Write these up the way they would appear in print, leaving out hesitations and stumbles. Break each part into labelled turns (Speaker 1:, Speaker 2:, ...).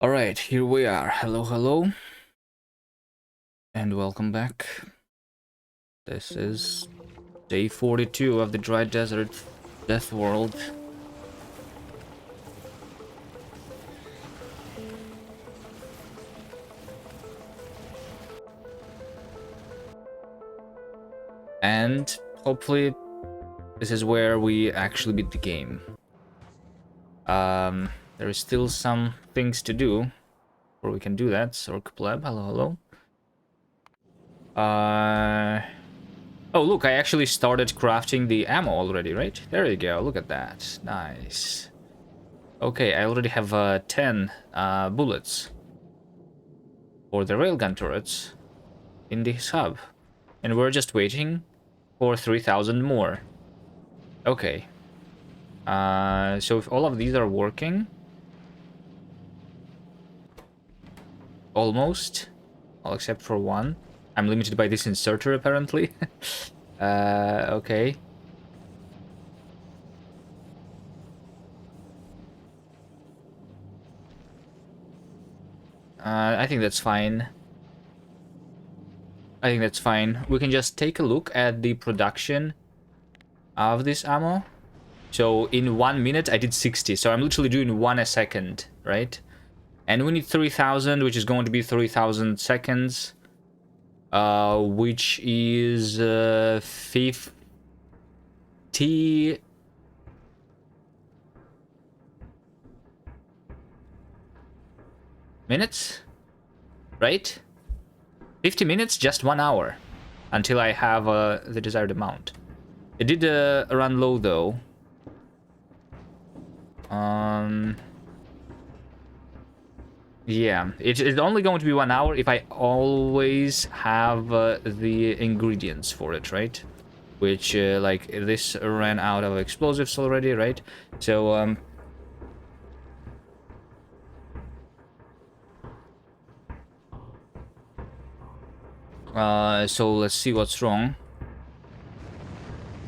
Speaker 1: All right, here we are. Hello, hello, and welcome back. This is day 42 of the dry desert Deathworld. And hopefully this is where we actually beat the game. There is still some things to do before we can do that. Sork Pleb, hello, hello. Oh, look, I actually started crafting the ammo already, right? There you go, look at that. Nice. Okay, I already have 10 bullets for the railgun turrets in this hub. And we're just waiting for 3,000 more. Okay. So if all of these are working... Almost. Well, except for one. I'm limited by this inserter, apparently. Okay. I think that's fine. I think that's fine. We can just take a look at the production of this ammo. So in 1 minute, I did 60. So I'm literally doing 1 a second, right? And we need 3,000, which is going to be 3,000 seconds. Which is 50 minutes, right? 50 minutes, just 1 hour until I have the desired amount. It did run low though. Yeah, it's only going to be 1 hour if I always have the ingredients for it, right? Which, like, this ran out of explosives already, right? So, so let's see what's wrong.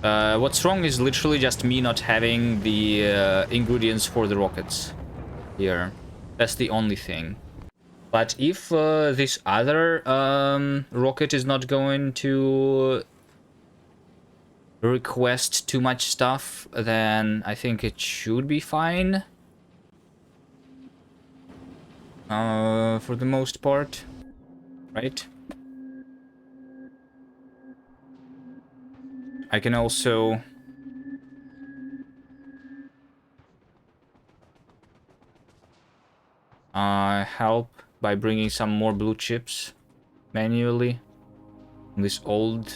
Speaker 1: What's wrong is literally just me not having the ingredients for the rockets here. That's the only thing. But if this other rocket is not going to request too much stuff, then I think it should be fine. For the most part, right? I can also help by bringing some more blue chips manually on this old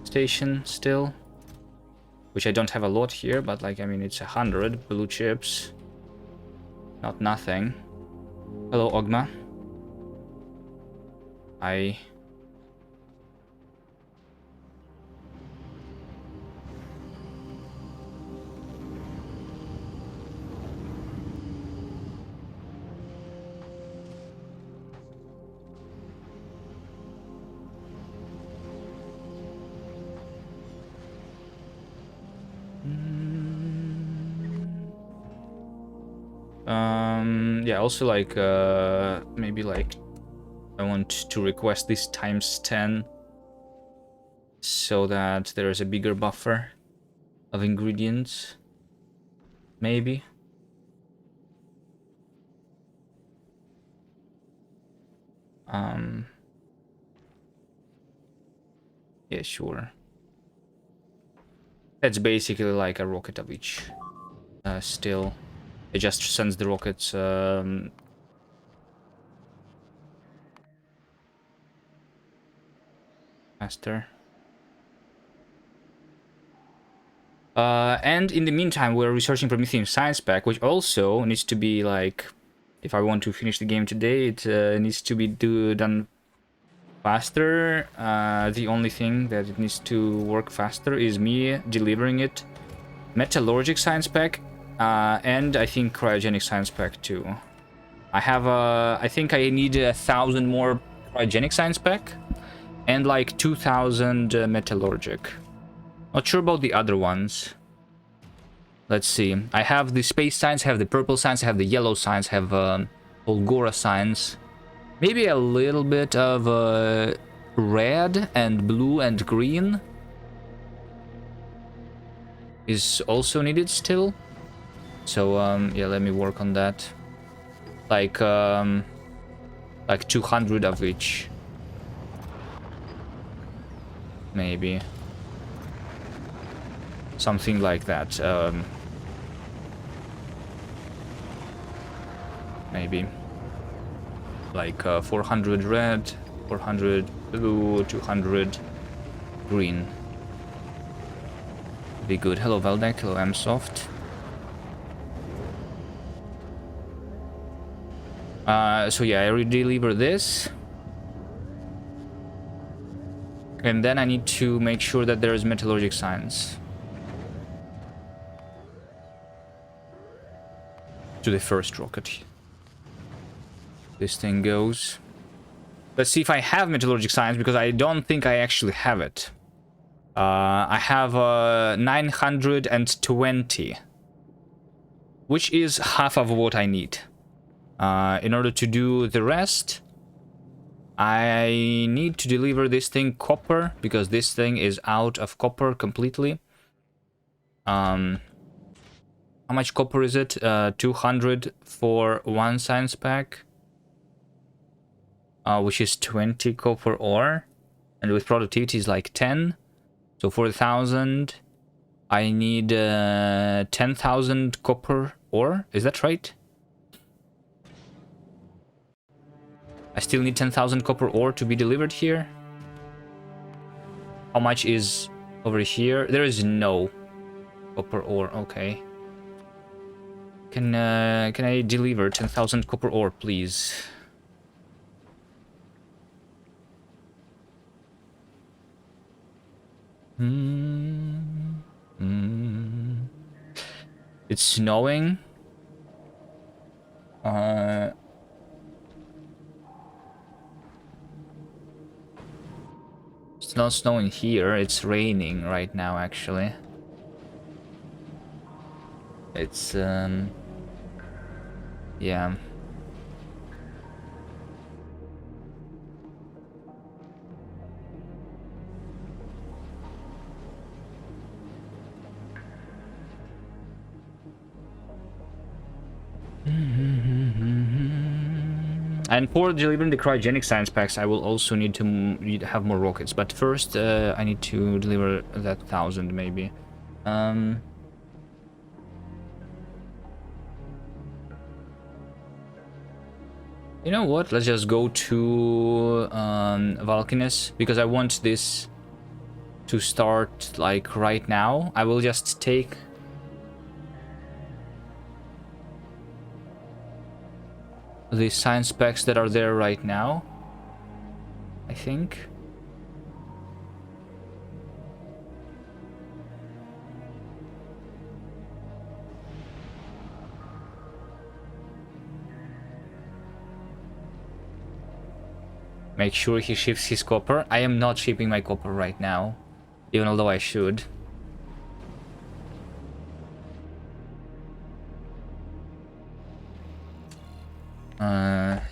Speaker 1: station still, which I don't have a lot here, but like, I mean, it's 100 blue chips, not nothing. Hello, Ogma. Yeah, also like maybe like I want to request this times 10 so that there is a bigger buffer of ingredients. Maybe. Yeah, sure. That's basically like a rocket of each. Still, it just sends the rockets faster. And in the meantime, we're researching Promethean Science Pack, which also needs to be like, if I want to finish the game today, it needs to be done faster. The only thing that it needs to work faster is me delivering it. Metallurgic Science Pack, and I think Cryogenic Science Pack too. I have I think I need 1,000 more Cryogenic Science Pack, and like 2,000 Metallurgic. Not sure about the other ones. Let's see. I have the space signs, have the purple signs, have the yellow signs, have Olgora signs. Maybe a little bit of red and blue and green is also needed still. So yeah, let me work on that. Like 200 of each. Maybe. Something like that. Maybe. Like 400 red, 400 blue, 200 green. Be good. Hello Veldek, hello Msoft. So yeah, I redeliver this. And then I need to make sure that there is metallurgic signs. To the first rocket. This thing goes. Let's see if I have metallurgic signs, because I don't think I actually have it. I have 920. Which is half of what I need. In order to do the rest, I need to deliver this thing copper, because this thing is out of copper completely. How much copper is it? 200 for one science pack. Which is 20 copper ore. And with productivity is like 10. So for 1,000, I need 10,000 copper ore. Is that right? I still need 10,000 copper ore to be delivered here. How much is over here? There is no copper ore. Okay. Can I deliver 10,000 copper ore, please? It's snowing. It's not snowing here. It's raining right now, actually. It's yeah. And for delivering the cryogenic science packs, I will also need to have more rockets. But first, I need to deliver that 1,000, maybe. You know what? Let's just go to Valkinus, because I want this to start like right now. I will just take the science packs that are there right now, I think. Make sure he ships his copper. I am not shipping my copper right now, even although I should.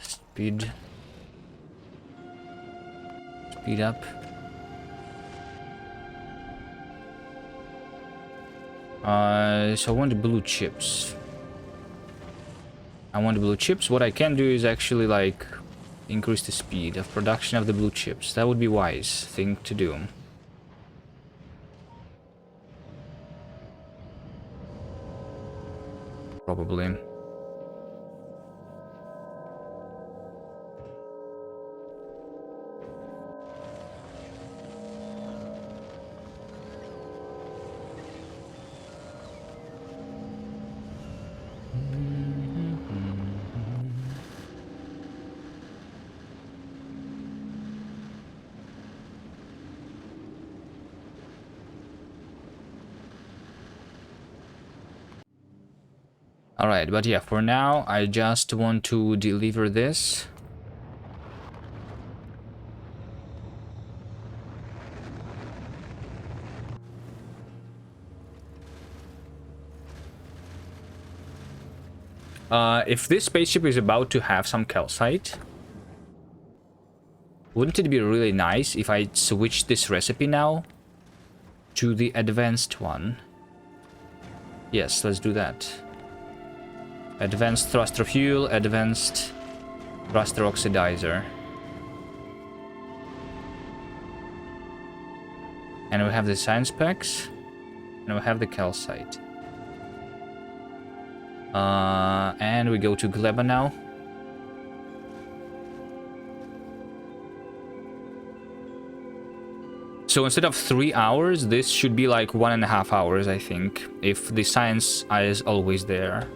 Speaker 1: Speed up. So I want the blue chips. What I can do is actually like increase the speed of production of the blue chips. That would be wise thing to do. Probably. Alright, but yeah, for now, I just want to deliver this. If this spaceship is about to have some calcite, wouldn't it be really nice if I switch this recipe now to the advanced one? Yes, let's do that. Advanced thruster fuel, advanced thruster oxidizer. And we have the science packs, and we have the calcite. And we go to Gleba now. So instead of 3 hours, this should be like 1.5 hours, I think, if the science is always there.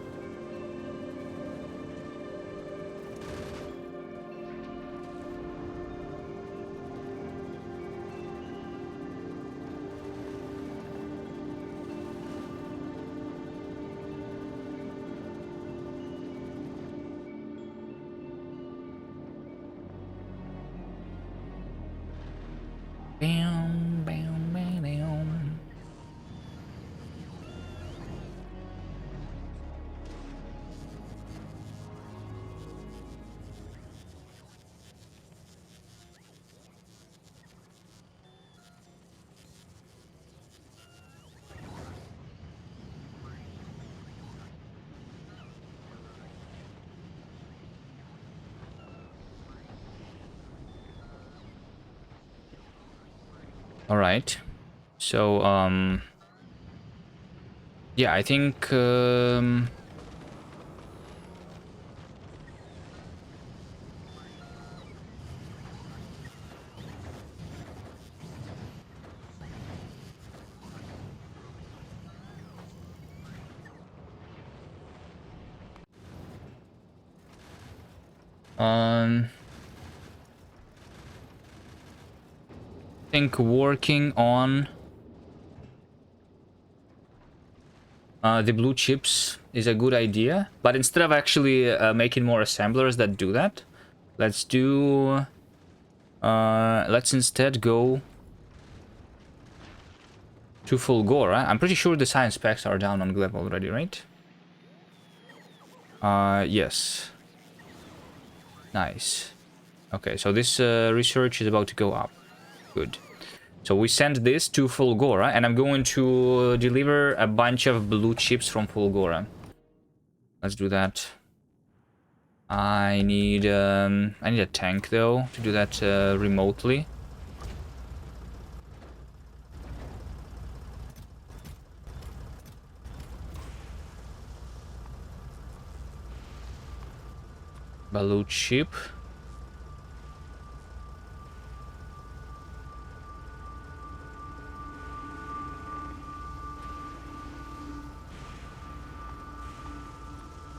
Speaker 1: Bam, bam, bam, bam. All right. So, yeah, I think, working on the blue chips is a good idea, but instead of actually making more assemblers that do that, let's do let's instead go to Fulgora. I'm pretty sure the science packs are down on Gleb already, right? Yes. Nice. Okay, so this research is about to go up. Good. So we send this to Fulgora, and I'm going to deliver a bunch of blue chips from Fulgora. Let's do that. I need a tank though to do that remotely. Blue chip.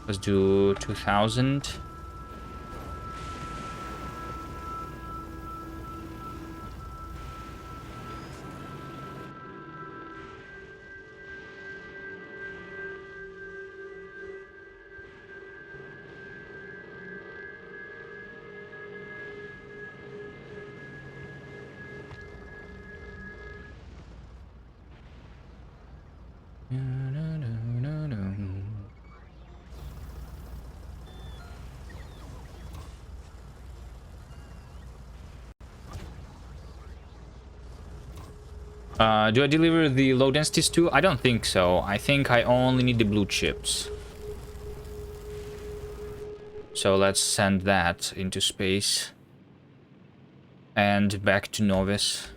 Speaker 1: Let's do 2000. Do I deliver the low densities too? I don't think so. I think I only need the blue chips. So let's send that into space. And back to Novice.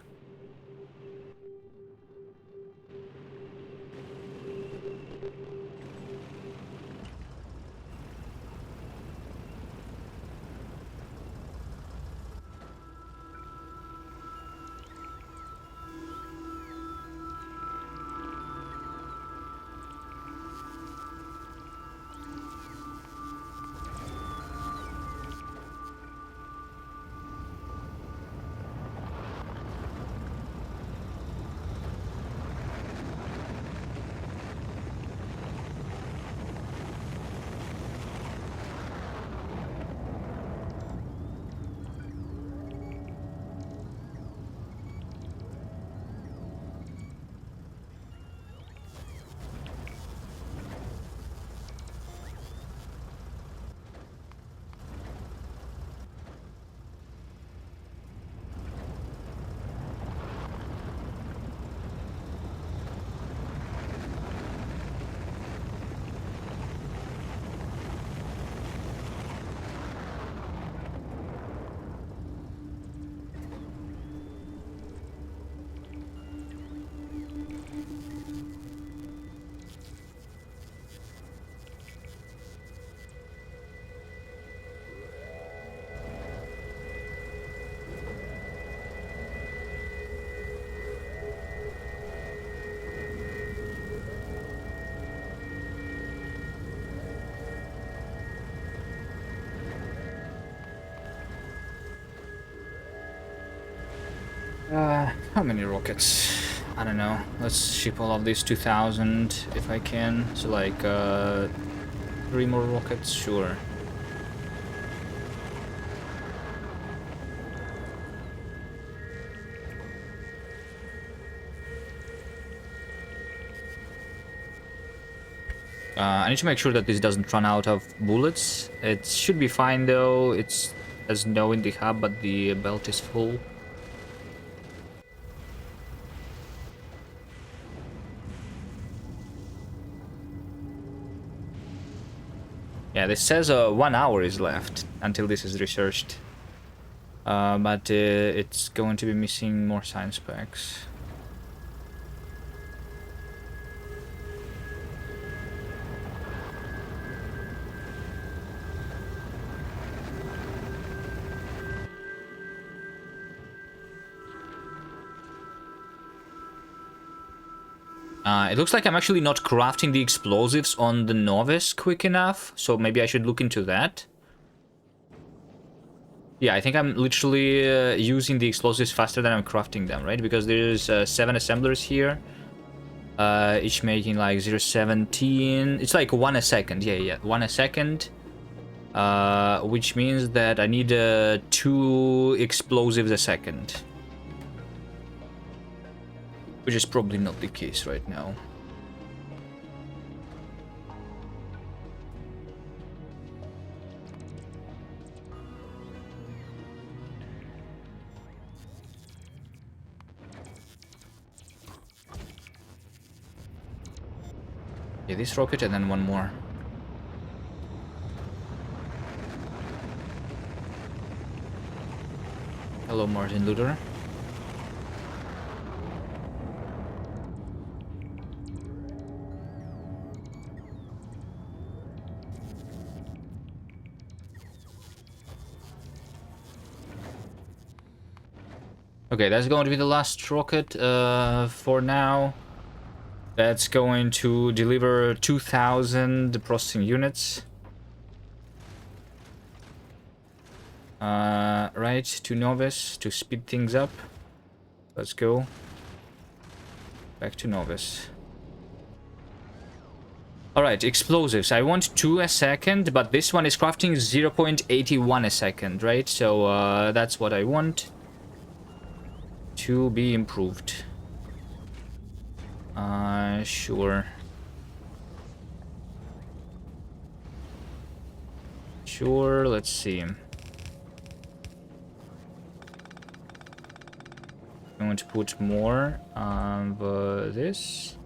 Speaker 1: How many rockets? I don't know. Let's ship all of these 2,000 if I can. So like 3 more rockets, sure. I need to make sure that this doesn't run out of bullets. It should be fine though. It's there's no in the hub, but the belt is full. Yeah, this says 1 hour is left until this is researched. But it's going to be missing more science packs. It looks like I'm actually not crafting the explosives on the novice quick enough, so maybe I should look into that. Yeah, I think I'm literally using the explosives faster than I'm crafting them, right? Because there's 7 assemblers here, each making like 0.17. It's like 1 a second. Yeah, 1 a second. Which means that I need 2 explosives a second. Which is probably not the case right now. Yeah, this rocket and then 1 more. Hello, Martin Luther. Okay, that's going to be the last rocket for now. That's going to deliver 2,000 processing units. Right, to Novice to speed things up. Let's go. Back to Novice. Alright, explosives. I want 2 a second, but this one is crafting 0.81 a second, right? So that's what I want to be improved. Sure. Sure, let's see. I'm going to put more of this.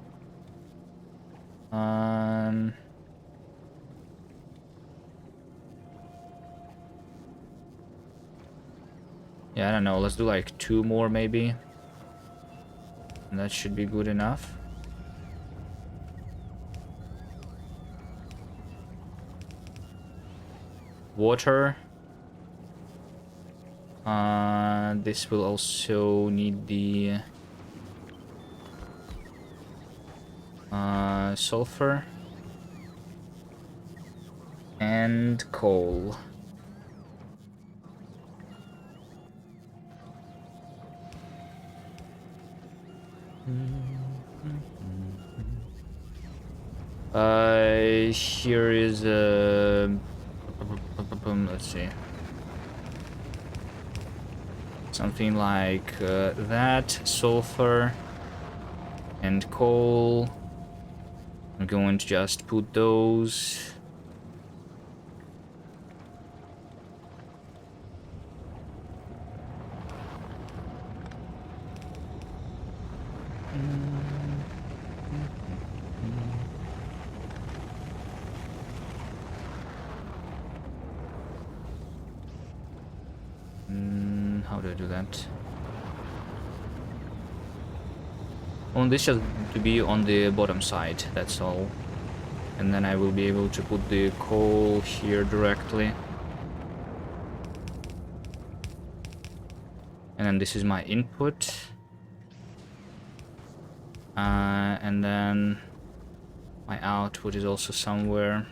Speaker 1: Yeah, I don't know. Let's do like 2 more maybe. And that should be good enough. Water. This will also need the sulfur and coal. Here is let's see. Something like that, sulfur and coal. I'm going to just put those. How do I do that? On this has to be on the bottom side, that's all. And then I will be able to put the coal here directly. And then this is my input. And then my output is also somewhere.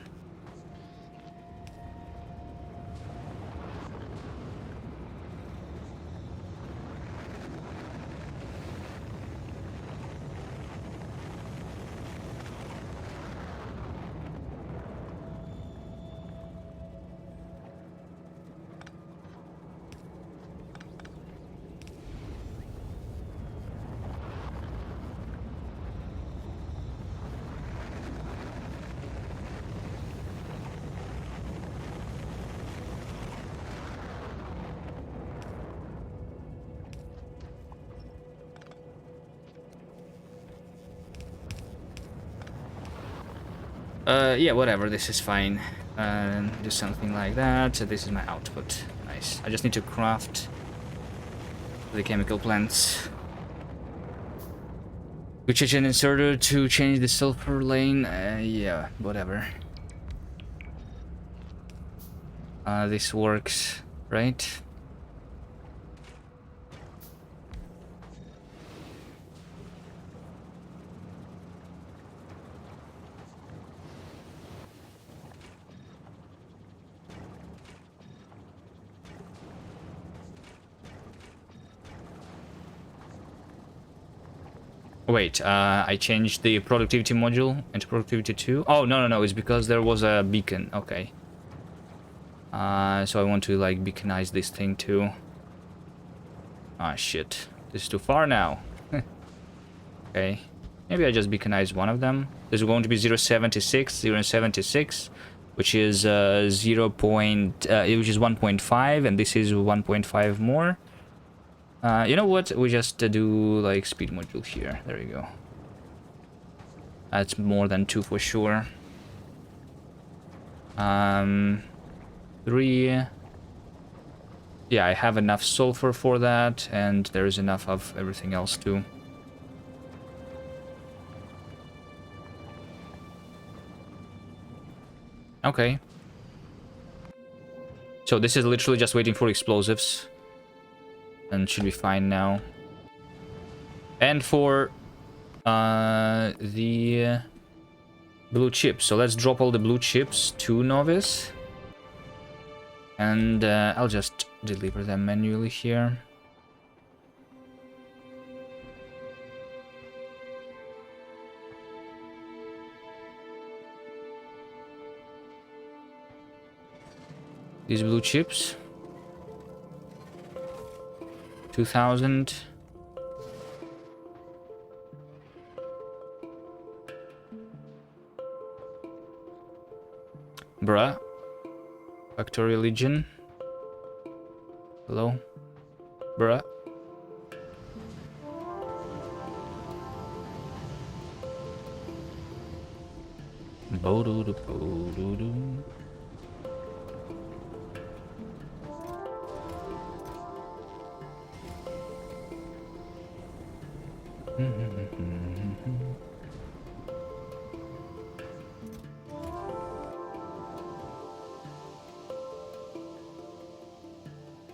Speaker 1: Yeah, whatever, this is fine. Do something like that. So this is my output. Nice. I just need to craft the chemical plants. Which is an inserter to change the sulfur lane. Yeah, whatever. This works, right? Wait, I changed the productivity module into productivity 2. Oh, no, it's because there was a beacon. Okay. So I want to, like, beaconize this thing too. Ah, shit. This is too far now. Okay. Maybe I just beaconize one of them. This is going to be 0.76, which is 1.5, and this is 1.5 more. You know what? We just do like speed module here. There you go. That's more than 2 for sure. 3. Yeah, I have enough sulfur for that, and there is enough of everything else too. Okay. So this is literally just waiting for explosives. And should be fine now. And for the blue chips. So let's drop all the blue chips to Novice. And I'll just deliver them manually here. These blue chips. 2,000. Bruh. Factory Legion. Hello? Bruh. Bo-do-do-bo-do-do.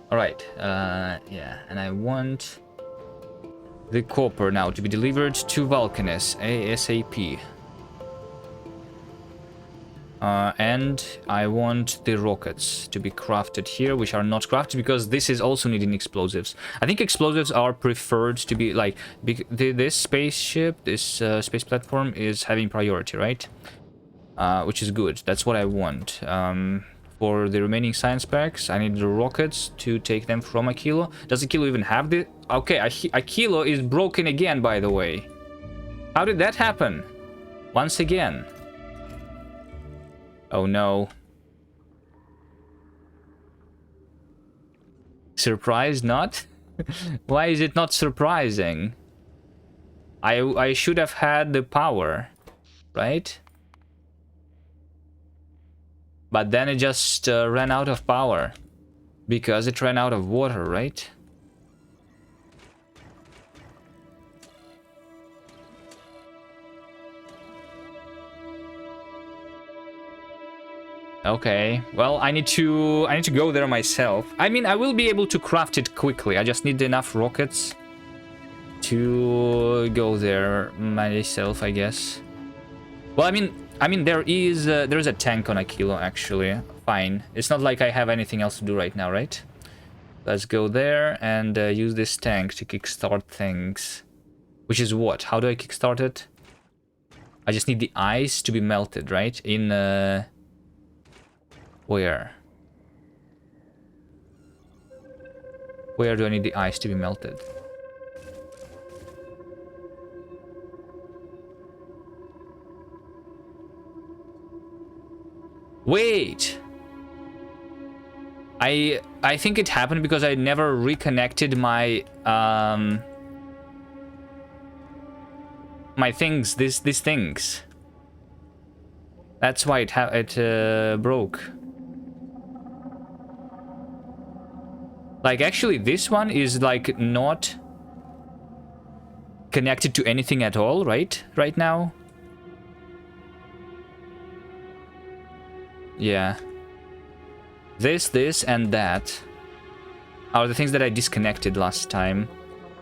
Speaker 1: Alright, yeah, and I want the copper now to be delivered to Vulcanus ASAP. And I want the rockets to be crafted here, which are not crafted because this is also needing explosives. I think explosives are preferred to be like this spaceship, this space platform is having priority, right? Which is good. That's what I want. For the remaining science packs, I need the rockets to take them from Aquilo. Does Aquilo even have the... Okay, Aquilo is broken again, by the way. How did that happen? Once again. Oh no. Surprised not? Why is it not surprising? I should have had the power, right? But then it just ran out of power. Because it ran out of water, right? Okay, well, I need to go there myself. I mean, I will be able to craft it quickly. I just need enough rockets to go there myself, I guess. Well, I mean, there is a tank on Aquilo, actually. Fine. It's not like I have anything else to do right now, right? Let's go there and use this tank to kickstart things. Which is what? How do I kickstart it? I just need the ice to be melted, right? In where? Where do I need the ice to be melted? Wait! I think it happened because I never reconnected my my things, these things. That's why it broke. Like, actually, this one is, like, not connected to anything at all, right? Right now? Yeah. This, and that are the things that I disconnected last time.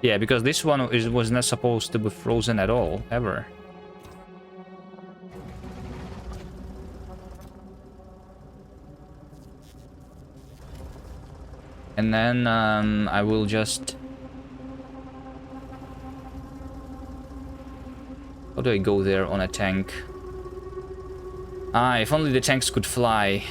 Speaker 1: Yeah, because this one was not supposed to be frozen at all, ever. And then I will just... How do I go there on a tank? Ah, if only the tanks could fly.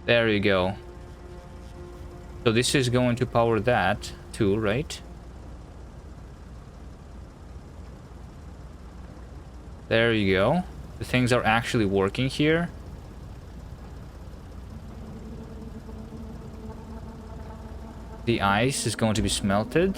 Speaker 1: There you go. So this is going to power that too, right? There you go. The things are actually working here. The ice is going to be smelted.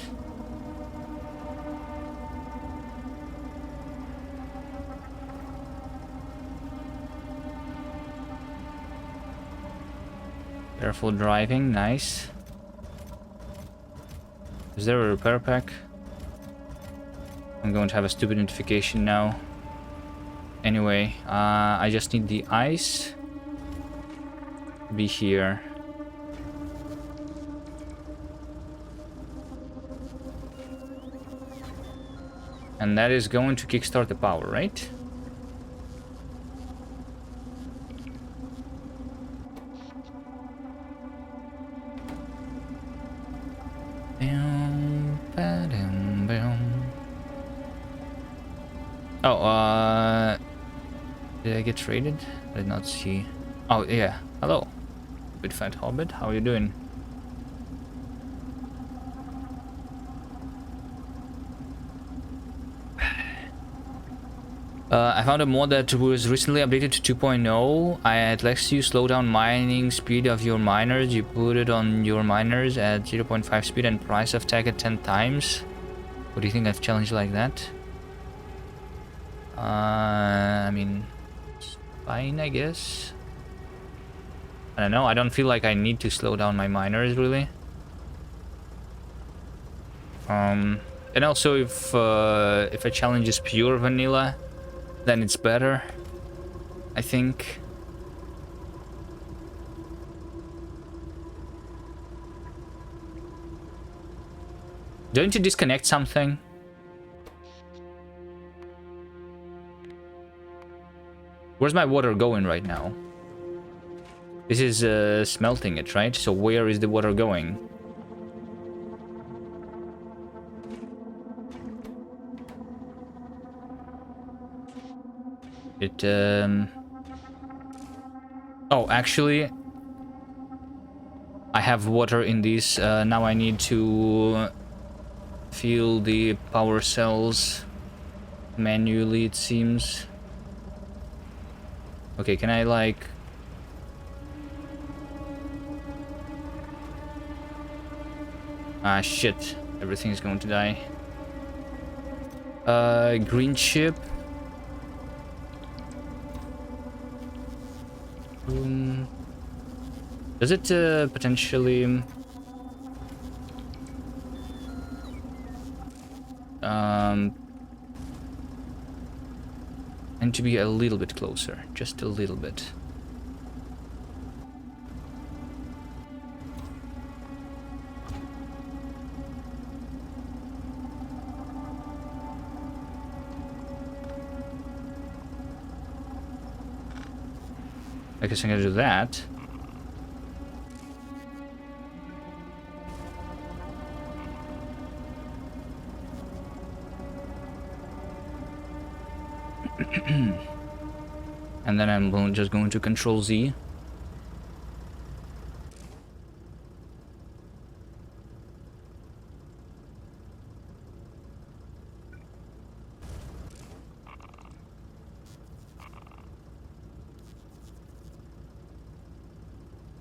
Speaker 1: Careful driving, nice. Is there a repair pack? I'm going to have a stupid notification now. Anyway, I just need the ice to be here. And that is going to kickstart the power, right? Oh, did I get traded? I did not see. Oh, yeah. Hello. Bit fat hobbit. How are you doing? I found a mod that was recently updated to 2.0. It lets you slow down mining speed of your miners. You put it on your miners at 0.5 speed and price of tag at 10 times. What do you think of a challenge like that? I mean, it's fine, I guess. I don't know. I don't feel like I need to slow down my miners, really. And also, if a challenge is pure vanilla, then it's better, I think. Don't you disconnect something? Where's my water going right now? This is smelting it, right? So where is the water going? It, Oh, actually, I have water in these. Now I need to fill the power cells manually, it seems. Okay, can I, like... Ah, shit. Everything is going to die. Green chip. Does it potentially... and to be a little bit closer, just a little bit. I guess I'm gonna do that. And then I'm just going to Control Z.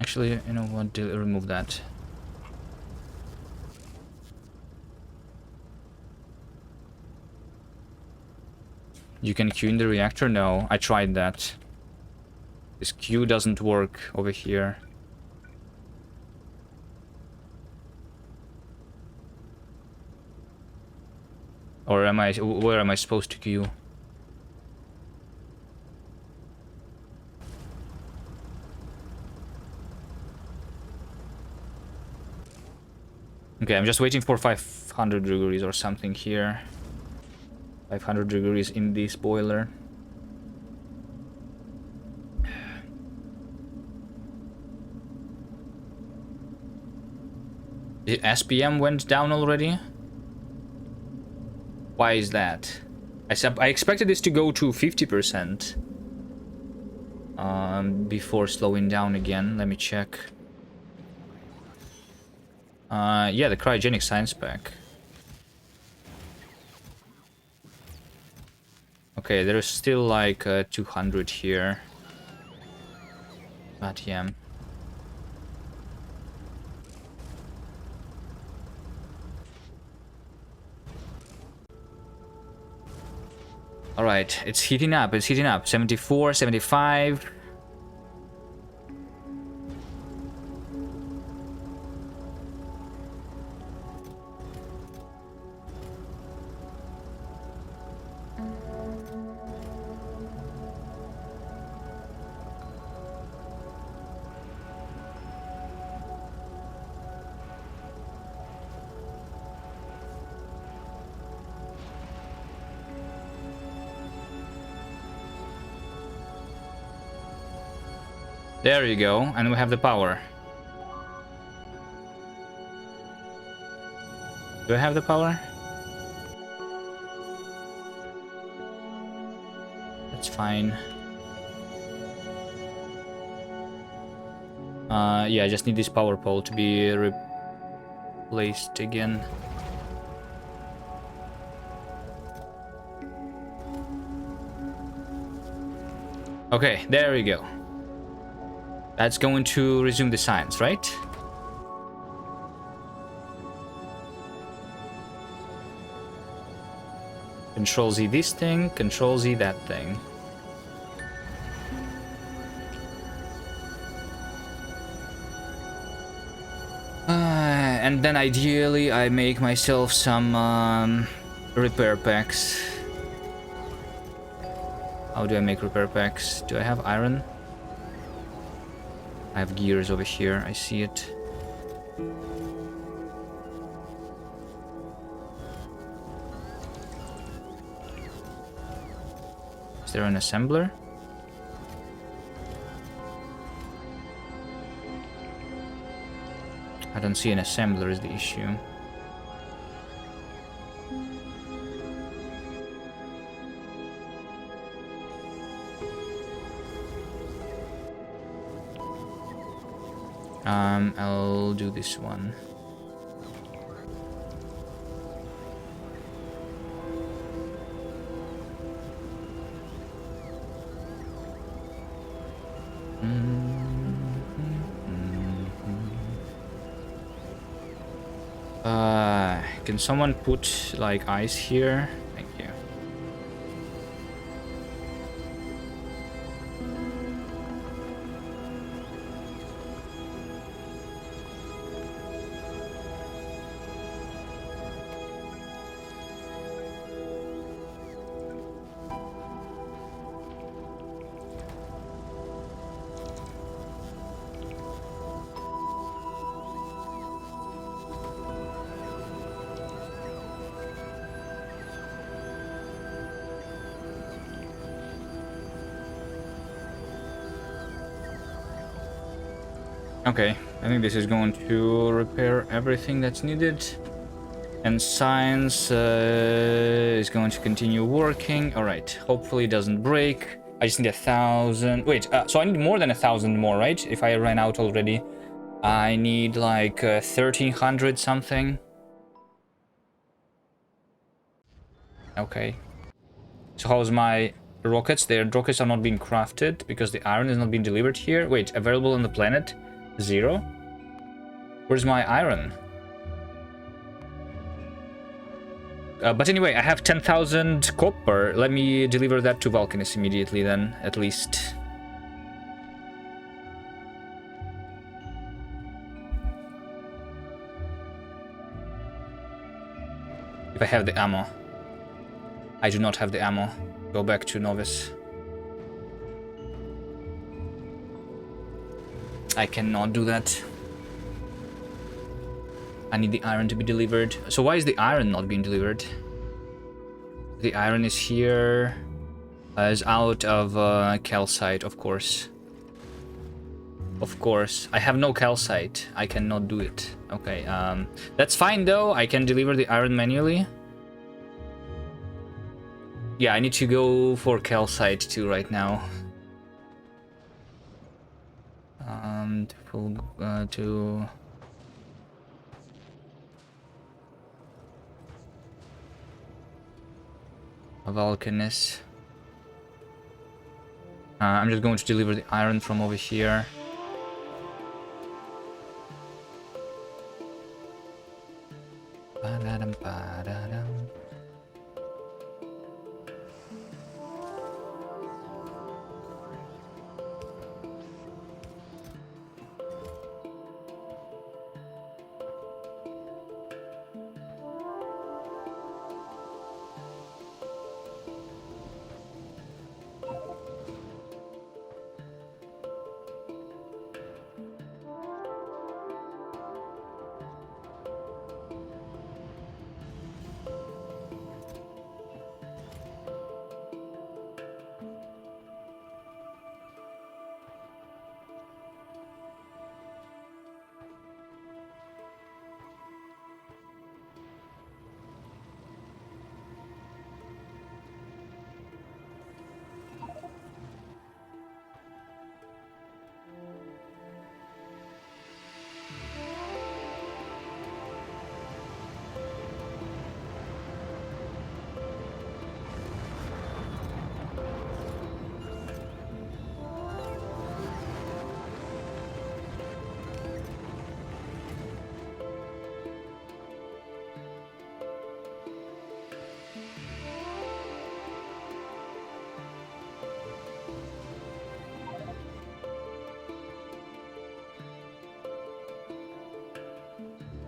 Speaker 1: Actually, you know what? Remove that. You can queue in the reactor? No, I tried that. This queue doesn't work over here. Or am I... where am I supposed to queue? Okay, I'm just waiting for 500 degrees or something here. 500 degrees in this boiler. The SPM went down already? Why is that? I expected this to go to 50% before slowing down again. Let me check. Yeah, the cryogenic science pack. Okay, there's still like 200 here. But yeah. Alright, it's heating up, 74, 75. There you go, and we have the power. Do I have the power? That's fine. Yeah, I just need this power pole to be replaced again. Okay, there we go. That's going to resume the science, right? Control Z this thing, Control Z that thing. And then ideally I make myself some repair packs. How do I make repair packs? Do I have iron? I have gears over here, I see it. Is there an assembler? I don't see an assembler is the issue. I'll do this one. Can someone put like ice here? Thank you. Okay, I think this is going to repair everything that's needed. And science is going to continue working. Alright, hopefully it doesn't break. I just need 1,000. Wait, so I need more than 1,000 more, right? If I ran out already. I need like 1,300 something. Okay. So how's my rockets? Their rockets are not being crafted because the iron is not being delivered here. Wait, available on the planet? 0? Where's my iron? But anyway, I have 10,000 copper. Let me deliver that to Vulcanus immediately then, at least. If I have the ammo. I do not have the ammo. Go back to Novice. I cannot do that. I need the iron to be delivered. So why is the iron not being delivered? The iron is here. Is out of calcite, of course. Of course. I have no calcite. I cannot do it. Okay, that's fine though. I can deliver the iron manually. Yeah, I need to go for calcite too right now. To a Vulcanus. I'm just going to deliver the iron from over here.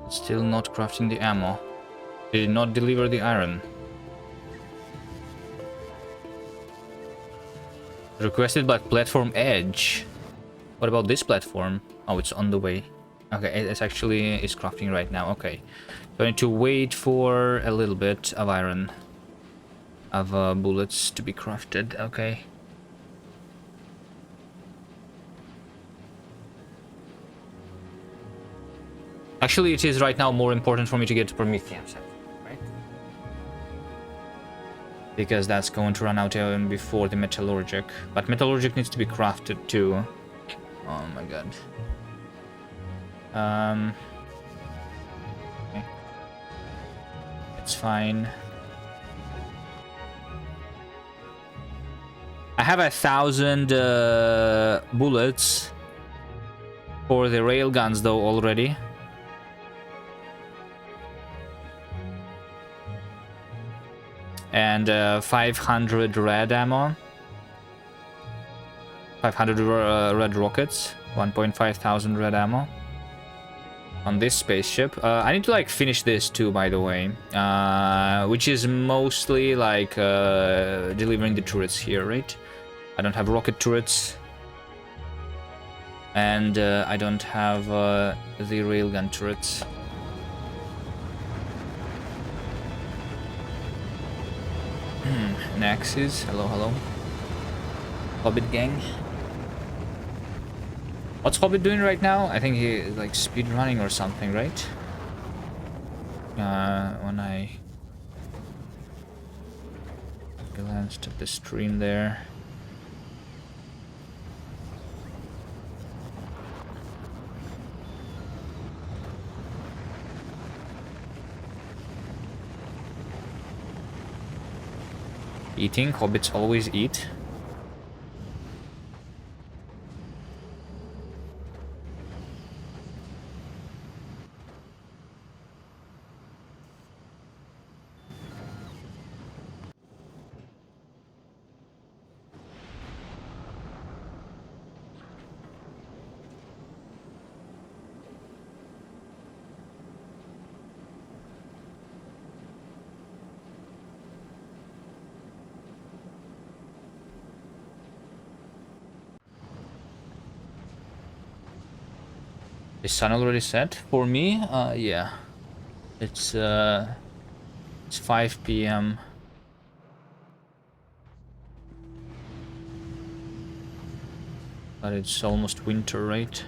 Speaker 1: Still not crafting the ammo. Did not deliver the iron. Requested by platform edge. What about this platform? Oh, it's on the way. Okay, it's actually is crafting right now. Okay, so I need to wait for a little bit of iron, of bullets to be crafted. Okay. Actually, it is right now more important for me to get to Promethean set, right? Because that's going to run out even before the Metallurgic. But Metallurgic needs to be crafted too. Oh my god. Okay. It's fine. I have 1,000 bullets for the railguns though already. And 500 red ammo. 500 red rockets. 1,500 red ammo. On this spaceship. I need to like finish this too, by the way. Which is mostly like delivering the turrets here, right? I don't have rocket turrets. And I don't have the railgun turrets. Naxis, hello, hello. Hobbit gang. What's Hobbit doing right now? I think he is like speed running or something, right? When I glanced at the stream there. Eating, hobbits always eat. Is sun already set for me? Yeah. It's 5 p.m. But it's almost winter, right?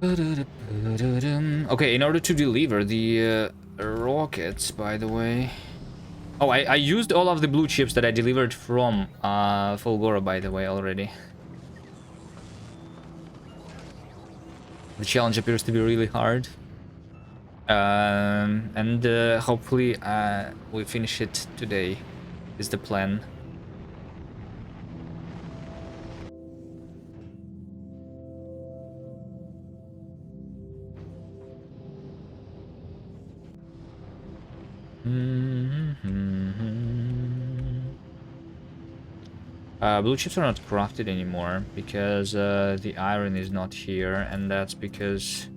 Speaker 1: Okay, in order to deliver the rockets, by the way. Oh, I used all of the blue chips that I delivered from Fulgora, by the way, already. The challenge appears to be really hard. And hopefully we finish it today, is the plan. Blue chips are not crafted anymore because the iron is not here, and that's because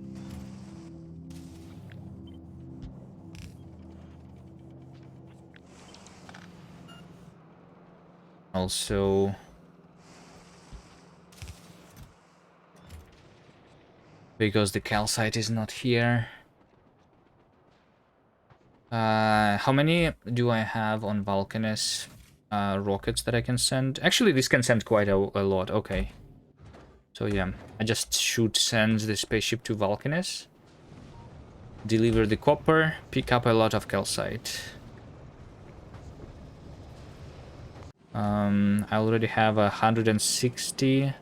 Speaker 1: also because the calcite is not here. How many do I have on Vulcanus rockets that I can send? Actually, this can send quite a lot. Okay. So yeah, I just should send the spaceship to Vulcanus, deliver the copper, pick up a lot of calcite. I already have 160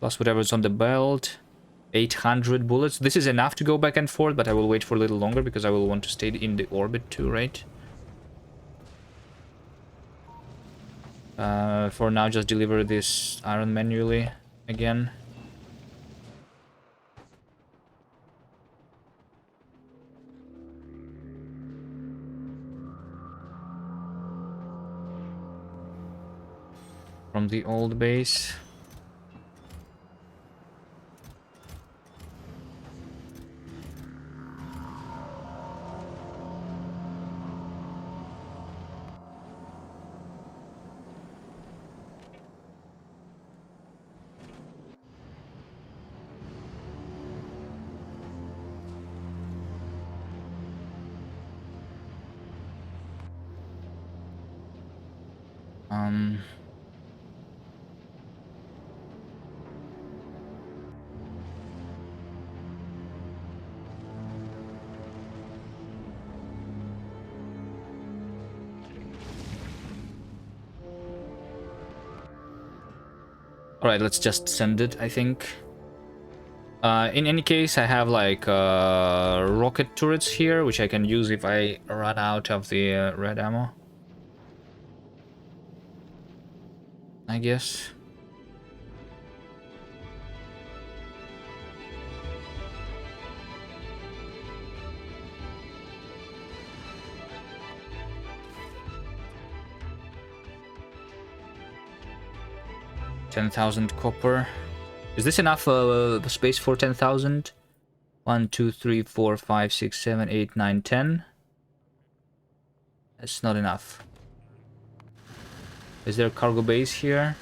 Speaker 1: plus whatever's on the belt. 800 bullets. This is enough to go back and forth, but I will wait for a little longer because I will want to stay in the orbit too, right? For now, just deliver this iron manually again. From the old base. Alright, let's just send it, I think. In any case, I have like rocket turrets here, which I can use if I run out of the red ammo, I guess. $10,000 copper. Is this enough space for 10,000? 1, 2, 3, 4, 5, 6, 7, 8, 9, 10. That's not enough. Is there a cargo base here?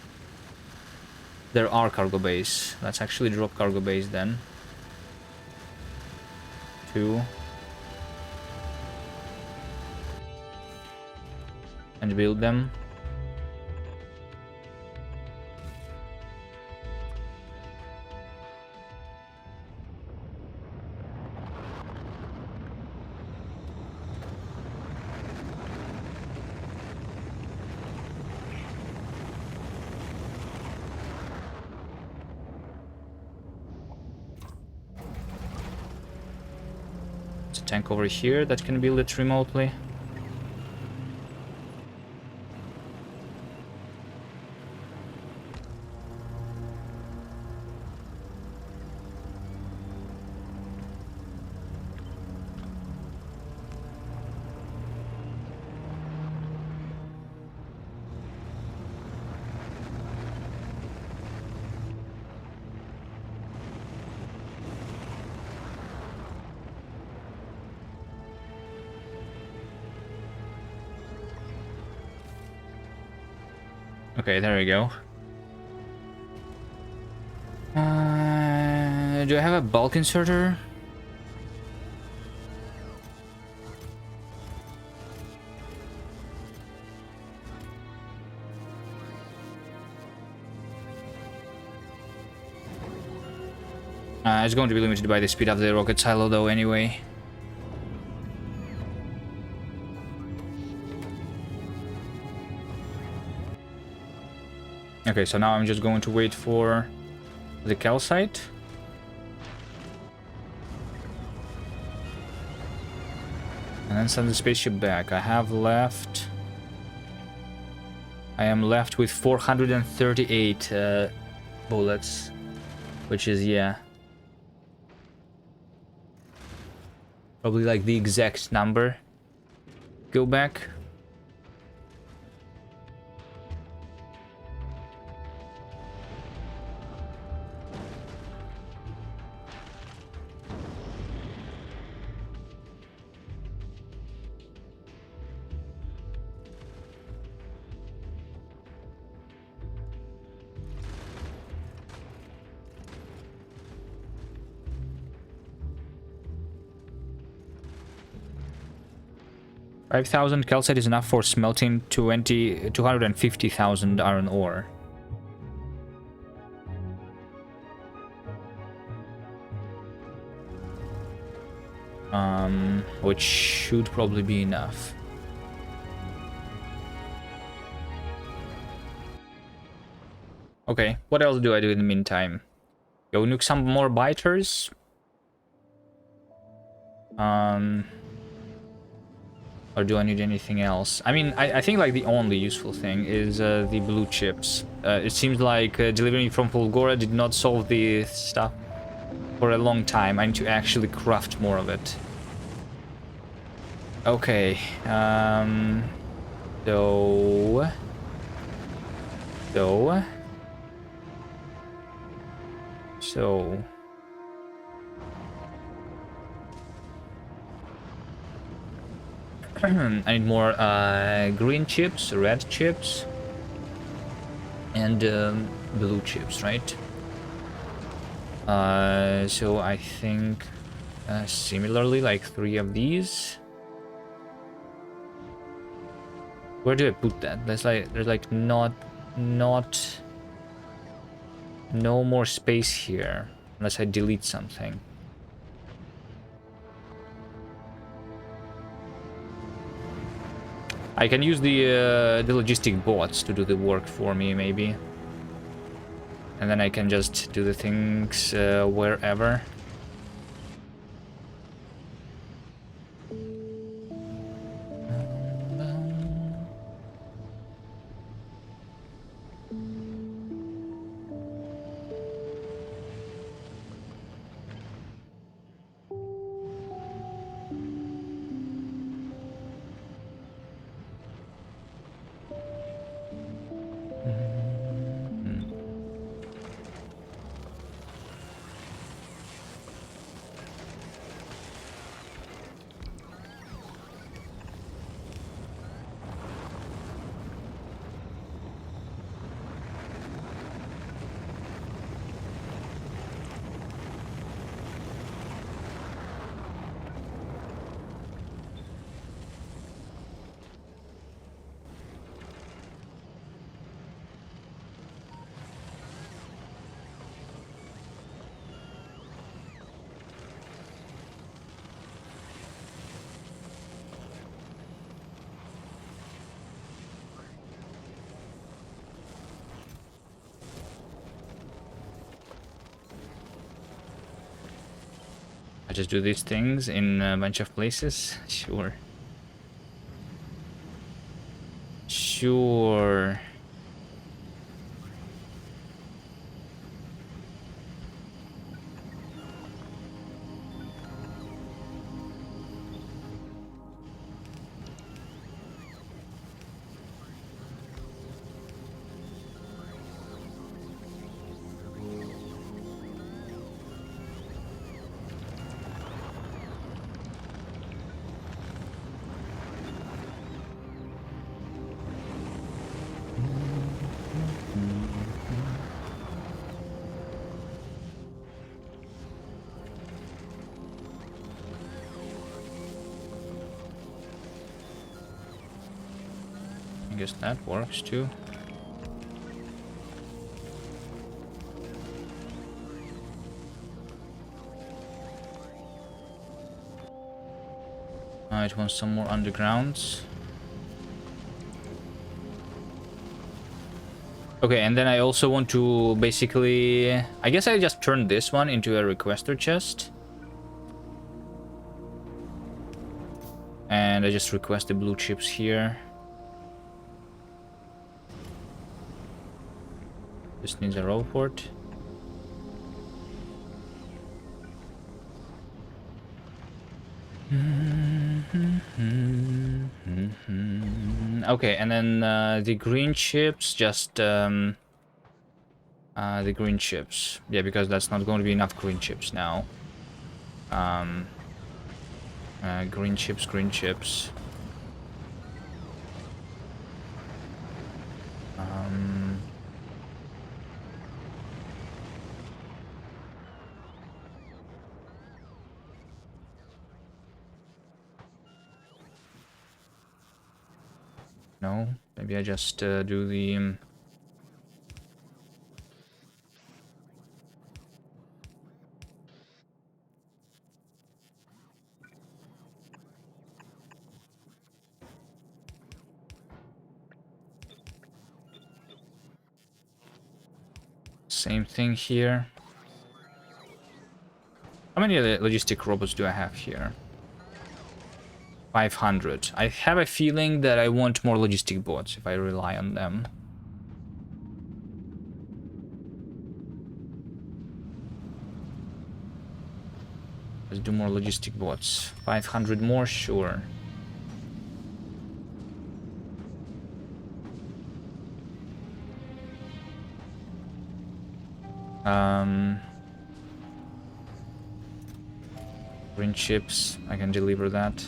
Speaker 1: There are cargo base. Let's actually drop cargo base then. 2. And build them. Tank over here that can build it remotely. Okay, there we go. Do I have a bulk inserter? It's going to be limited by the speed of the rocket silo though anyway. Okay, so now I'm just going to wait for the calcite. And then send the spaceship back. I am left with 438 bullets. Which is, yeah. Probably like the exact number. Go back. $5,000 calcite is enough for smelting 250,000 iron ore. Which should probably be enough. Okay, what else do I do in the meantime? Go nuke some more biters. Or do I need anything else? I mean, I think like the only useful thing is the blue chips. It seems like delivering from Fulgora did not solve the stuff for a long time. I need to actually craft more of it. Okay. So. I need more green chips, red chips, and blue chips, right? So I think similarly, like 3 of these. Where do I put that? There's like no more space here unless I delete something. I can use the logistic bots to do the work for me, maybe. And then I can just do the things wherever. I just do these things in a bunch of places. Sure. Sure. guess that works too. It wants some more undergrounds. Okay, and then I also want to basically... I guess I just turned this one into a requester chest. And I just request the blue chips here. This needs a roll port. Okay, and then the green chips, just the green chips. Yeah, because that's not going to be enough green chips now. Green chips, green chips. No, maybe I just do the... Same thing here. How many logistic robots do I have here? 500. I have a feeling that I want more logistic bots if I rely on them. Let's do more logistic bots. 500 more, sure. Green chips, I can deliver that.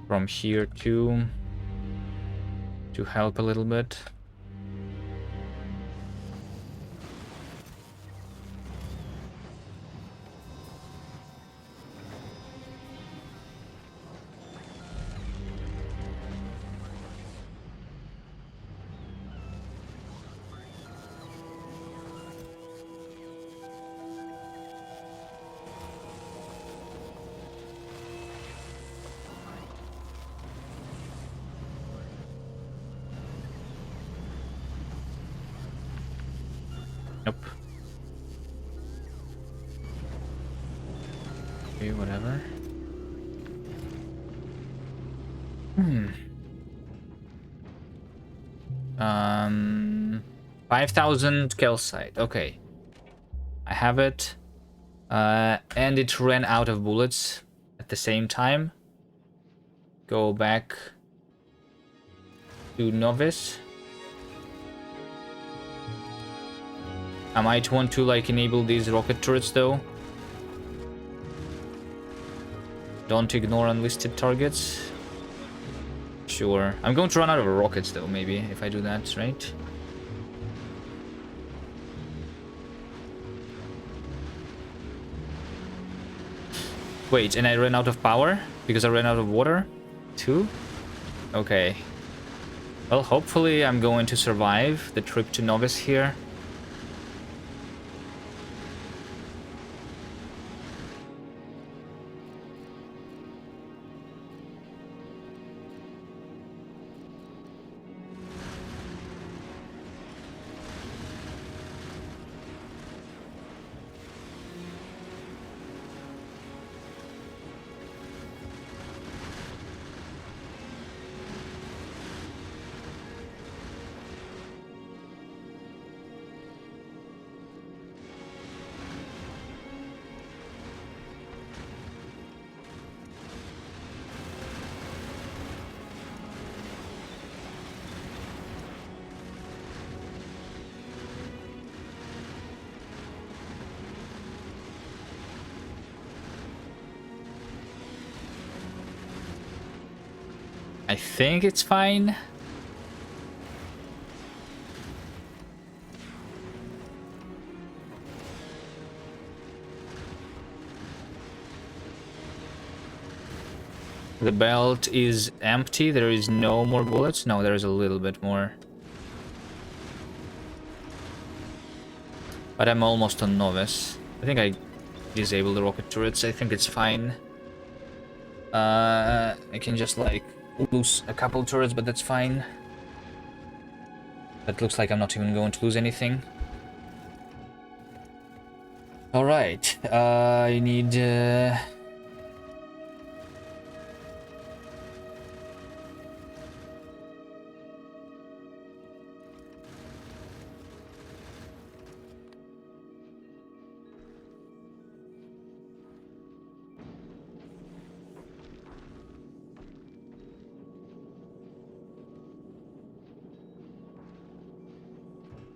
Speaker 1: From here too, to help a little bit. Nope. Okay, whatever. 5,000 calcite. Okay. I have it. And it ran out of bullets at the same time. Go back to Novice. I might want to like enable these rocket turrets though. Don't ignore unlisted targets. Sure. I'm going to run out of rockets though, maybe, if I do that, right? Wait, and I ran out of power? Because I ran out of water? Too? Okay. Well, hopefully I'm going to survive the trip to Novice here. I think it's fine. The belt is empty. There is no more bullets. No, there is a little bit more. But I'm almost on novice. I think I disabled the rocket turrets. I think it's fine. I can just like lose a couple turrets, but that's fine. But looks like I'm not even going to lose anything. Alright, I need...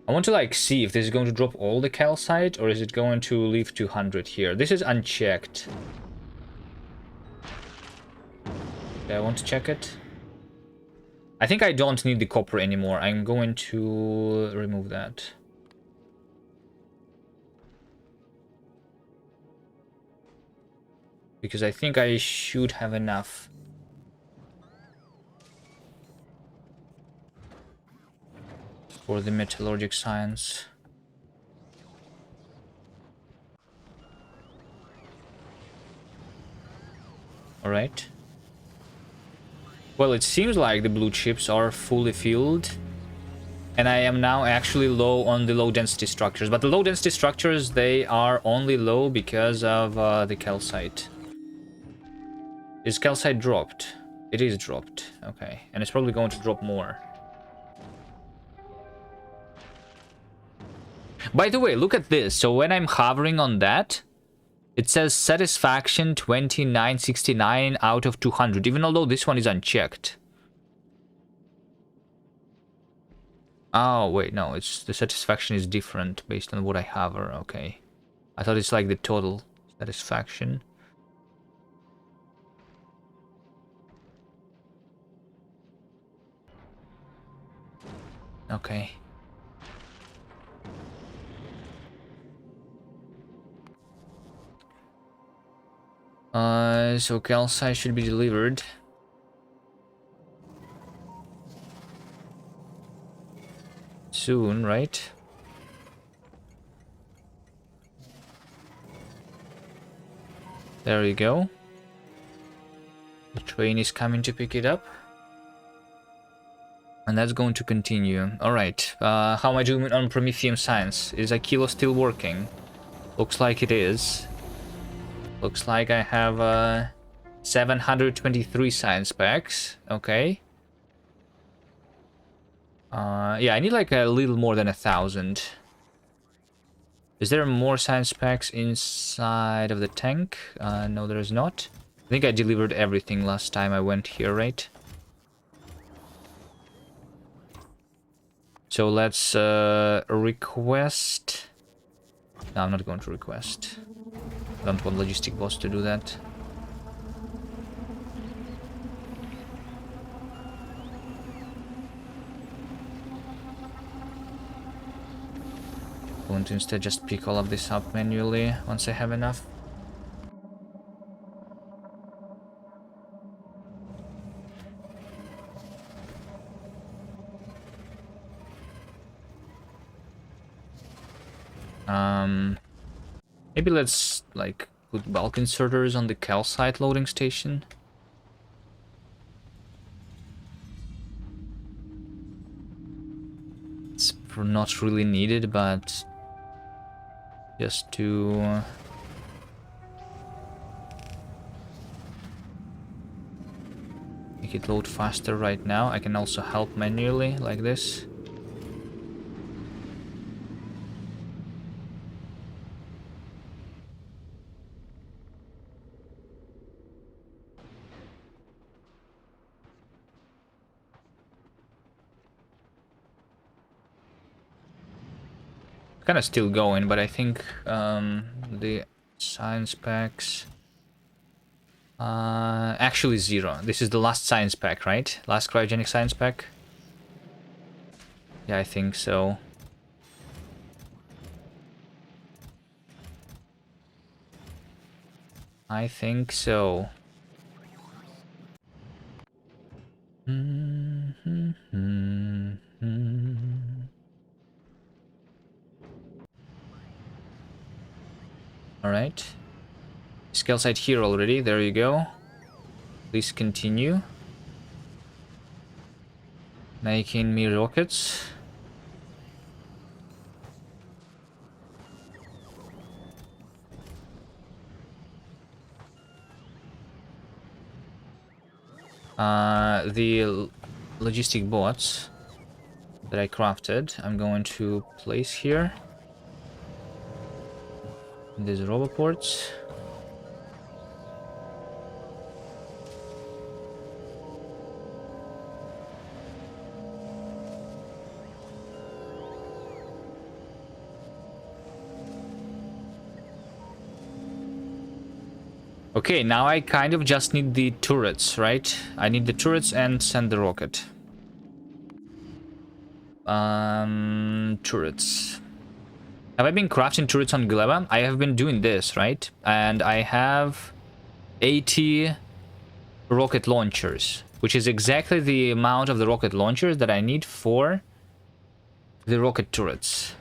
Speaker 1: I want to like see if this is going to drop all the calcite or is it going to leave 200 here. This is unchecked. Okay, I want to check it. I think I don't need the copper anymore. I'm going to remove that. Because I think I should have enough. For the metallurgic science. Alright. Well, it seems like the blue chips are fully filled. And I am now actually low on the low density structures. But the low density structures, they are only low because of the calcite. Is calcite dropped? It is dropped. Okay. And it's probably going to drop more. By the way, look at this. So when I'm hovering on that, it says satisfaction 2969 out of 200, even although this one is unchecked. Oh, wait, no, it's the satisfaction is different based on what I hover. Okay. I thought it's like the total satisfaction. Okay. So calcite should be delivered. Soon, right? There you go. The train is coming to pick it up. And that's going to continue. Alright, how am I doing on Prometheum Science? Is Aquilo still working? Looks like it is. Looks like I have 723 science packs. Okay. Yeah, I need like a little more than 1,000. Is there more science packs inside of the tank? No, there is not. I think I delivered everything last time I went here, right? So let's request... No, I'm not going to request. I don't want logistic boss to do that. I'm going to instead just pick all of this up manually once I have enough. Maybe let's like put bulk inserters on the calcite loading station. It's not really needed, but just to make it load faster right now. I can also help manually like this. Kind of still going, but I think the science packs actually 0. This is the last science pack, right? Last cryogenic science pack. Yeah, I think so. I think so. All right. Scale site here already. There you go. Please continue. Making me rockets. The logistic bots that I crafted, I'm going to place here. These roboports. Okay, now I kind of just need the turrets, right? I need the turrets and send the rocket. Turrets. Have I been crafting turrets on Gleba? I have been doing this, right? And I have 80 rocket launchers, which is exactly the amount of the rocket launchers that I need for the rocket turrets.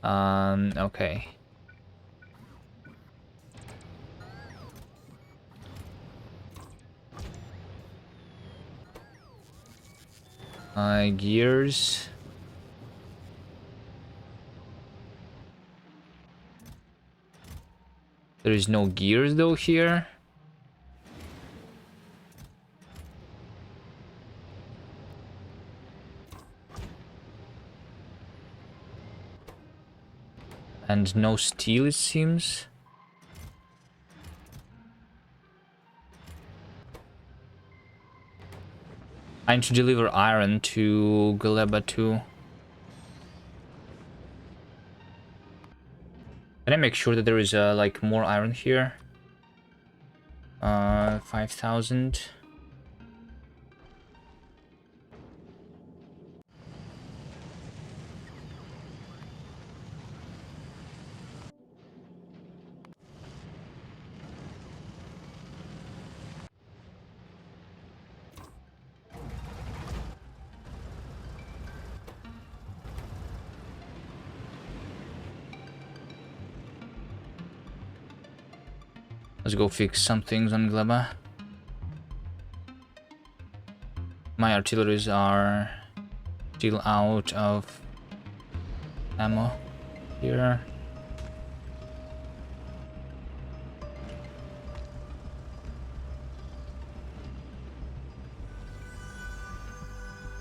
Speaker 1: Okay. Gears. There is no gears though here. And no steel, it seems. I need to deliver iron to Galeba too. Can I make sure that there is like more iron here? 5,000. Let's go fix some things on Gleba. My artilleries are still out of ammo here.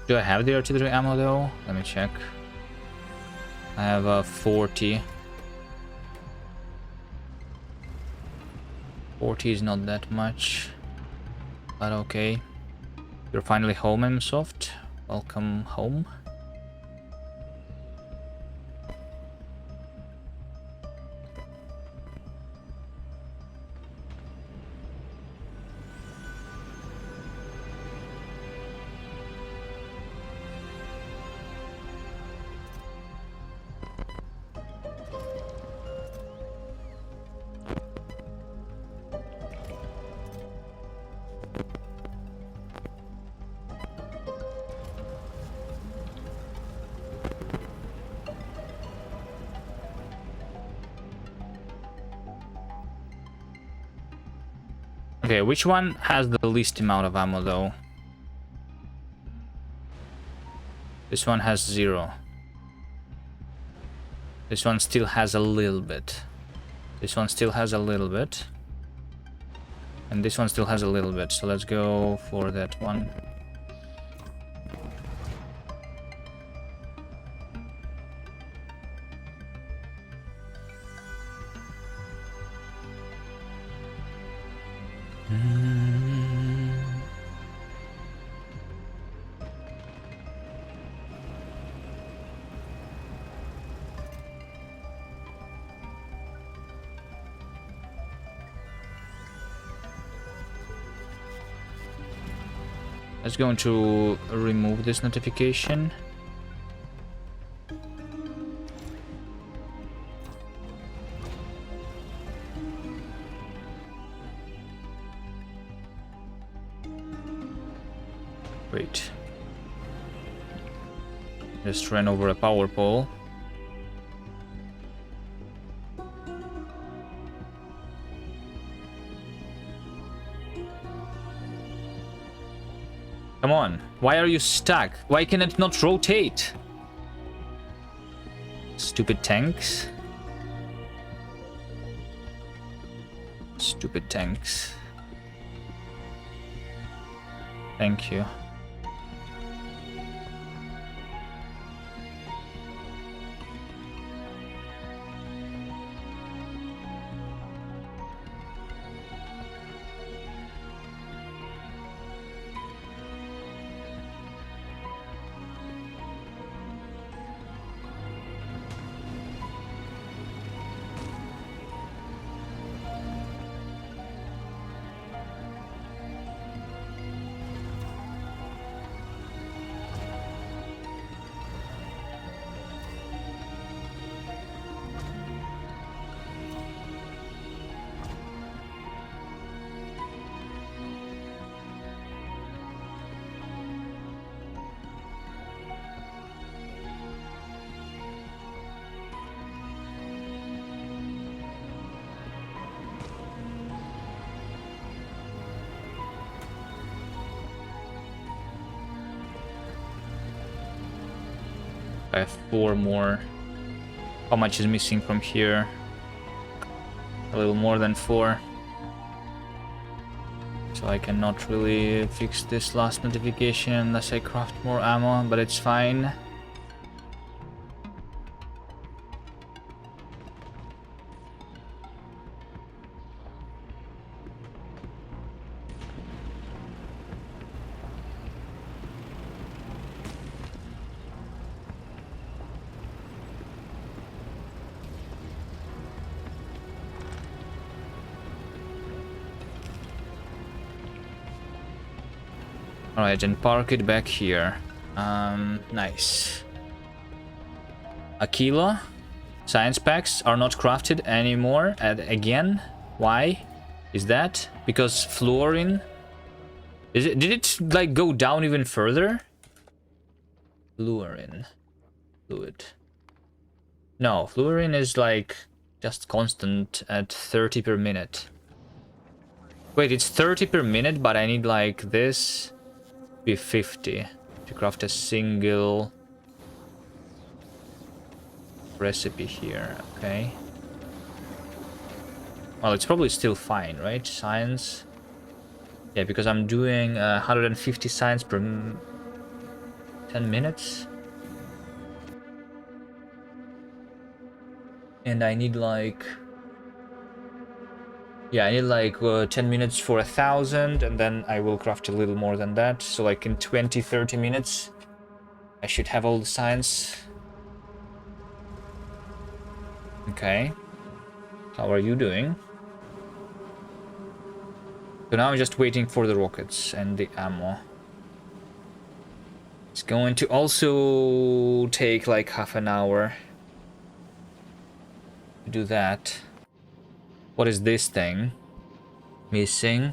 Speaker 1: Do I have the artillery ammo though? Let me check. I have 40. 40 is not that much, but okay. You're finally home, Msoft. Welcome home. Okay, which one has the least amount of ammo though? This one has 0. This one still has a little bit. This one still has a little bit. And this one still has a little bit. So let's go for that one. Let's go to remove this notification. Wait. Just ran over a power pole. Come on. Why are you stuck? Why can it not rotate? Stupid tanks. Stupid tanks. Thank you. I have 4 more. How much is missing from here? A little more than 4. So I cannot really fix this last notification unless I craft more ammo, but it's fine. Alright, and park it back here. Nice. Aquila. Science packs are not crafted anymore. And again, why is that? Because fluorine. Did it like go down even further? Fluorine. Fluid. No, fluorine is like just constant at 30 per minute. Wait, it's 30 per minute, but I need like this. Be 50 to craft a single recipe here. Okay. Well, it's probably still fine, right? Science. Yeah, because I'm doing 150 science per 10 minutes. And I need like... Yeah, I need like 10 minutes for 1,000, and then I will craft a little more than that. So like in 20-30 minutes, I should have all the science. Okay. How are you doing? So now I'm just waiting for the rockets and the ammo. It's going to also take like half an hour to do that. What is this thing? Missing.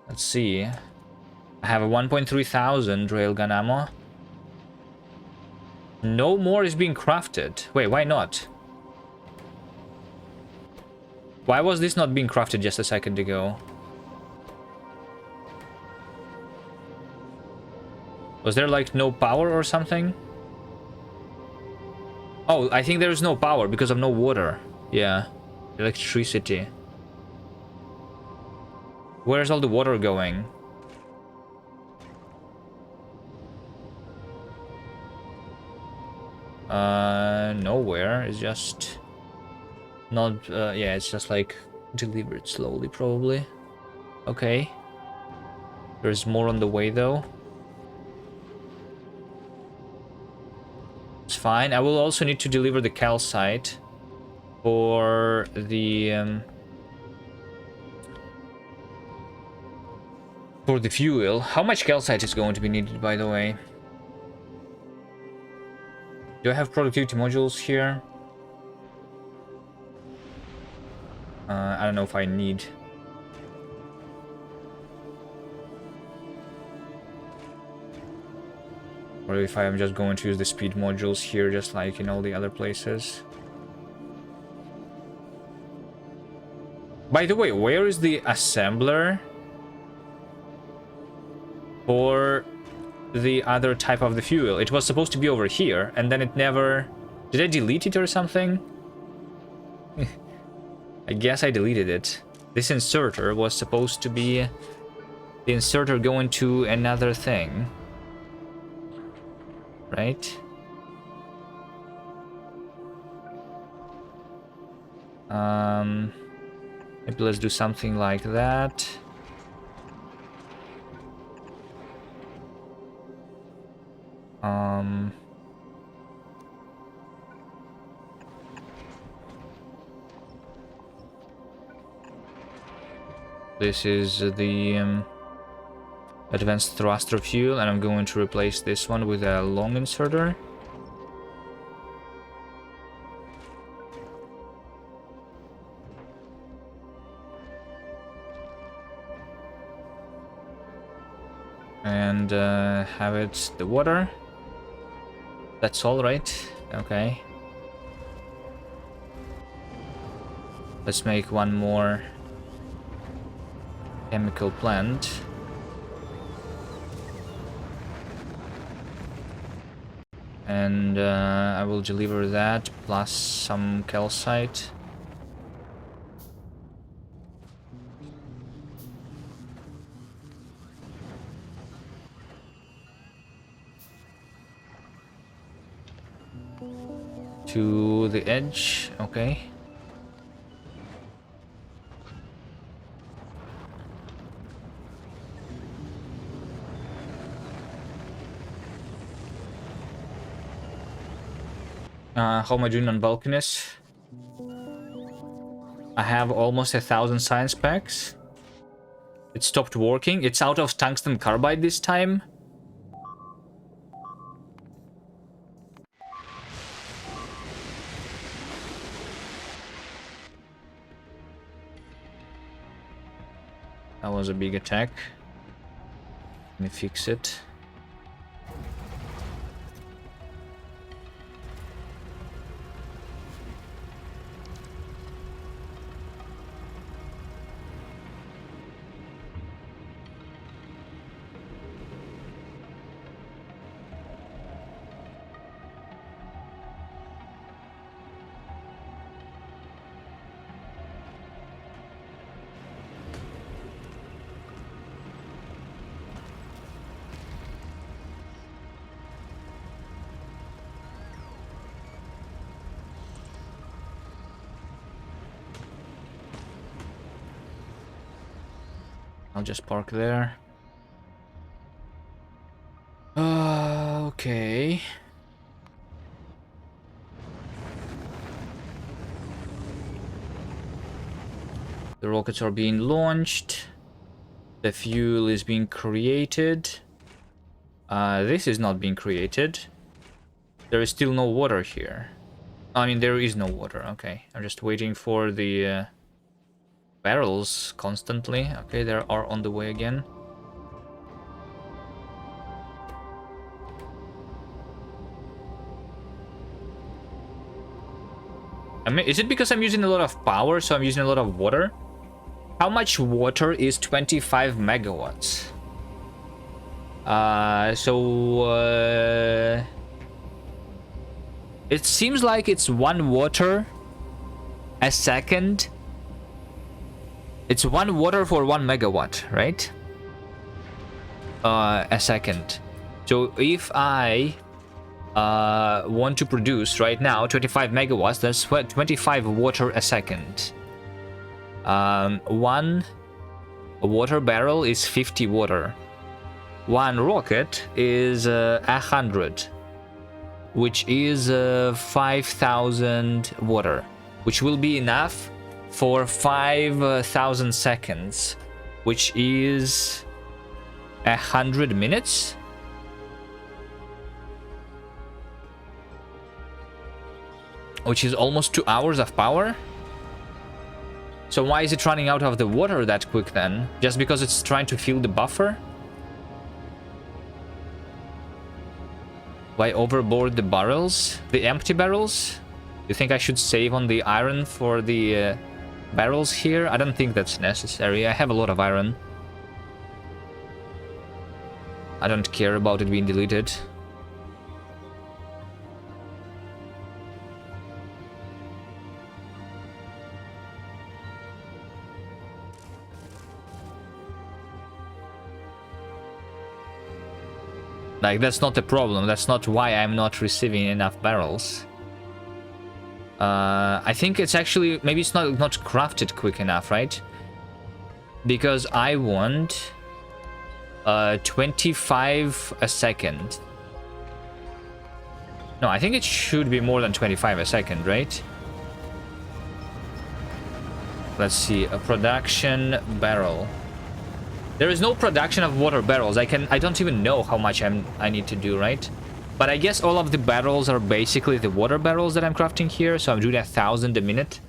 Speaker 1: Let's see. I have a 1,300 railgun ammo. No more is being crafted. Wait, why not? Why was this not being crafted just a second ago? Was there like no power or something? Oh, I think there is no power because of no water. Yeah, electricity. Where's all the water going? Nowhere. It's just not. Yeah, it's just like delivered slowly, probably. Okay. There's more on the way though. It's fine. I will also need to deliver the calcite for the fuel. How much calcite is going to be needed, by the way? Do I have productivity modules here? I don't know if I need Or if I am just going to use the speed modules here, just like in all the other places. By the way, where is the assembler for the other type of the fuel? It was supposed to be over here, and then it never... Did I delete it or something? I guess I deleted it. This inserter was supposed to be the inserter going to another thing. Right? Maybe let's do something like that. This is the advanced thruster fuel, and I'm going to replace this one with a long inserter. And have it the water. That's all right. Okay. Let's make one more chemical plant. And I will deliver that plus some calcite. To the edge, okay. How am I doing on Vulcanus? I have almost 1,000 science packs. It stopped working. It's out of tungsten carbide this time. That was a big attack. Let me fix it. I'll just park there. Okay. The rockets are being launched. The fuel is being created. This is not being created. There is still no water here. I mean, there is no water. Okay, I'm just waiting for the barrels constantly. Okay, they are on the way again. I mean, is it because I'm using a lot of power, so I'm using a lot of water? How much water is 25 megawatts? It seems like it's 1 water a second. It's 1 water for 1 megawatt, right? A second. So if I want to produce right now 25 megawatts, that's 25 water a second. 1 water barrel is 50 water. 1 rocket is 100, which is 5,000 water, which will be enough for 5,000 seconds, which is 100 minutes. Which is almost 2 hours of power. So why is it running out of the water that quick then? Just because it's trying to fill the buffer? Why overboard the barrels? The empty barrels? You think I should save on the iron for the barrels here? I don't think that's necessary. I have a lot of iron. I don't care about it being deleted. Like, that's not the problem. That's not why I'm not receiving enough barrels. I think it's actually... Maybe it's not crafted quick enough, right? Because I want... 25 a second. No, I think it should be more than 25 a second, right? Let's see. A production barrel. There is no production of water barrels. I don't even know how much I need to do, right? But I guess all of the barrels are basically the water barrels that I'm crafting here. So I'm doing 1,000 a minute.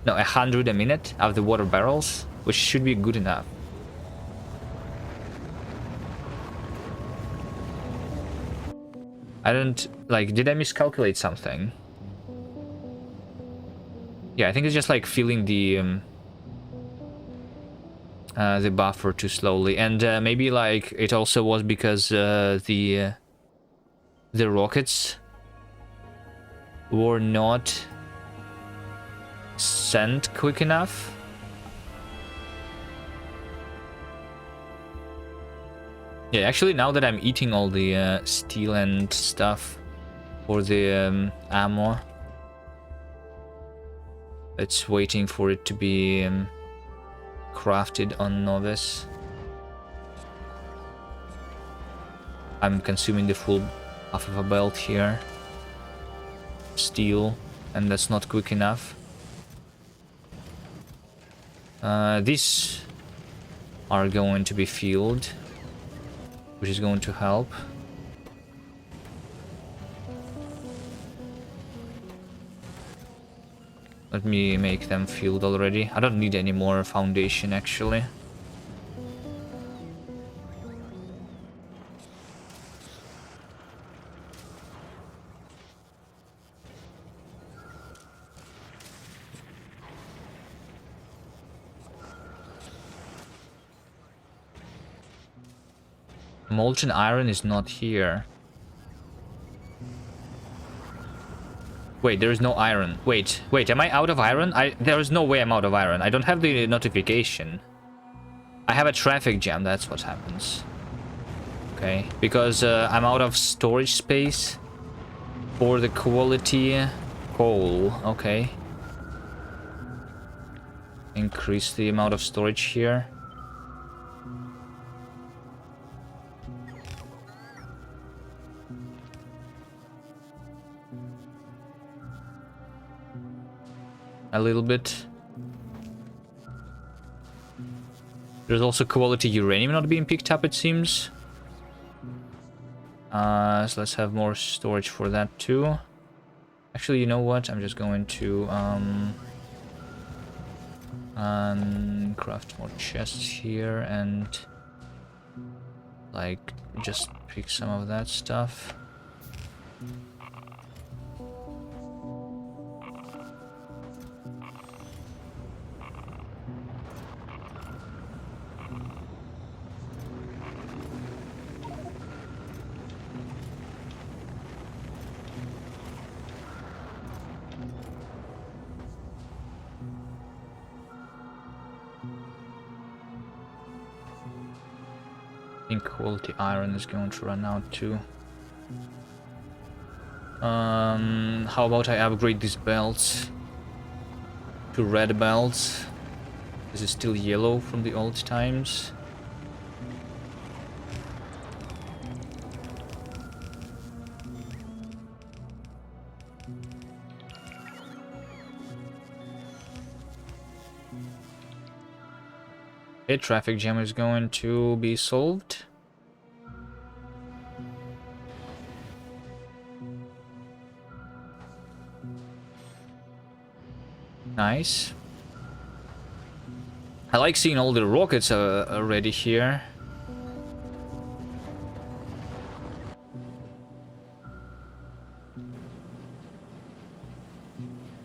Speaker 1: No, 100 a minute of the water barrels, which should be good enough. I don't... Like, did I miscalculate something? Yeah, I think it's just like filling the buffer too slowly, and maybe like it also was because the rockets were not sent quick enough. Yeah, actually, now that I'm eating all the steel and stuff for the ammo, it's waiting for it to be crafted on Novice. I'm consuming the full half of a belt here. Steel, and that's not quick enough. These are going to be filled, which is going to help. Let me make them filled already. I don't need any more foundation, actually. Molten iron is not here. Wait, there is no iron. Wait, am I out of iron? There is no way I'm out of iron. I don't have the notification. I have a traffic jam, that's what happens. Okay, because I'm out of storage space for the quality coal. Okay. Increase the amount of storage here. A little bit. There's also quality uranium not being picked up, it seems. So let's have more storage for that too. Actually, you know what? I'm just going to craft more chests here and like just pick some of that stuff. I think quality iron is going to run out too. How about I upgrade these belts to red belts? This is still yellow from the old times. Okay, traffic jam is going to be solved. Nice. I like seeing all the rockets already here.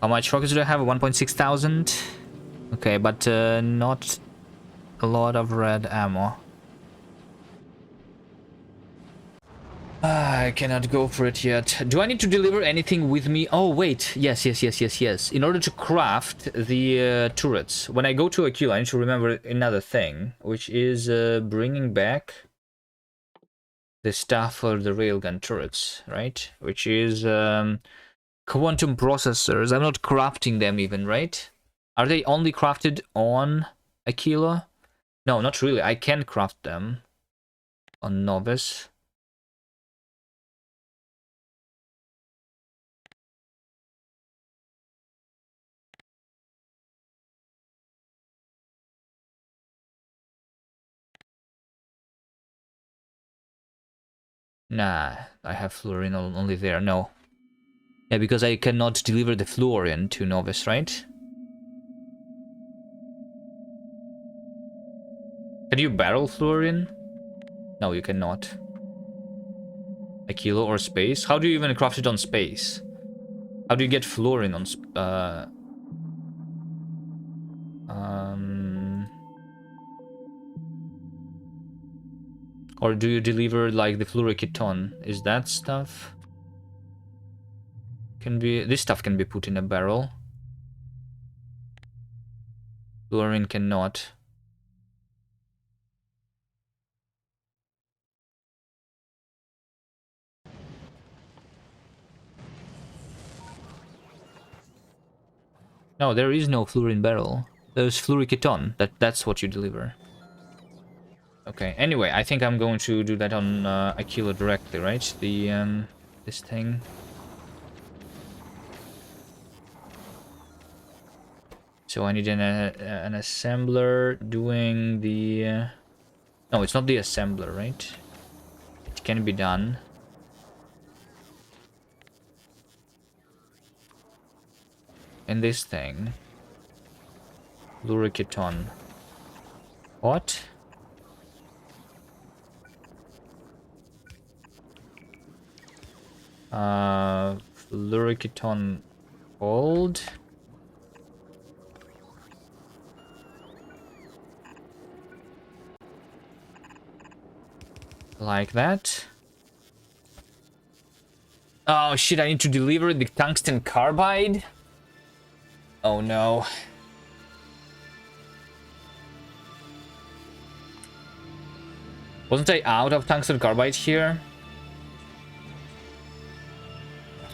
Speaker 1: How much rockets do I have? 1.6 thousand. Okay, but not a lot of red ammo. I cannot go for it yet. Do I need to deliver anything with me? Oh, wait. Yes. In order to craft the turrets, when I go to Aquila, I need to remember another thing, which is bringing back the stuff for the railgun turrets, right? Which is quantum processors. I'm not crafting them even, right? Are they only crafted on Aquila? No, not really. I can craft them on Novice. Nah, I have fluorine only there. No. Yeah, because I cannot deliver the fluorine to Novice, right? Can you barrel fluorine? No, you cannot. A kilo or space? How do you even craft it on space? How do you get fluorine on or do you deliver like the fluoroketon? Is that stuff? Can be, this stuff can be put in a barrel. Fluorine cannot. No, there is no fluorine barrel. There's fluoroketon. That's what you deliver. Okay. Anyway, I think I'm going to do that on Aquila directly, right? The this thing. So I need an assembler doing the... No, it's not the assembler, right? It can be done. In this thing. Fluoroketon. What? Fluoroketon gold. Like that. Oh shit, I need to deliver the tungsten carbide? Oh no. Wasn't I out of tungsten carbide here?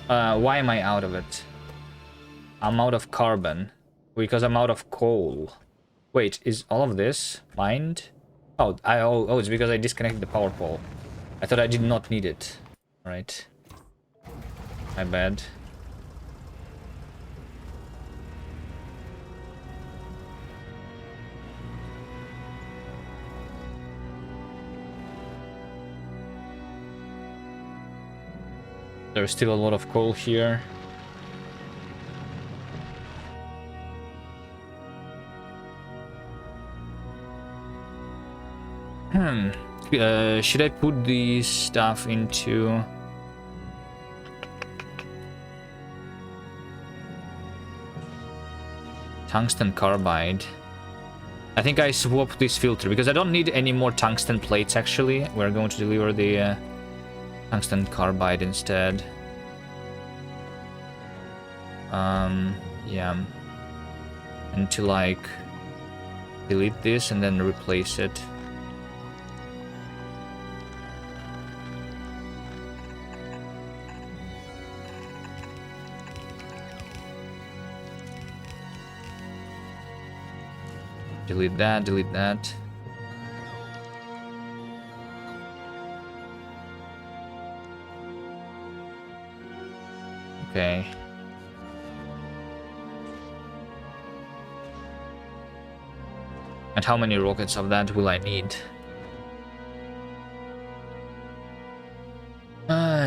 Speaker 1: Why am I out of it? I'm out of carbon. Because I'm out of coal. Wait, is all of this mined? Oh, it's because I disconnected the power pole. I thought I did not need it. Alright. My bad. There's still a lot of coal here. Should I put this stuff into... Tungsten carbide. I think I swapped this filter because I don't need any more tungsten plates actually. We're going to deliver the tungsten carbide instead. Yeah. And to like delete this and then replace it. Delete that, delete that. Okay. And how many rockets of that will I need?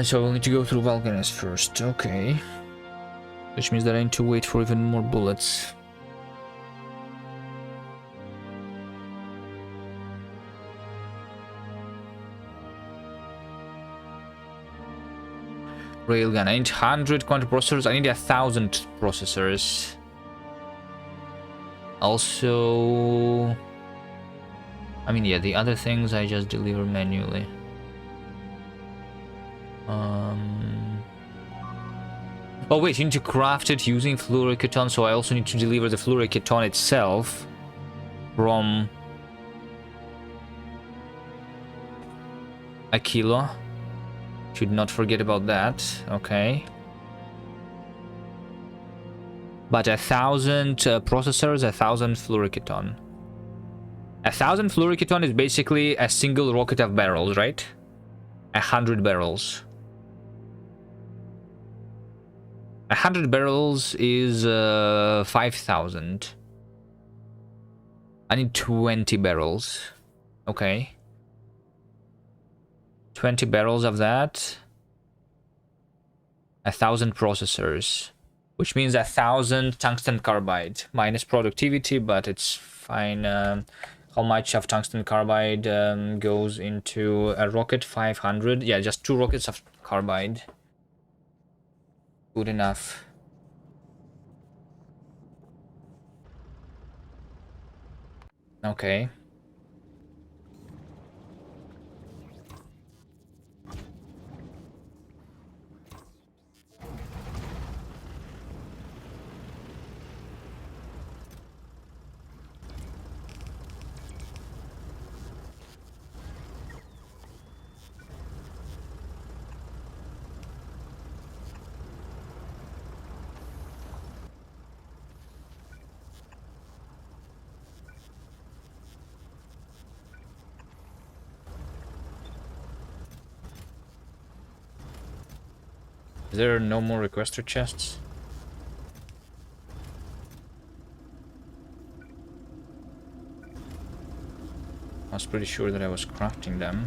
Speaker 1: So we'll need to go through Vulcanus first, okay. Which means that I need to wait for even more bullets. Railgun. I need 100 quantum processors. I need 1,000 processors. Also... I mean, yeah, the other things I just deliver manually. Oh wait, you need to craft it using fluoroketon, so I also need to deliver the fluoroketon itself from a kilo. Should not forget about that. Okay. But 1,000 processors, 1,000 fluoroketon. 1,000 fluoroketon is basically a single rocket of barrels, right? 100 barrels. 100 barrels is 5,000. I need 20 barrels. Okay. 20 barrels of that. 1,000 processors. Which means 1,000 tungsten carbide. Minus productivity, but it's fine. How much of tungsten carbide goes into a rocket? 500. Yeah, just 2 rockets of carbide. Good enough. Okay. Is there no more requester chests? I was pretty sure that I was crafting them.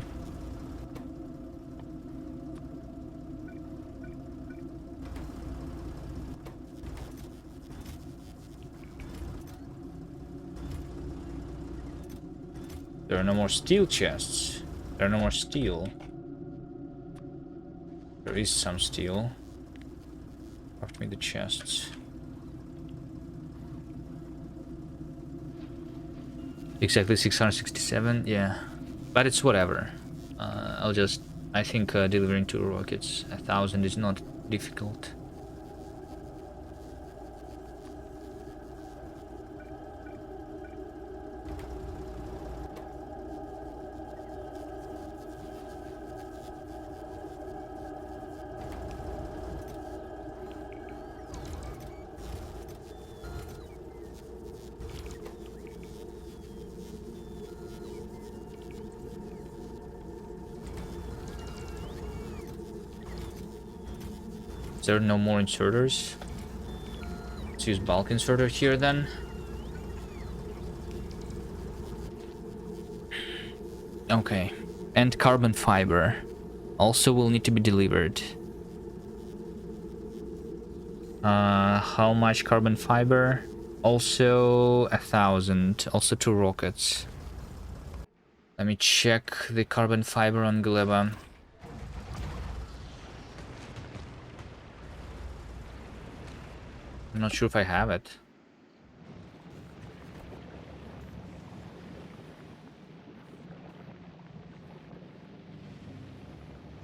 Speaker 1: There are no more steel chests. There are no more steel. There is some steel. Craft me the chests. Exactly 667, yeah. But it's whatever. I think delivering 2 rockets, 1,000 is not difficult. Is there no more inserters? Let's use bulk inserter here then. Okay. And carbon fiber also will need to be delivered. How much carbon fiber? Also 1,000. Also 2 rockets. Let me check the carbon fiber on Gleba. I'm not sure if I have it.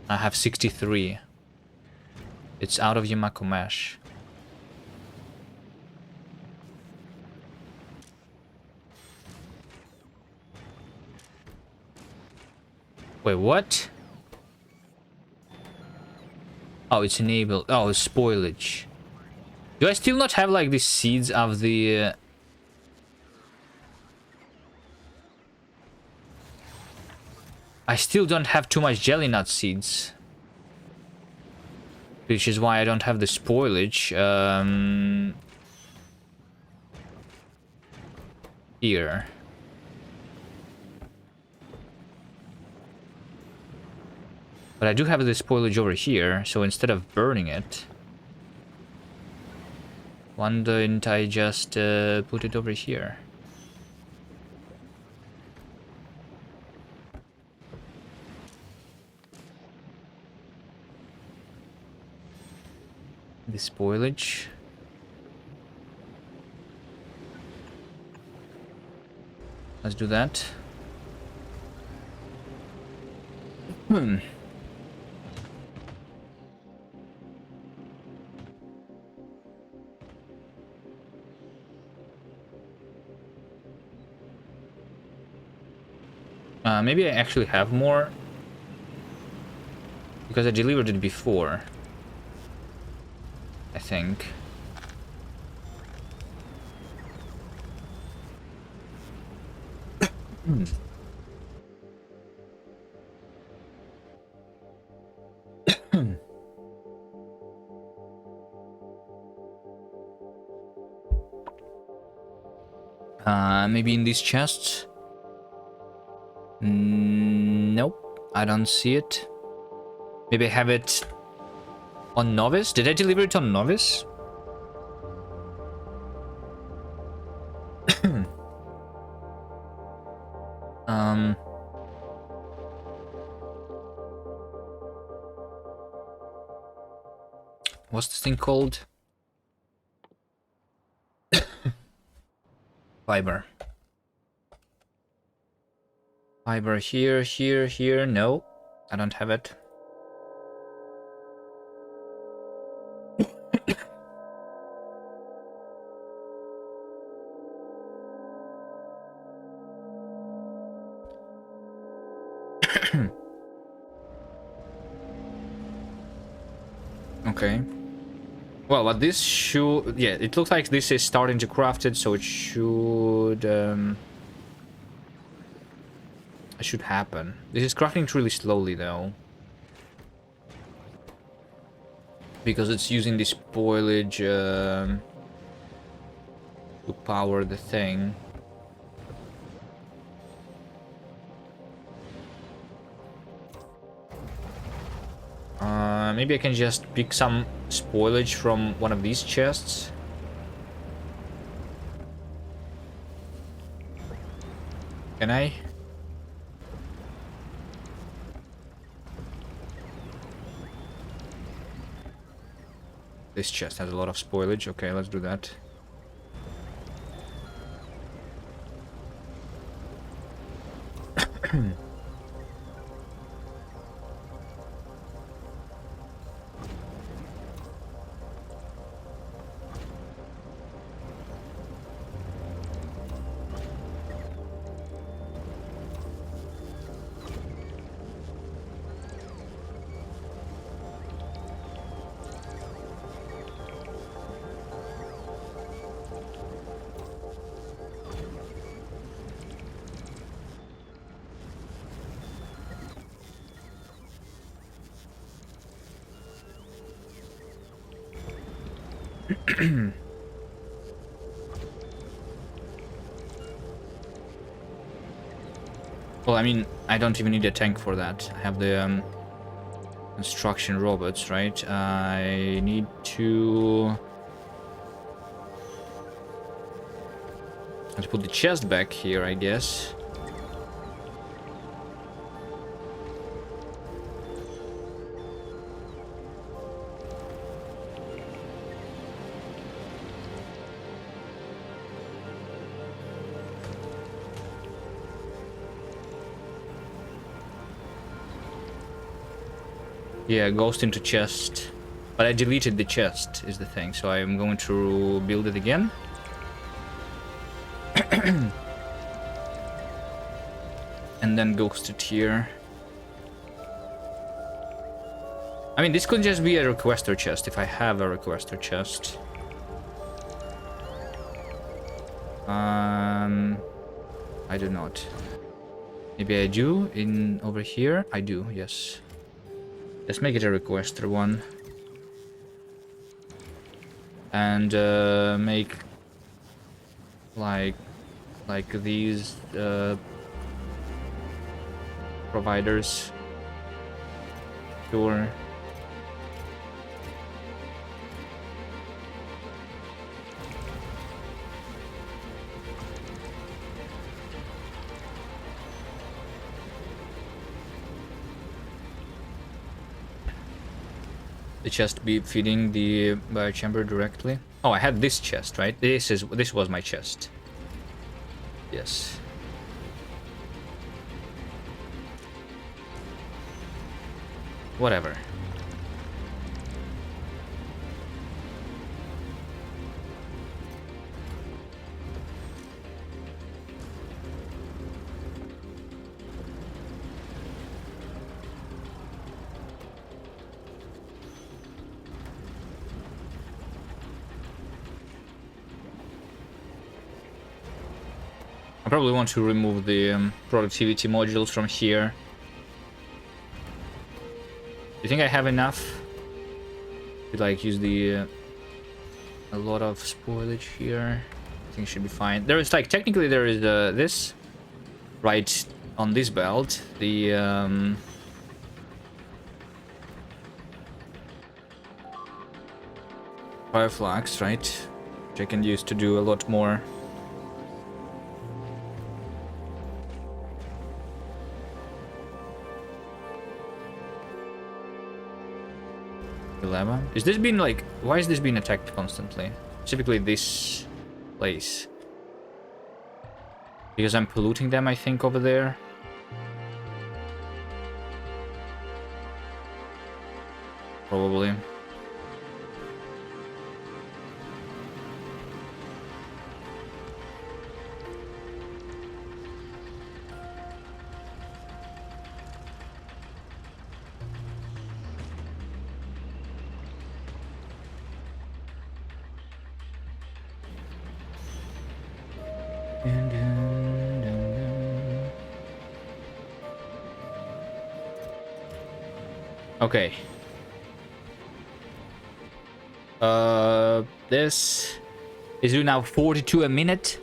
Speaker 1: I have 63. It's out of Yumako Mesh. Wait, what? Oh, it's enabled. Oh, it's spoilage. Do I still not have, like, the seeds of the... I still don't have too much jelly nut seeds. Which is why I don't have the spoilage. Here. But I do have the spoilage over here, so instead of burning it... Why don't I just put it over here? the spoilage. Let's do that. Maybe I actually have more because I delivered it before, I think. Maybe in these chests? Nope, I don't see it. Maybe I have it on Novice? Did I deliver it on Novice? um... What's this thing called? Fiber. Fiber here, here, here. No, I don't have it. Okay. Well, but this should... Yeah, it looks like this is starting to craft it, so it should... It should happen. This is crafting really slowly, though. Because it's using the spoilage to power the thing. Maybe I can just pick some spoilage from one of these chests. Can I? This chest has a lot of spoilage. Okay, let's do that. Well, I mean, I don't even need a tank for that. I have the construction robots, right? I need to... Let's put the chest back here, I guess. Yeah, ghost into chest. But I deleted the chest, is the thing. So I'm going to build it again. And then ghost it here. I mean, this could just be a requester chest, if I have a requester chest. I do not. Maybe I do in over here. I do, yes. Let's make it a requester one. And make like these providers. Sure. the chest be feeding the biochamber directly. Oh, I had this chest, right? This was my chest. Yes. Whatever. I probably want to remove the productivity modules from here. Do you think I have enough to like use the a lot of spoilage here? I think it should be fine. There is like technically there is this right on this belt, the Fireflax, right? Which I can use to do a lot more. Dilemma. Is this being like... Why is this being attacked constantly? Specifically this place. Because I'm polluting them, I think, over there. Probably. Okay. This is doing now 42 a minute.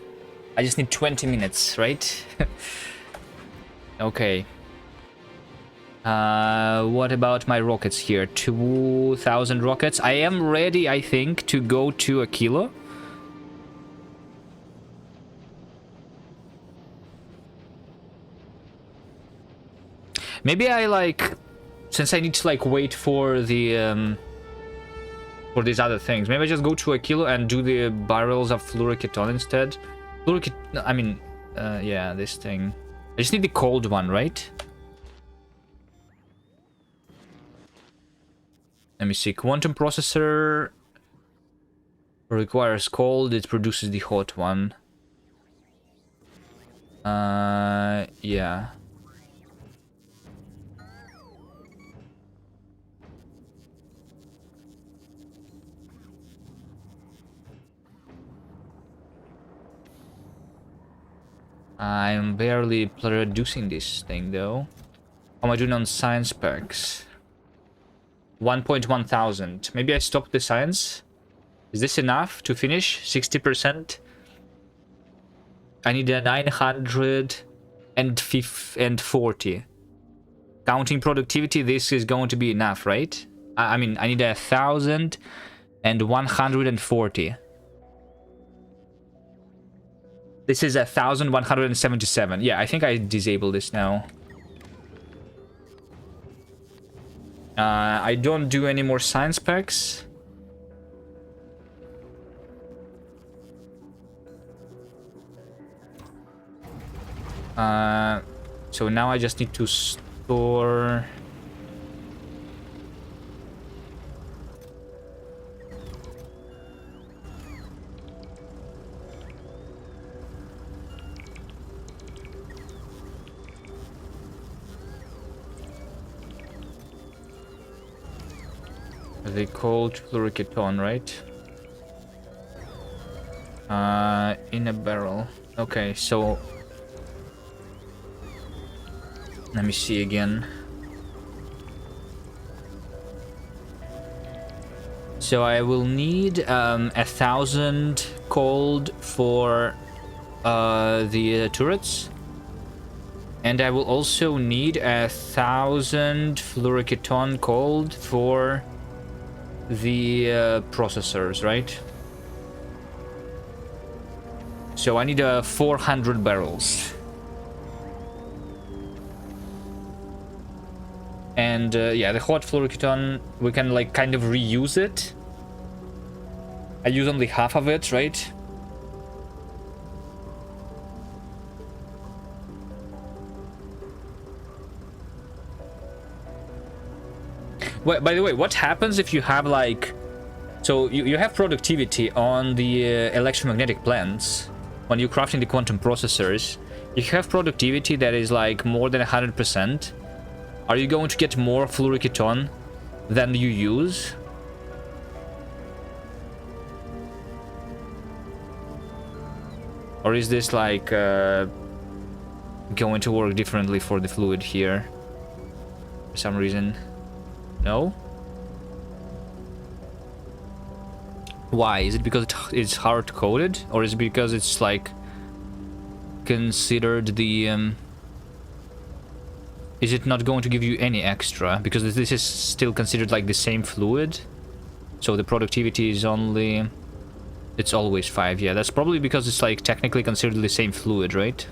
Speaker 1: I just need 20 minutes, right? Okay. What about my rockets here? 2,000 rockets. I am ready, I think, to go to a kilo. Maybe I like... Since I need to like wait for the for these other things, maybe I just go to a kilo and do the barrels of fluoroketon instead. I mean, yeah, this thing. I just need the cold one, right? Let me see. Quantum processor requires cold. It produces the hot one. Yeah. I'm barely producing this thing though. How am I doing on science packs? 1.1 thousand. Maybe I stopped the science. Is this enough to finish? 60%? I need a 940. Counting productivity, this is going to be enough, right? I mean, I need 1,140. This is 1,177. Yeah, I think I disable this now. I don't do any more science packs. So now I just need to store... They called fluoroketon, right? In a barrel. Okay, so let me see again. So I will need 1,000 cold for the turrets. And I will also need 1,000 fluoroketon cold for the processors, right? So I need 400 barrels. And yeah, the hot fluoroketon, we can like kind of reuse it. I use only half of it, right? Well, by the way, what happens if you have like... So you have productivity on the electromagnetic plants. When you're crafting the quantum processors, you have productivity that is like more than 100%. Are you going to get more fluoroketon than you use? Or is this like going to work differently for the fluid here? For some reason. No? Why? Is it because it's hard-coded? Or is it because it's like considered the... Is it not going to give you any extra? Because this is still considered like the same fluid. So the productivity is only... It's always 5, yeah. That's probably because it's like technically considered the same fluid, right?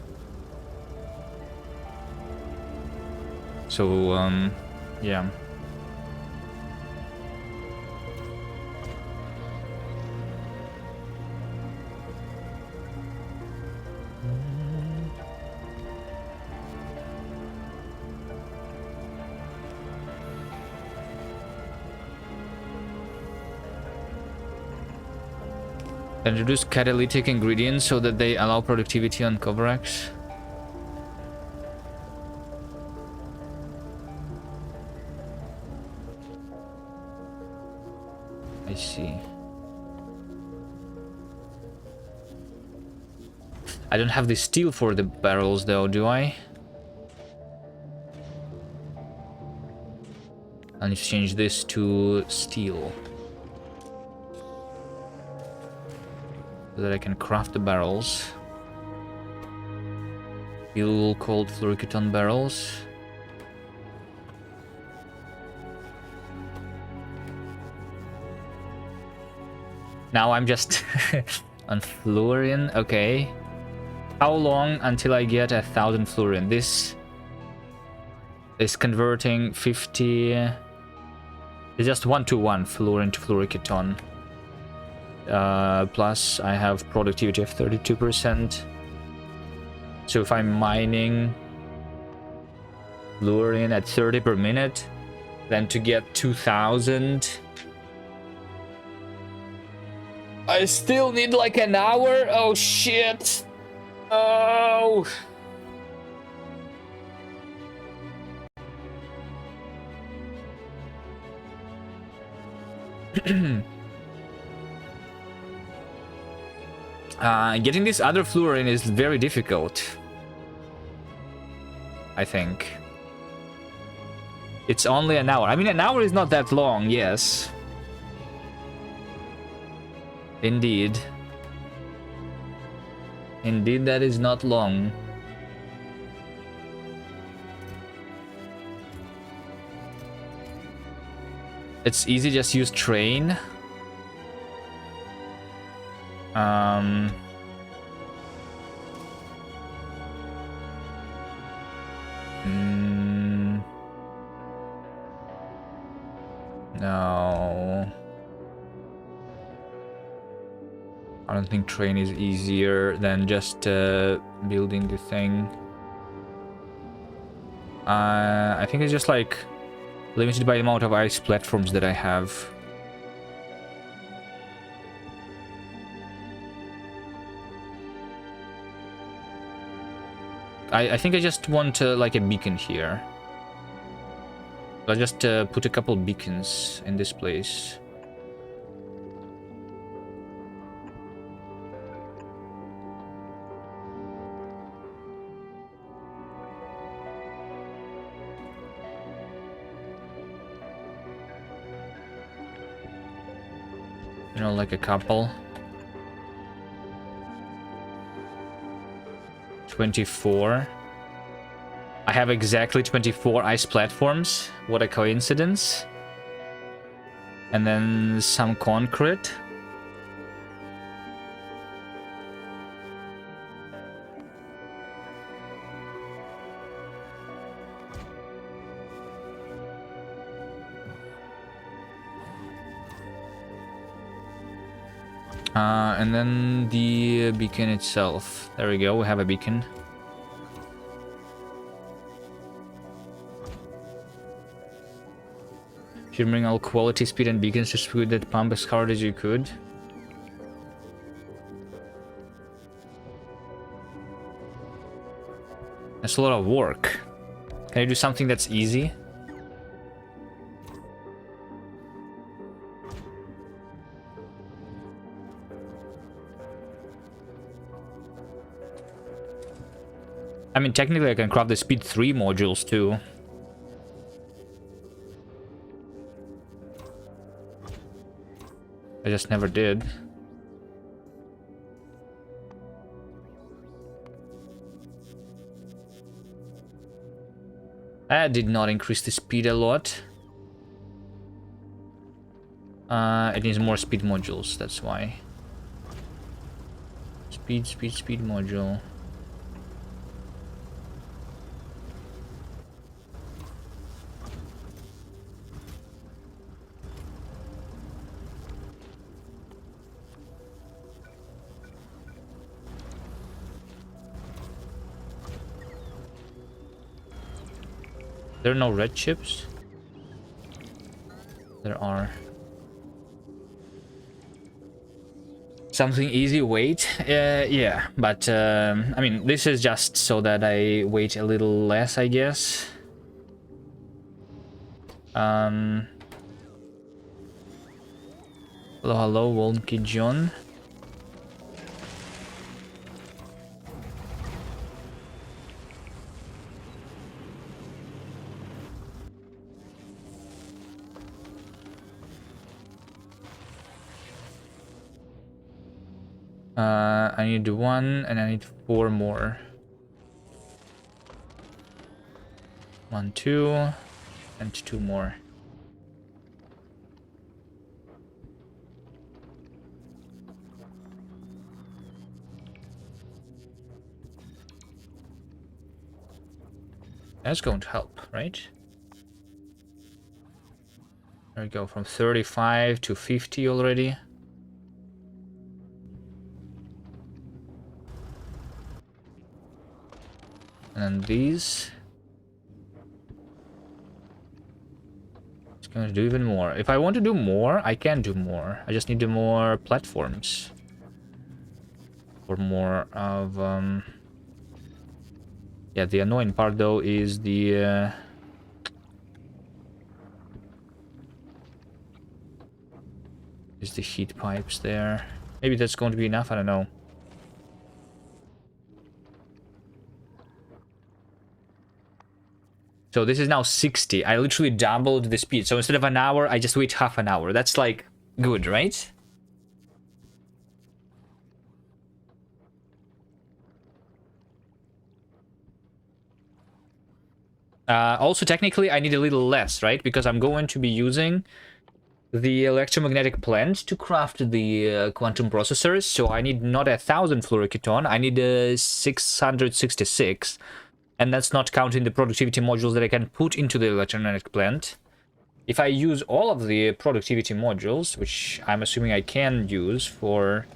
Speaker 1: So, yeah. Introduce catalytic ingredients so that they allow productivity on Kovrax. I see. I don't have the steel for the barrels though, do I? I need to change this to steel. So that I can craft the barrels. Fuel cold fluoroketon barrels. Now I'm just on fluorine. Okay. How long until I get 1,000 fluorine? This is converting 50. It's just 1-to-1 fluorine to fluoroketon. Plus I have productivity of 32%. So if I'm mining fluorine at 30 per minute, then to get 2,000, I still need like an hour. Oh shit. Oh. Getting this other fluorine is very difficult, I think. It's only an hour. I mean, an hour is not that long, yes. Indeed. Indeed, that is not long. It's easy, just use train. No. I don't think train is easier than just building the thing. I think it's just like limited by the amount of ice platforms that I have. I think I just want like a beacon here. I'll just put a couple beacons in this place. You know, like a couple. 24. I have exactly 24 ice platforms. What a coincidence. And then some concrete. And then the beacon itself. There we go, we have a beacon. Should bring all quality, speed, and beacons to speed that pump as hard as you could. That's a lot of work. Can you do something that's easy? I mean, technically I can craft the speed 3 modules too. I just never did. That did not increase the speed a lot. It needs more speed modules, that's why. Speed module. There are no red chips? There are. Something easy, wait. Yeah, but I mean, this is just so that I wait a little less, I guess. Hello, hello, Wonky John. I need 1 and I need 4 more. 1, 2, and 2 more. That's going to help, right? There we go, from 35 to 50 already. And then these. It's going to do even more. If I want to do more, I can do more. I just need more platforms. Or more of... Yeah, the annoying part though is the... is the heat pipes there. Maybe that's going to be enough, I don't know. So this is now 60. I literally doubled the speed. So instead of an hour, I just wait half an hour. That's like good, right? Also, technically, I need a little less, right? Because I'm going to be using the electromagnetic plant to craft the quantum processors. So I need not 1,000 fluoroketon. I need 666. And that's not counting the productivity modules that I can put into the electromagnetic plant. If I use all of the productivity modules, which I'm assuming I can use for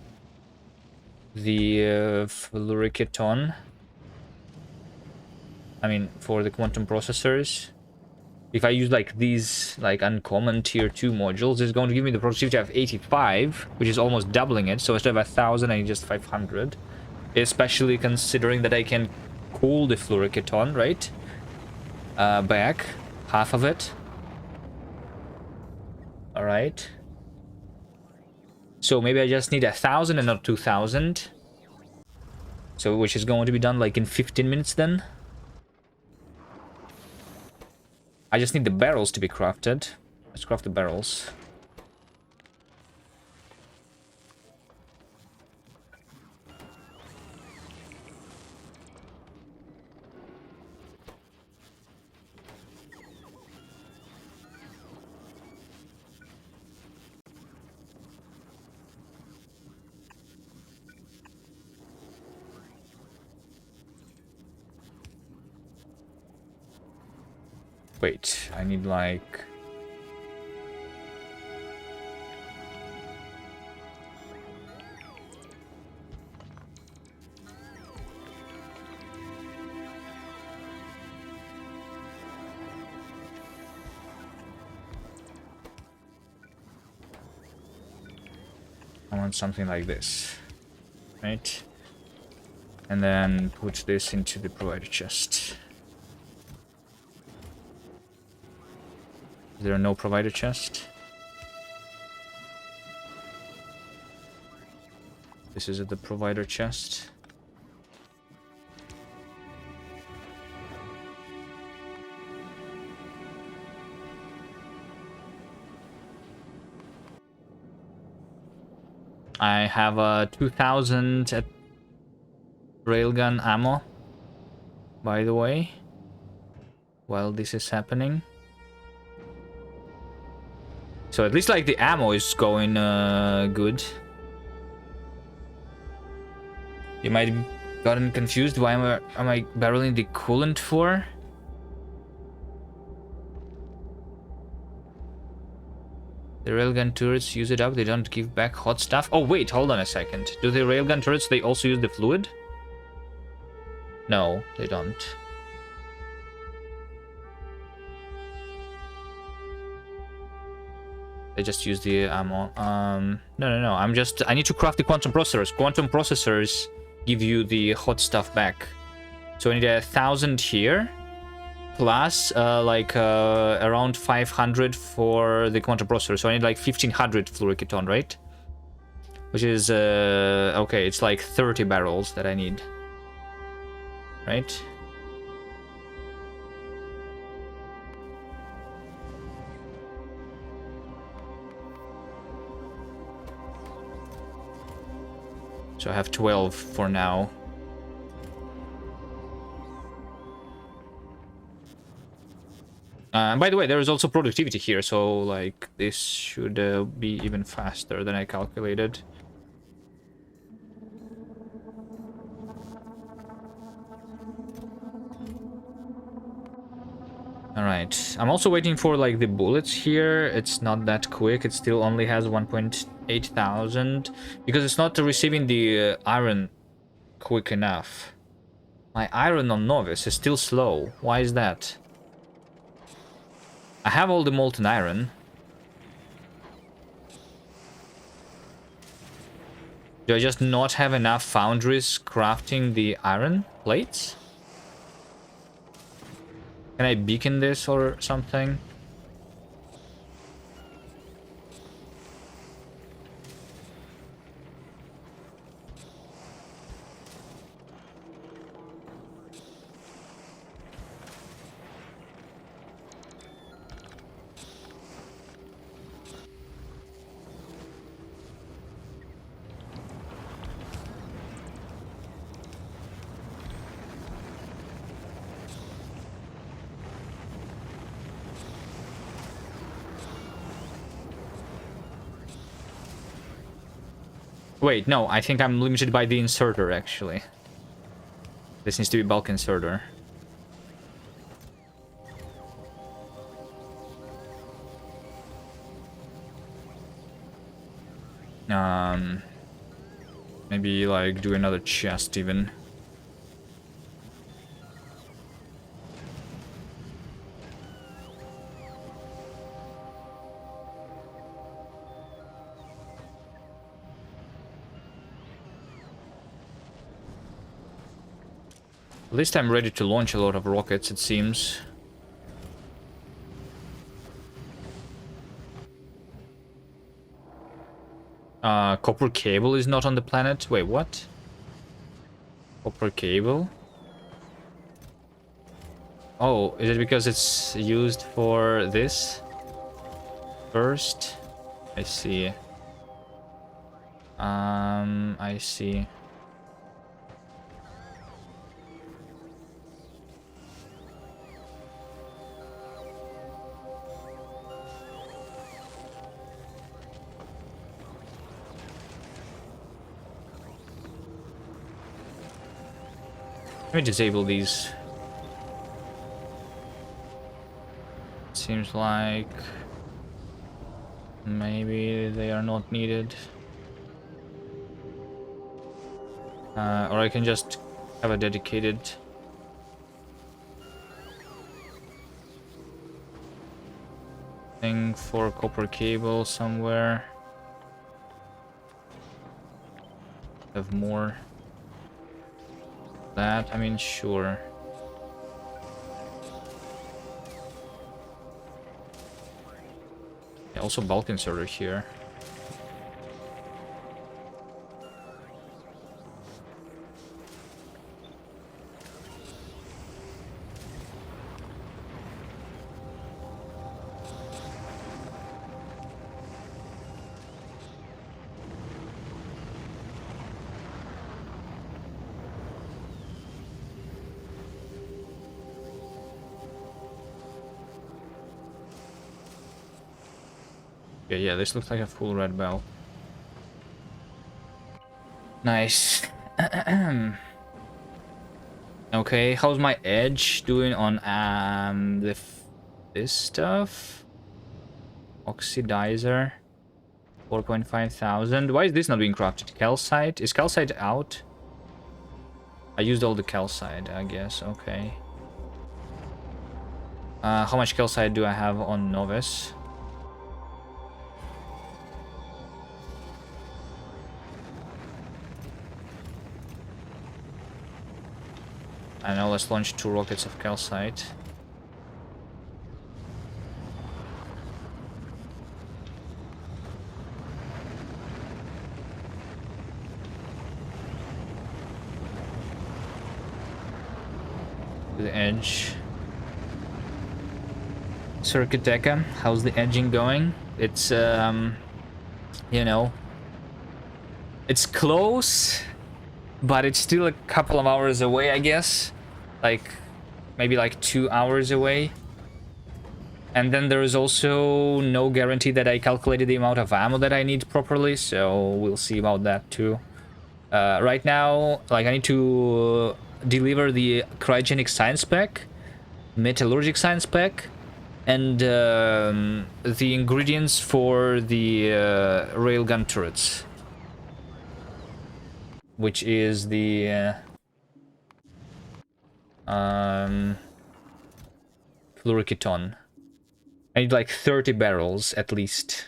Speaker 1: the fluoroketon, I mean, for the quantum processors, if I use like these like uncommon tier 2 modules, it's going to give me the productivity of 85, which is almost doubling it. So instead of 1,000, I need just 500. Especially considering that I can cool the fluoroketon, right? Back half of it. All right. So maybe I just need 1,000 and not 2,000. So which is going to be done like in 15 minutes then. I just need the barrels to be crafted. Let's craft the barrels. Wait, I need like... I want something like this, right? And then put this into the provider chest. Is there no provider chest? This is the provider chest. I have a 2000 at railgun ammo, by the way, while this is happening. So at least like the ammo is going good. You might have gotten confused. Why am I barreling the coolant for? The railgun turrets use it up. They don't give back hot stuff. Oh wait, hold on a second. Do the railgun turrets, they also use the fluid? No, they don't. They just use the ammo. No. I need to craft the quantum processors. Quantum processors give you the hot stuff back. So I need 1,000 here. Plus, around 500 for the quantum processor. So I need like 1,500 fluoroketon, right? Which is, okay, it's like 30 barrels that I need. Right? So I have 12 for now. By the way, there is also productivity here, so like this should be even faster than I calculated. Alright, I'm also waiting for like the bullets here. It's not that quick, it still only has 1.8 thousand because it's not receiving the iron quick enough. My iron on Novice is still slow. Why is that? I have all the molten iron. Do I just not have enough foundries crafting the iron plates? Can I beacon this or something? Wait, no, I think I'm limited by the inserter, actually. This needs to be bulk inserter. Maybe, like, do another chest, even. At least I'm ready to launch a lot of rockets, it seems. Copper cable is not on the planet. Wait, what? Copper cable? Oh, is it because it's used for this? First? I see. I see. Let me disable these. Seems like maybe they are not needed. Or I can just have a dedicated thing for copper cable somewhere. Have more. That, I mean, sure. Yeah, also bulk inserter here. Yeah, this looks like a full red belt. Nice. Okay, how's my edge doing on this stuff? Oxidizer, 4.5 thousand. Why is this not being crafted? Calcite? Is calcite out? I used all the calcite, I guess. Okay. How much calcite do I have on novice? I know, let's launch 2 rockets of calcite. The edge. Circuit Deca, how's the edging going? It's, you know, it's close, but it's still a couple of hours away, I guess. Like, maybe like 2 hours away. And then there is also no guarantee that I calculated the amount of ammo that I need properly, so we'll see about that too. Right now, like, I need to deliver the cryogenic science pack, metallurgic science pack, and the ingredients for the railgun turrets, which is the fluoroketon. I need like 30 barrels at least.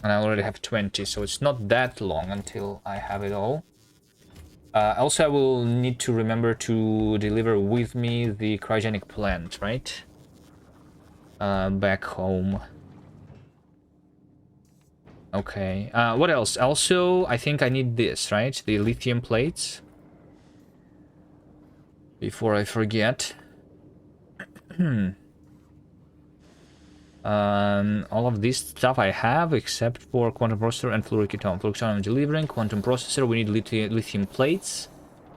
Speaker 1: And I already have 20, so it's not that long until I have it all. Also, I will need to remember to deliver with me the cryogenic plant, right? Back home. Okay. What else? Also, I think I need this, right? The lithium plates. Before I forget. All of this stuff I have, except for quantum processor and fluoroketon. Fluoroketon I'm delivering. Quantum processor, we need lithium plates.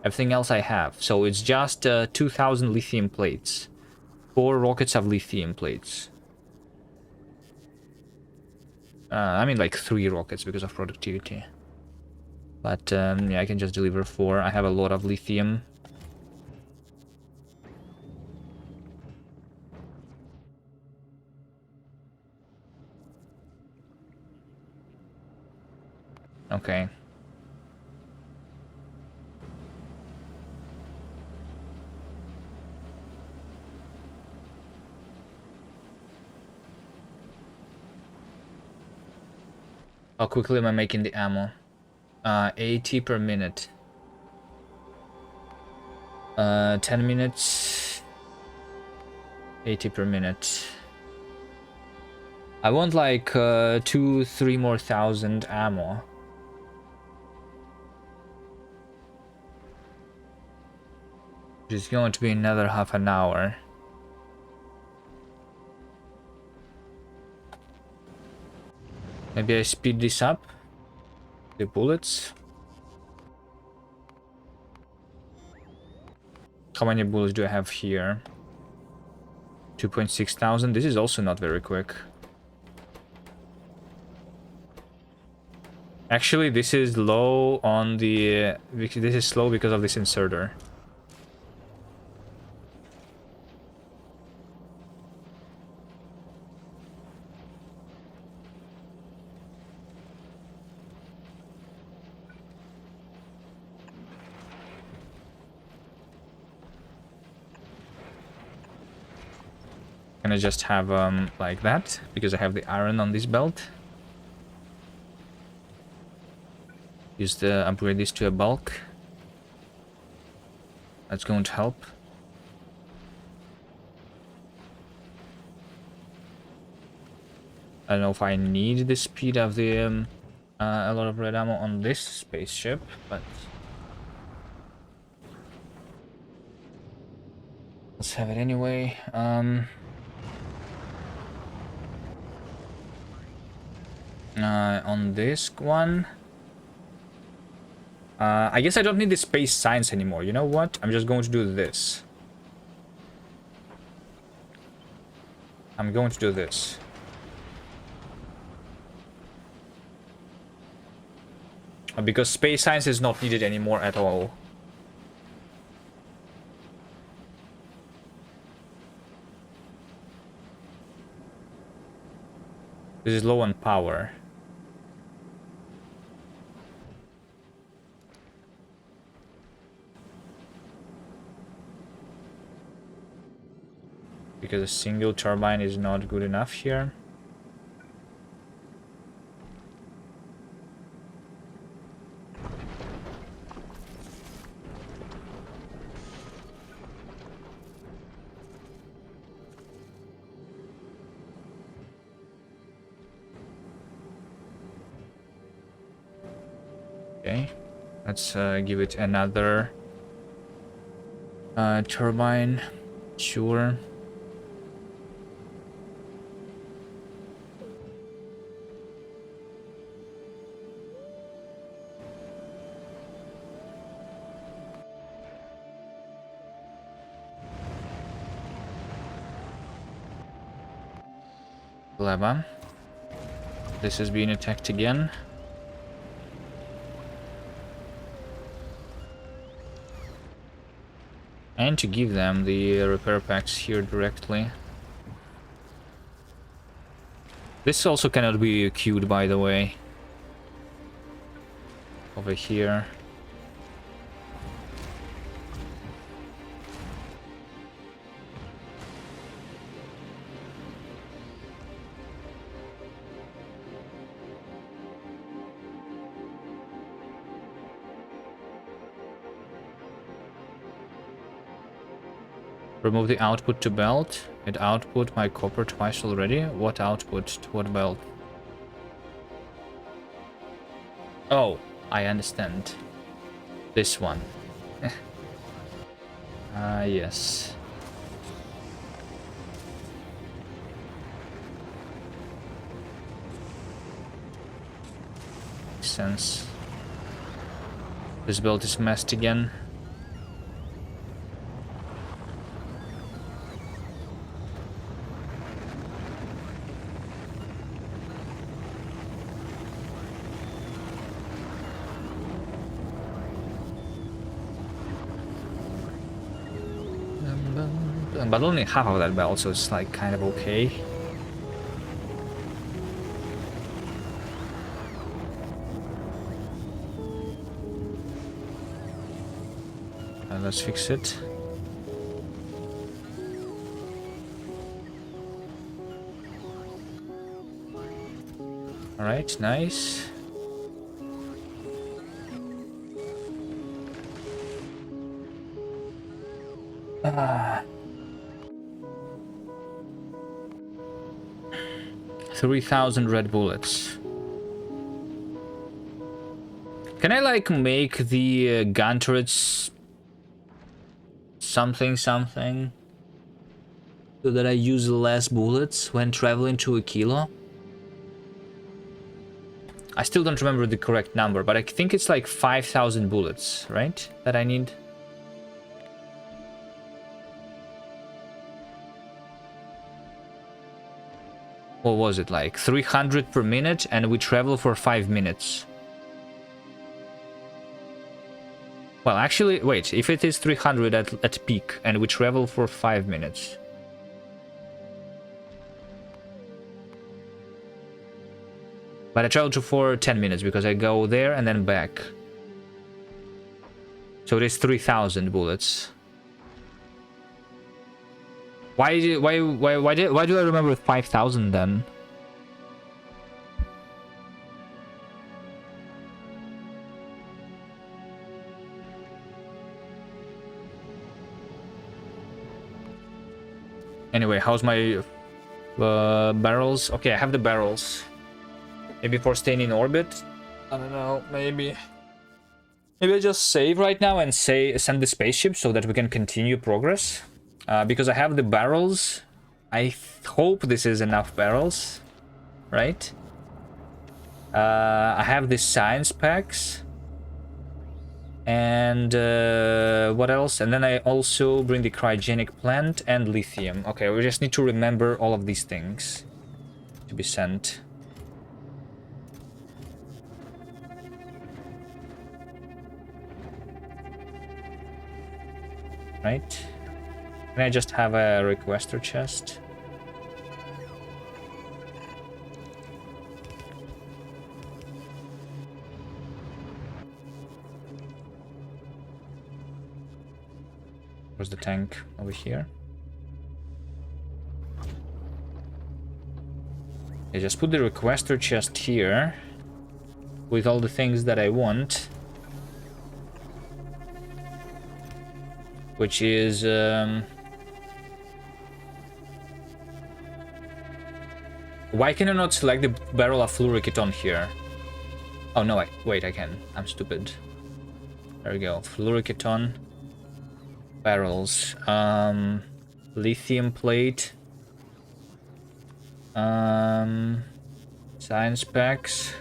Speaker 1: Everything else I have. So it's just 2,000 lithium plates. 4 rockets of lithium plates. I mean like 3 rockets because of productivity. But yeah, I can just deliver 4. I have a lot of lithium. Okay. How quickly am I making the ammo? 80 per minute. 10 minutes. 80 per minute. I want like 2-3 more thousand ammo. Which is going to be another half an hour. Maybe I speed this up. The bullets. How many bullets do I have here? 2.6 thousand. This is also not very quick. Actually, this is low on the... This is slow because of this inserter. gonna just have like that, because I have the iron on this belt. Use the upgrade this to a bulk. That's going to help. I don't know if I need the speed of the a lot of red ammo on this spaceship, but let's have it anyway. On this one, I guess I don't need the space science anymore. You know what? I'm just going to do this. I'm going to do this. Because space science is not needed anymore at all. This is low on power. Because a single turbine is not good enough here. Okay, let's give it another turbine. Sure. Clever. This is being attacked again. And to give them the repair packs here directly. This also cannot be queued, by the way. Over here. Remove the output to belt. It output my copper twice already. What output to what belt? Oh, I understand. This one. Ah, yes. Makes sense. This belt is messed again. But only half of that belt, so it's like kind of okay. Let's fix it. Alright, nice. Ah. 3,000 red bullets. Can I like make the gun turrets something so that I use less bullets when traveling to a kilo? I still don't remember the correct number, but I think it's like 5,000 bullets, right? That I need. What was it, like 300 per minute, and we travel for 5 minutes? Well, actually, wait, if it is 300 at peak, and we travel for 5 minutes. But I travel for 10 minutes, because I go there and then back. So it is 3,000 bullets. Why do I remember 5,000 then? Anyway, how's my barrels? Okay, I have the barrels. Maybe for staying in orbit? I don't know, maybe. Maybe I just save right now and send the spaceship so that we can continue progress. Because I have the barrels. I hope this is enough barrels, right? I have the science packs. And what else? And then I also bring the cryogenic plant and lithium. Okay, we just need to remember all of these things to be sent. Right? Can I just have a requester chest? Where's the tank? Over here. I just put the requester chest here with all the things that I want, which is why can I not select the barrel of fluoriceton here? Oh no, wait, I can. I'm stupid. There we go. Fluoriceton. Barrels. Lithium plate. Science packs.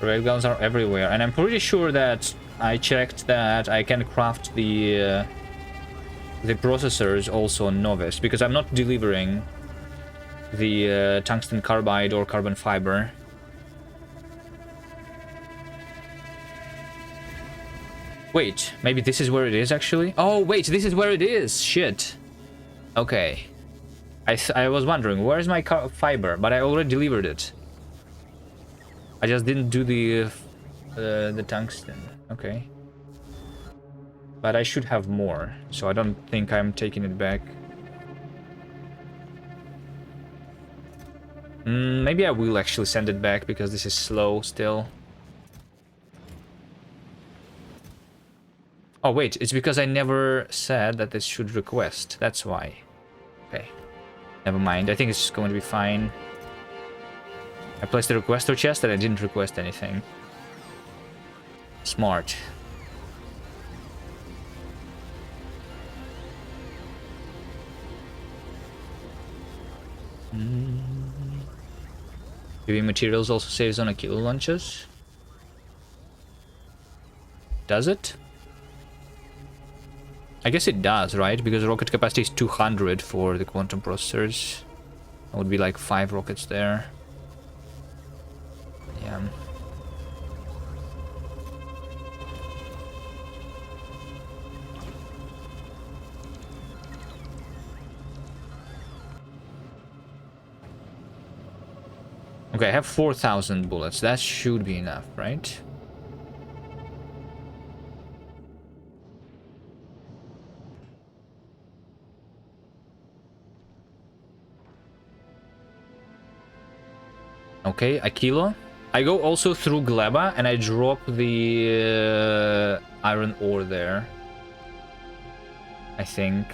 Speaker 1: Railguns are everywhere, and I'm pretty sure that I checked that I can craft the processors also on Novice, because I'm not delivering the tungsten carbide or carbon fiber. Wait, maybe this is where it is actually? Oh wait, this is where it is! Shit! Okay. I was wondering, where's my fiber? But I already delivered it. I just didn't do the tungsten. Okay. But I should have more, so I don't think I'm taking it back. Maybe I will actually send it back because this is slow still. Oh wait, it's because I never said that this should request. That's why. Okay. Never mind. I think it's going to be fine. I placed the requester chest and I didn't request anything. Smart. Heavy materials also saves on a kilo launches. Does it? I guess it does, right? Because rocket capacity is 200 for the quantum processors. That would be like 5 rockets there. Yeah. Okay, I have 4,000 bullets. That should be enough, right? Okay, a kilo. I go also through Gleba and I drop the iron ore there. I think.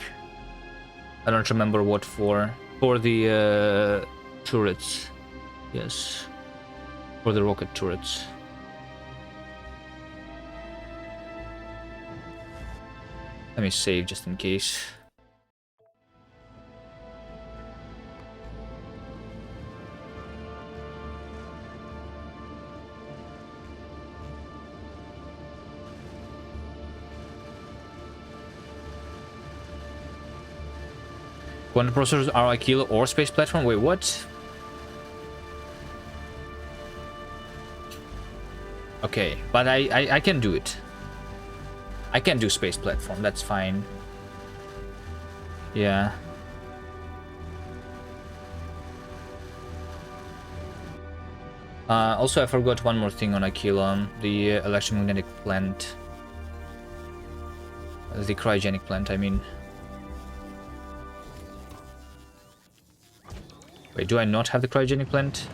Speaker 1: I don't remember what for. For the turrets. Yes. For the rocket turrets. Let me save just in case. Quantum processors are a kilo or space platform? Wait, what? Okay, but I can do it. I can do space platform, that's fine. Yeah. Also, I forgot one more thing on Aquila, the electromagnetic plant. The cryogenic plant, I mean. Wait, do I not have the cryogenic plant?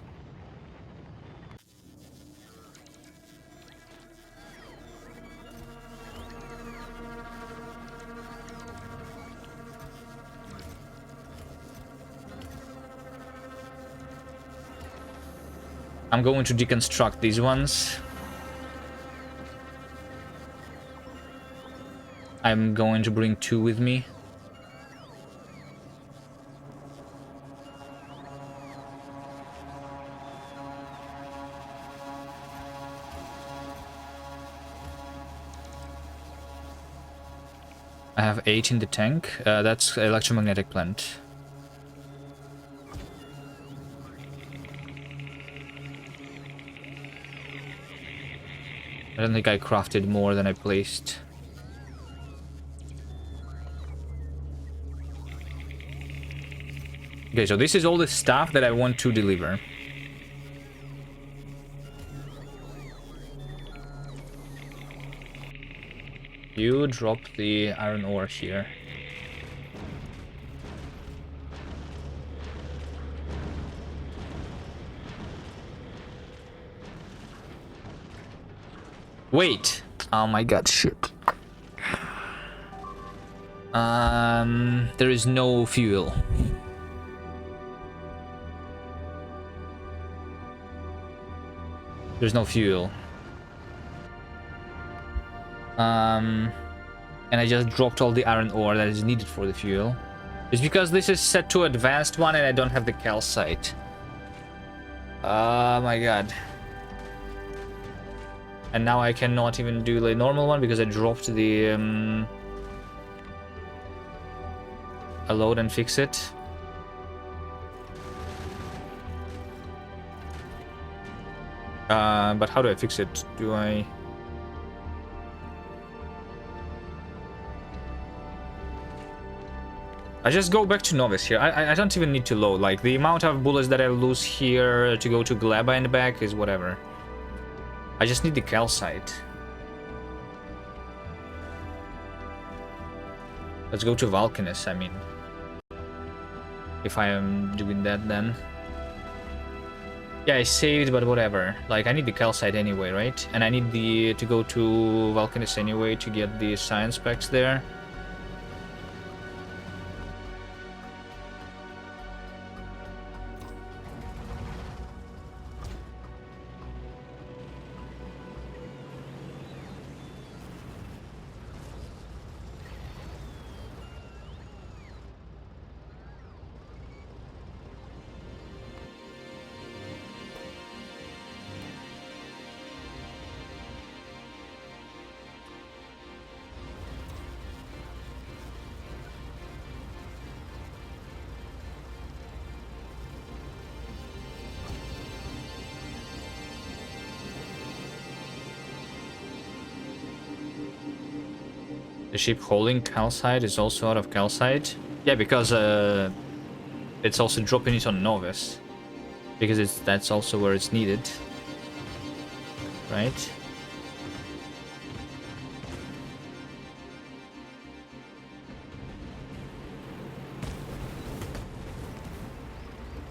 Speaker 1: I'm going to deconstruct these ones. I'm going to bring 2 with me. I have 8 in the tank. That's electromagnetic plant. I don't think I crafted more than I placed. Okay, so this is all the stuff that I want to deliver. You drop the iron ore here. Wait. Oh my god, shit. There is no fuel. There's no fuel. And I just dropped all the iron ore that is needed for the fuel. It's because this is set to advanced one and I don't have the calcite. Oh my god. And now I cannot even do the normal one because I dropped the a load and fix it. But how do I fix it? Do I... I just go back to novice here. I don't even need to load. Like, the amount of bullets that I lose here to go to Gleba and back is whatever. I just need the calcite. Let's go to Valkanus, I mean. If I am doing that, then. Yeah, I saved, but whatever. Like, I need the calcite anyway, right? And I need the to go to Valkanus anyway to get the science specs there. The ship holding calcite is also out of calcite. Yeah, because it's also dropping it on novice. Because that's also where it's needed. Right?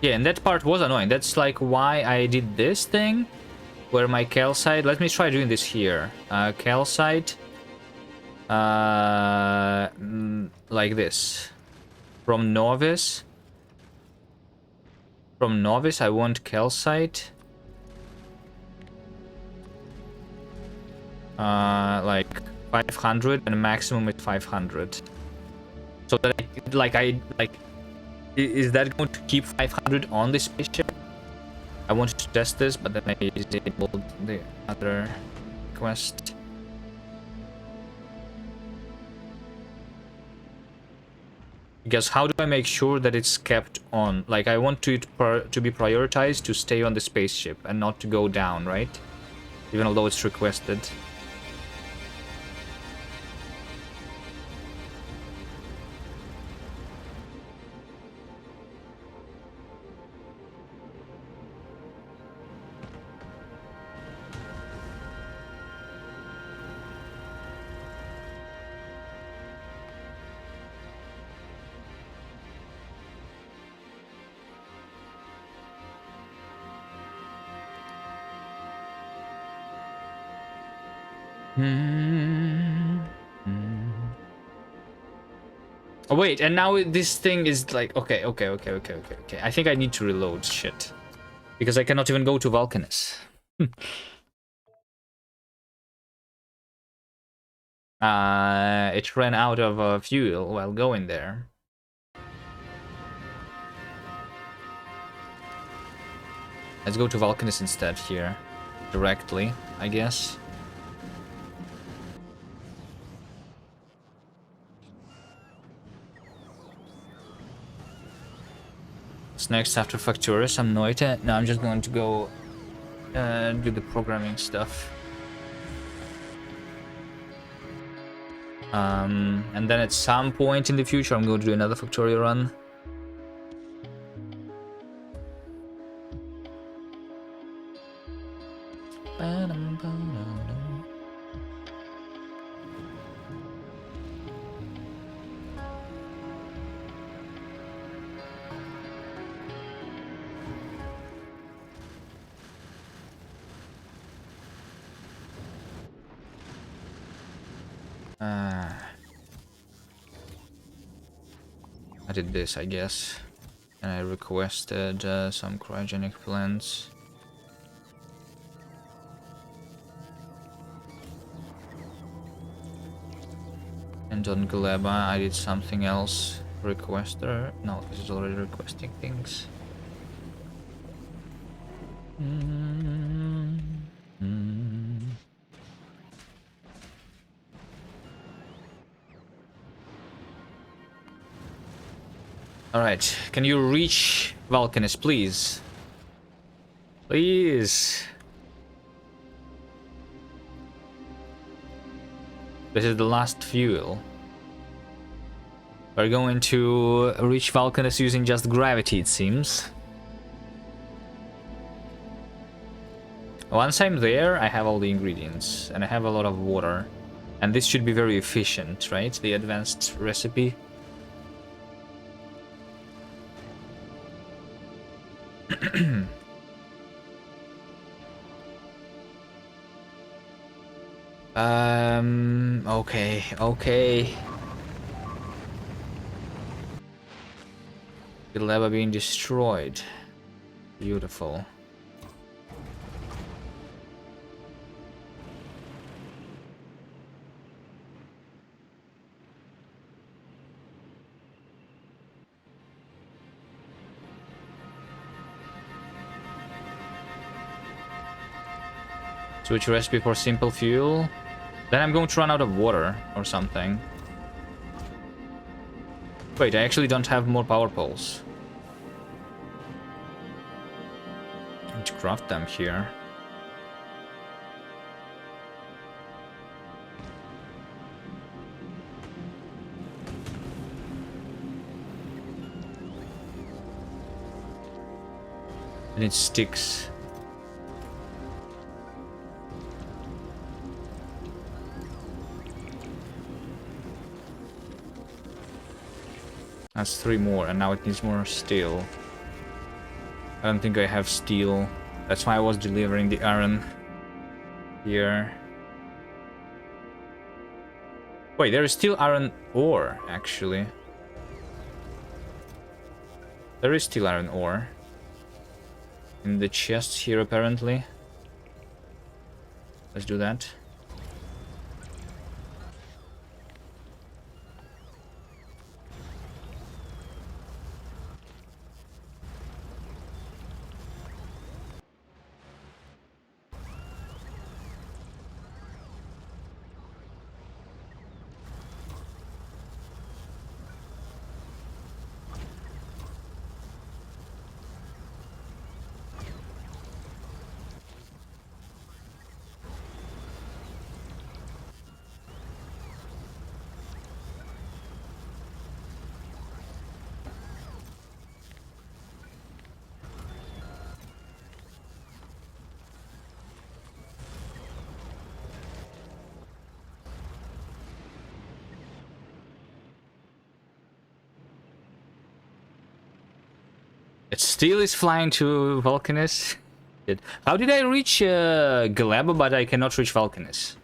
Speaker 1: Yeah, and that part was annoying. That's like why I did this thing. Where my calcite... Let me try doing this here. Calcite... like this. From novice, I want calcite. Like 500 and maximum is 500. So that is that going to keep 500 on the spaceship? I wanted to test this, but then I disabled the other quest. Because how do I make sure that it's kept on? Like, I want it to be prioritized to stay on the spaceship and not to go down, right? Even although it's requested. Oh wait, and now this thing is like okay. I think I need to reload shit because I cannot even go to Vulcanus. It ran out of fuel while going there. Let's go to Vulcanus instead here, directly, I guess. What's next after Factoris? I'm Noita. No, I'm just going to go do the programming stuff. And then at some point in the future, I'm going to do another Factorio run. I did this, I guess. And I requested some cryogenic plants. And on Gleba, I did something else. Requester. No, this is already requesting things. Alright, can you reach Vulcanus, please? Please. This is the last fuel. We're going to reach Vulcanus using just gravity, it seems. Once I'm there, I have all the ingredients, and I have a lot of water. And this should be very efficient, right? The advanced recipe. Okay. The lava being destroyed. Beautiful. Switch recipe for simple fuel. Then I'm going to run out of water or something. Wait, I actually don't have more power poles. I need to craft them here. And it sticks. That's 3 more, and now it needs more steel. I don't think I have steel. That's why I was delivering the iron here. Wait, there is still iron ore, actually. There is still iron ore. In the chests here, apparently. Let's do that. It still is flying to Vulcanus. How did I reach Gleba, but I cannot reach Vulcanus?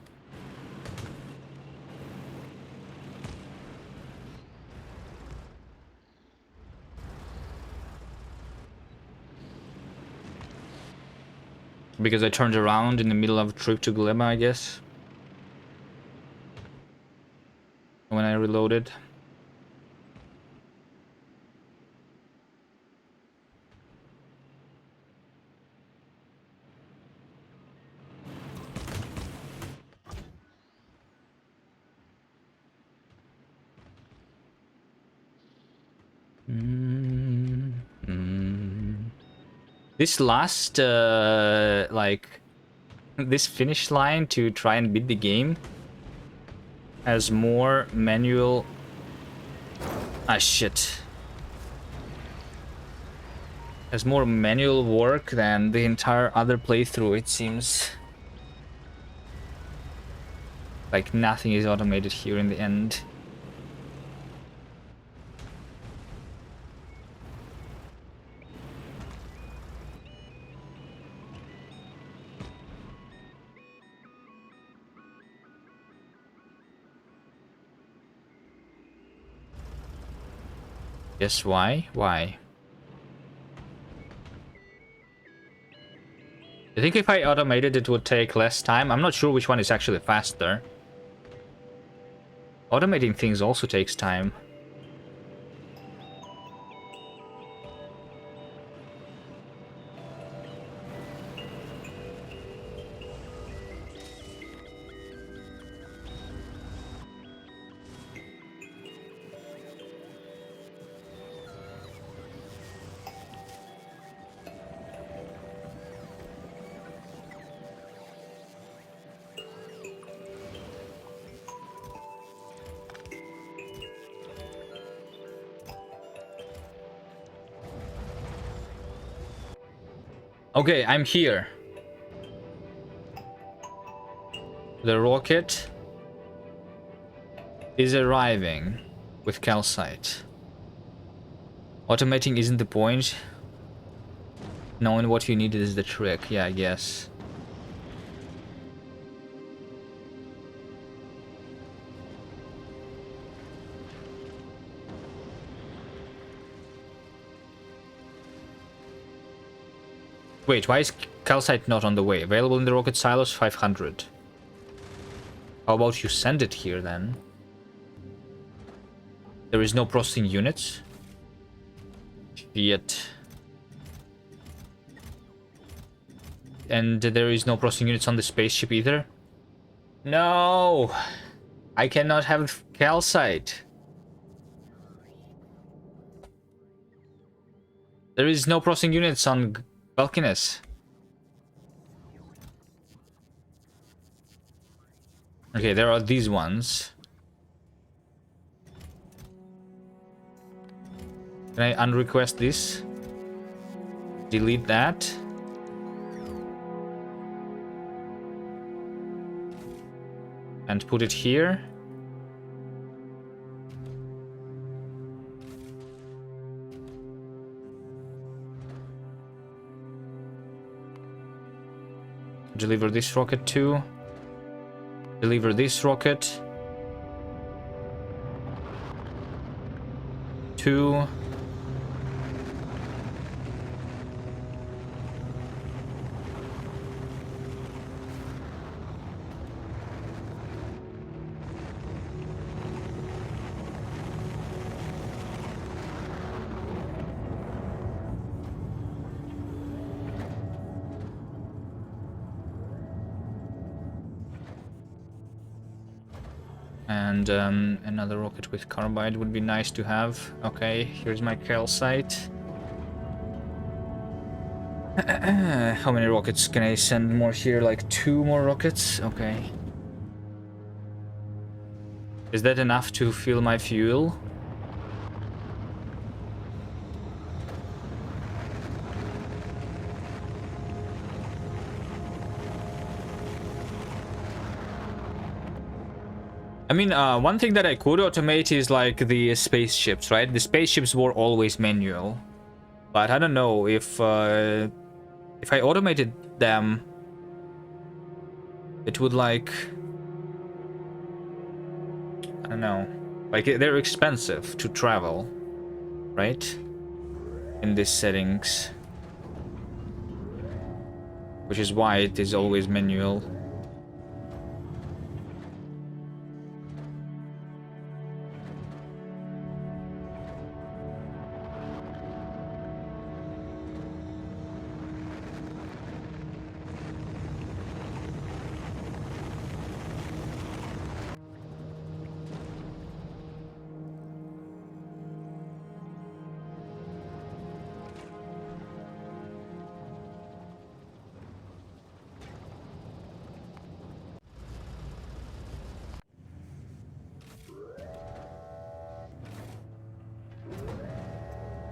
Speaker 1: Because I turned around in the middle of a trip to Gleba, I guess. When I reloaded. This last, like, this finish line to try and beat the game has more manual... Ah, shit. Has more manual work than the entire other playthrough, it seems. Like, nothing is automated here in the end. Yes, why? Why? I think if I automated it would take less time. I'm not sure which one is actually faster. Automating things also takes time. Okay, I'm here. The rocket is arriving with calcite. Automating isn't the point. Knowing what you need is the trick. Yeah, I guess. Wait, why is calcite not on the way? Available in the rocket silos, 500. How about you send it here then? There is no processing units. Shit. And there is no processing units on the spaceship either? No! I cannot have calcite. There is no processing units on Valkynes. Okay, there are these ones. Can I unrequest this? Delete that. And put it here. Deliver this rocket too. Deliver this rocket. 2. And another rocket with carbide would be nice to have. Okay, here's my calcite. How many rockets can I send more here? Like 2 more rockets? Okay. Is that enough to fill my fuel? I mean, one thing that I could automate is like the spaceships, right? The spaceships were always manual, but I don't know if I automated them, it would like, I don't know, like they're expensive to travel, right? In these settings. which is why it is always manual.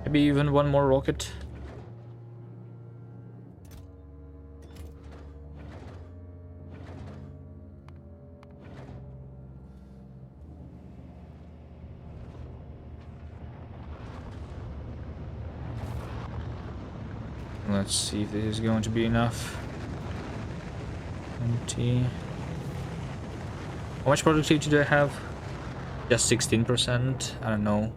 Speaker 1: Maybe even one more rocket. Let's see if this is going to be enough. 20. How much productivity do I have? Just 16%? I don't know.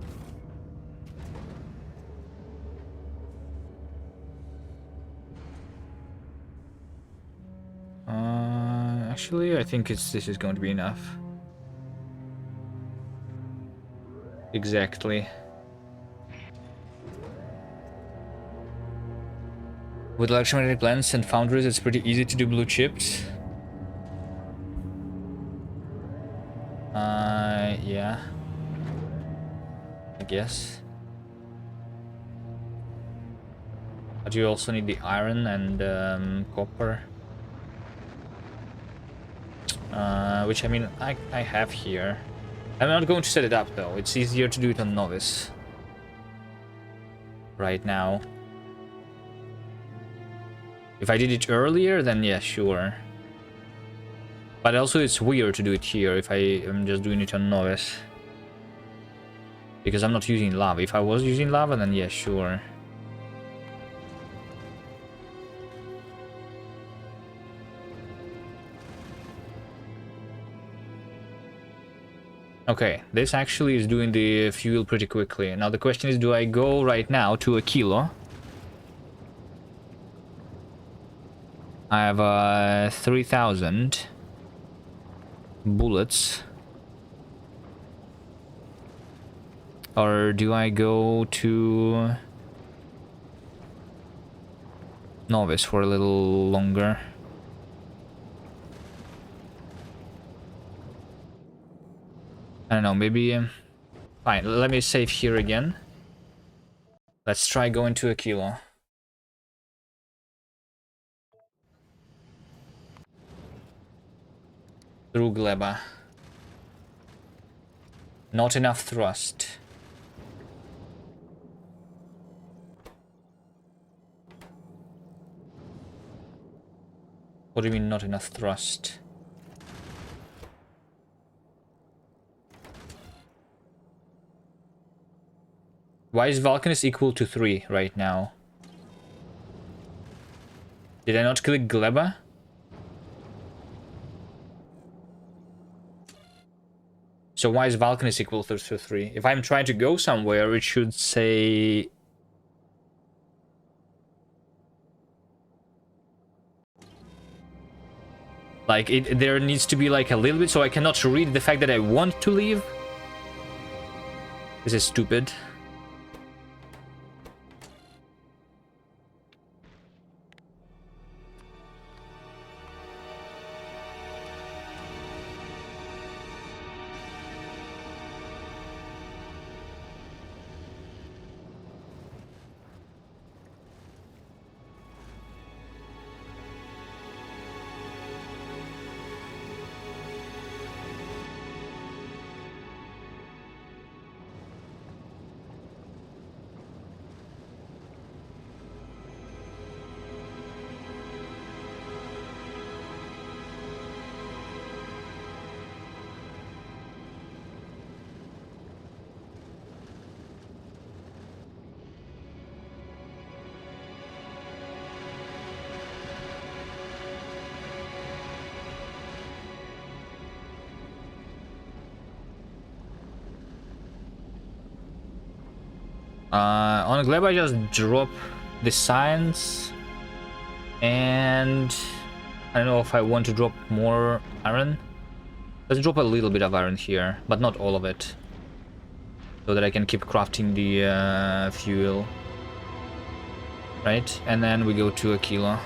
Speaker 1: Actually, I think this is going to be enough. Exactly. With electromagnetic plants and foundries, it's pretty easy to do blue chips. Yeah. I guess. But you also need the iron and copper. Which I mean, I have here. I'm not going to set it up though. It's easier to do it on novice. Right now. If I did it earlier, then yeah, sure. But also it's weird to do it here if I am just doing it on novice. Because I'm not using lava. If I was using lava, then yeah, sure. Okay, this actually is doing the fuel pretty quickly. Now the question is, do I go right now to a kilo? I have 3,000 bullets. Or do I go to novice for a little longer? I don't know, maybe... fine, let me save here again. Let's try going to a kilo. Through gleba. Not enough thrust. What do you mean not enough thrust? Why is Vulcanus equal to 3 right now? Did I not click gleba? So why is Vulcanus equal to 3? If I'm trying to go somewhere, it should say... like, there needs to be like a little bit, so I cannot read the fact that I want to leave. This is stupid. On gleb I just drop the science. And I don't know if I want to drop more iron. Let's drop a little bit of iron here, but not all of it, so that I can keep crafting the fuel. Right, and then we go to a kilo.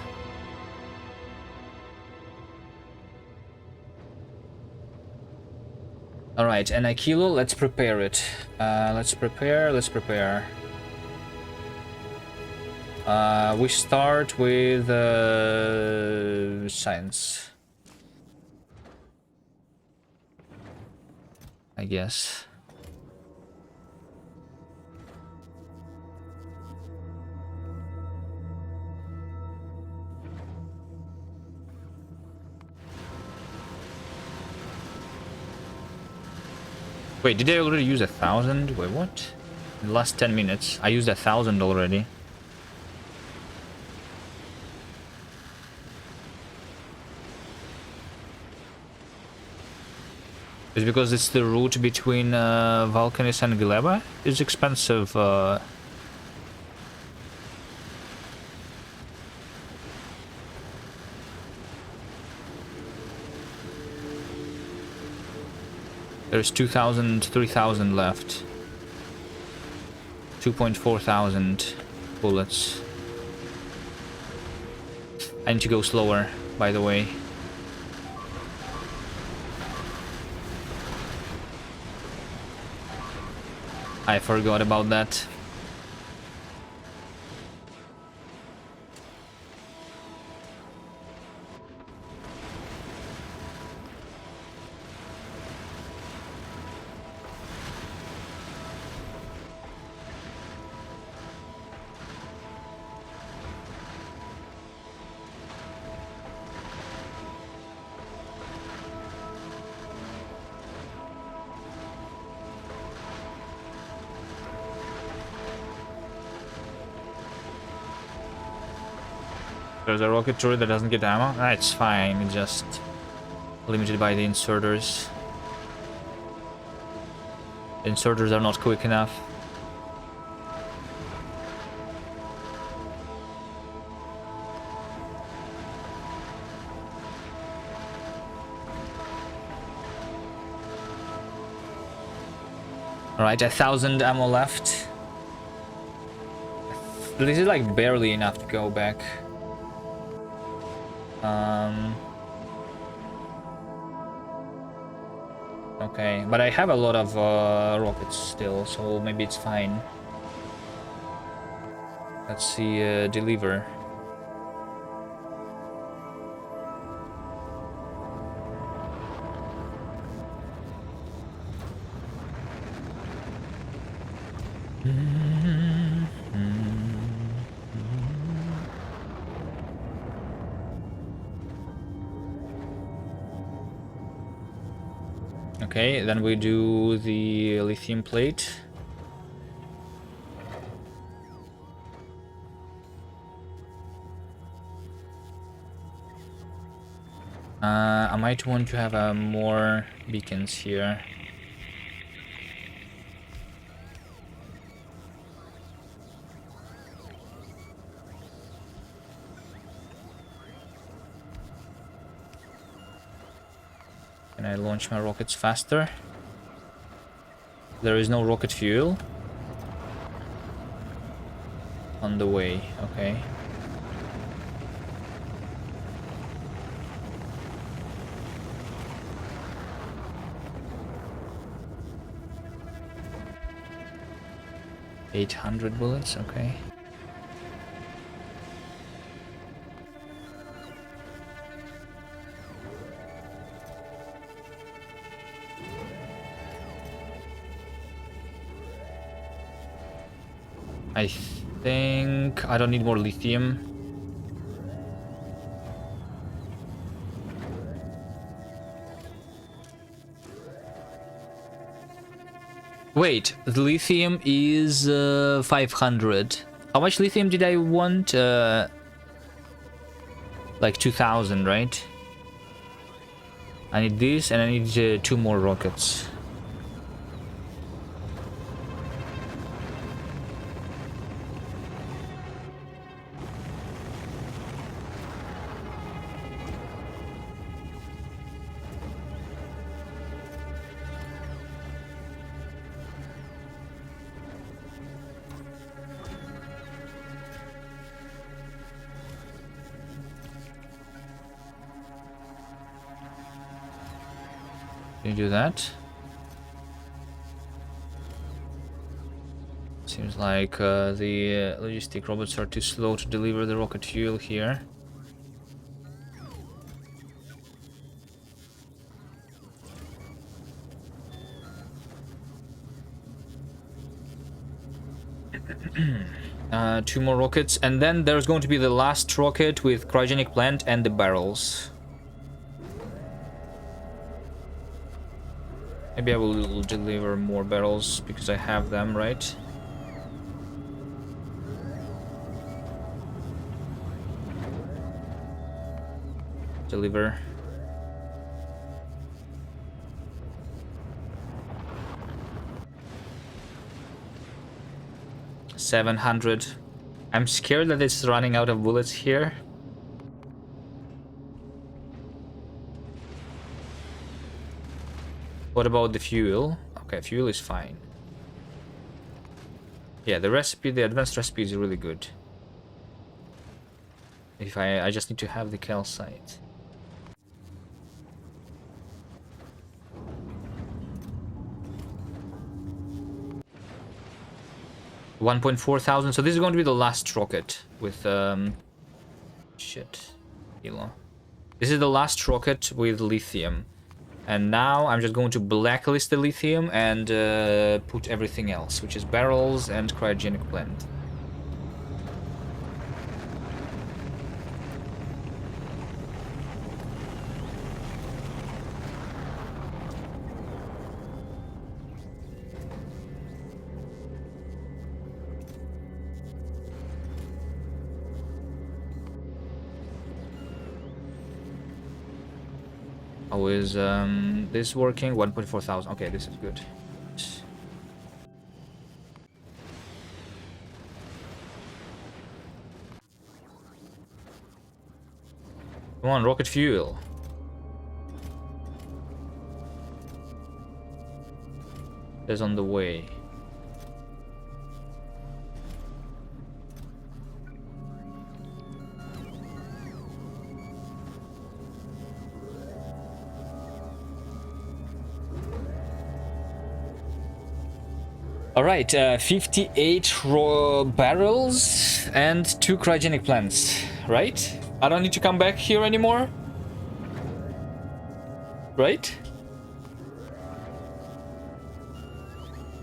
Speaker 1: All right, and a kilo. Let's prepare it. Let's prepare. We start with science, I guess. Wait, did I already use 1,000? Wait, what? In the last 10 minutes, I used 1,000 already. It's because it's the route between Valkanis and Gleba. It's expensive. There's 2,000, 3,000 left. 2.4 thousand bullets. I need to go slower, by the way. I forgot about that. There's a rocket turret that doesn't get ammo. Ah, it's fine. It's just limited by the inserters. The inserters are not quick enough. Alright, 1,000 ammo left. This is like barely enough to go back. Okay, but I have a lot of rockets still, so maybe it's fine. Let's see, deliver. Okay, then we do the lithium plate. I might want to have more beacons here. Can I launch my rockets faster? There is no rocket fuel. On the way, okay. $800 bullets, okay. I think I don't need more lithium. Wait, the lithium is 500. How much lithium did I want? Like 2,000, right? I need this, and I need 2 more rockets. Can you do that? Seems like the logistic robots are too slow to deliver the rocket fuel here. Two more rockets, and then there's going to be the last rocket with cryogenic plant and the barrels. Maybe I will deliver more barrels because I have them, right? Deliver. $700. I'm scared that it's running out of bullets here. What about the fuel? Okay, fuel is fine. Yeah, the recipe, the advanced recipe is really good. If I just need to have the calcite. $1,400. So this is going to be the last rocket with shit. Kilo. This is the last rocket with lithium. And now I'm just going to blacklist the lithium and put everything else, which is barrels and cryogenic plant. How is this working? 1,400. Okay, this is good. Come on, rocket fuel. It's on the way. All right, 58 raw barrels and 2 cryogenic plants, right? I don't need to come back here anymore, right?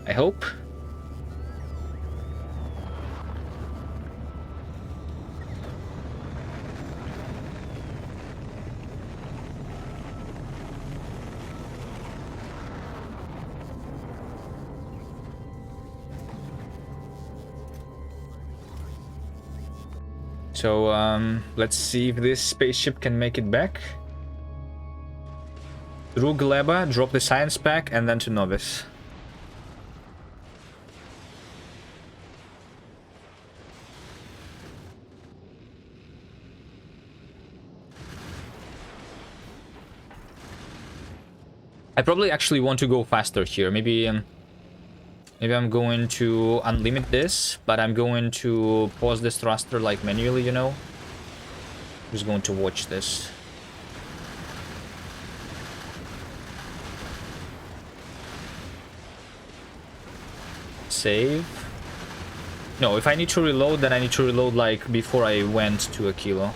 Speaker 1: I hope. So let's see if this spaceship can make it back. Through Gleba, drop the science pack, and then to Novice. I probably actually want to go faster here. Maybe I'm going to unlimit this, but I'm going to pause this thruster like manually, you know? Just going to watch this. Save. No, if I need to reload, then I need to reload like before I went to a kilo.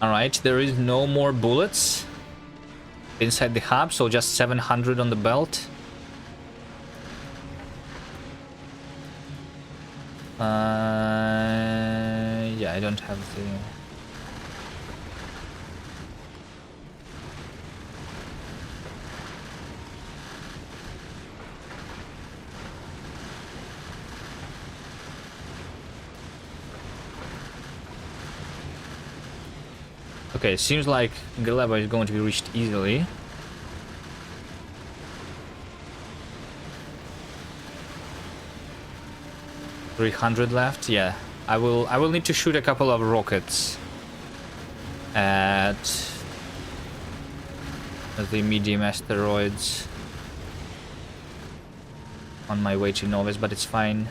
Speaker 1: Alright, there is no more bullets inside the hub, so just 700 on the belt. Yeah, I don't have the... Okay, seems like Galeba is going to be reached easily. $300 left. Yeah, I will need to shoot a couple of rockets at the medium asteroids on my way to Novus, but it's fine.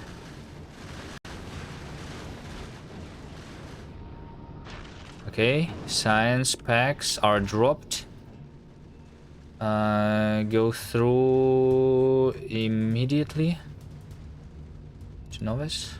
Speaker 1: Okay, science packs are dropped. Go through immediately to Novus.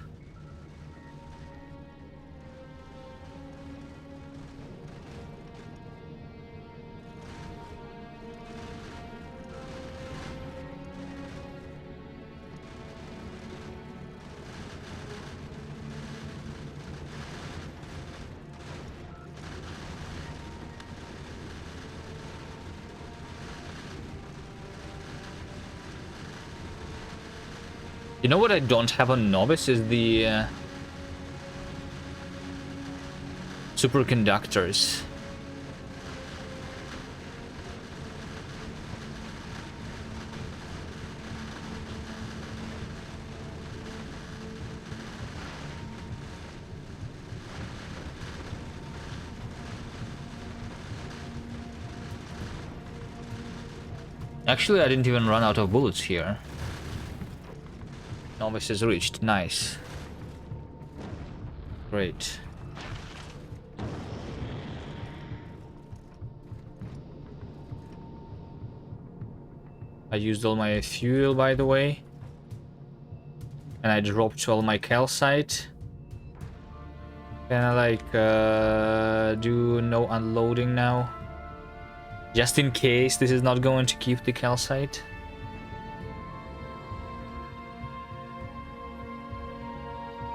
Speaker 1: You know what I don't have on Novus is the superconductors. Actually, I didn't even run out of bullets here. Novus is reached. Nice. Great. I used all my fuel, by the way. And I dropped all my calcite. Can I, like, do no unloading now? Just in case this is not going to keep the calcite.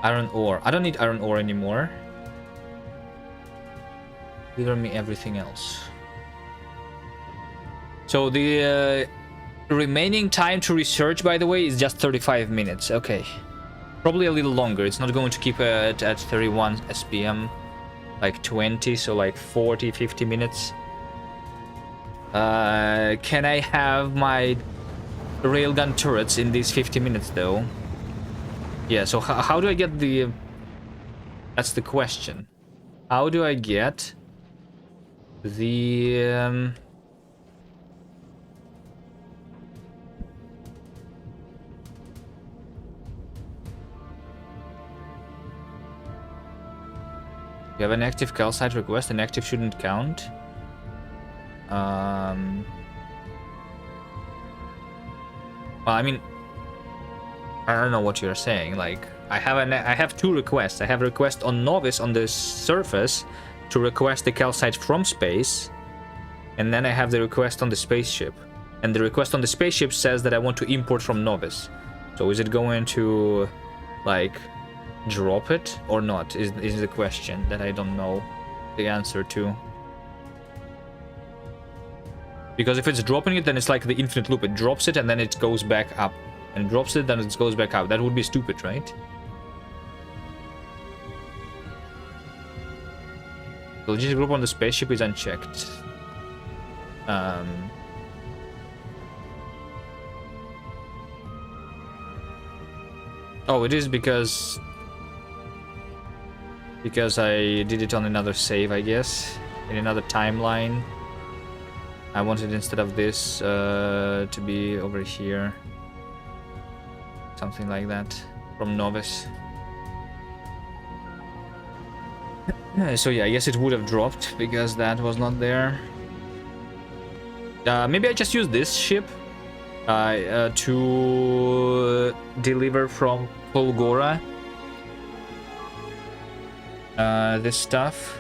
Speaker 1: Iron ore. I don't need iron ore anymore. Deliver me everything else. So the remaining time to research, by the way, is just 35 minutes. Okay. Probably a little longer. It's not going to keep it at 31 SPM. Like 20, so like 40, 50 minutes. Can I have my railgun turrets in these 50 minutes, though? Yeah, so how do I get the... That's the question. How do I get the... You have an active calcite request. An active shouldn't count. Well, I mean... I don't know what you're saying. Like, I have two requests. I have a request on Novus on the surface to request the calcite from space, and then I have the request on the spaceship. And the request on the spaceship says that I want to import from Novus. So is it going to, like, drop it or not? Is the question that I don't know the answer to. Because if it's dropping it, then it's like the infinite loop. It drops it and then it goes back up. And drops it, then it goes back up. That would be stupid, right? The logistic group on the spaceship is unchecked. Oh, it is because I did it on another save, I guess. In another timeline. I wanted, instead of this, to be over here. Something like that. From Novus. So yeah, I guess it would have dropped because that was not there. Maybe I just use this ship to deliver from Polgora this stuff.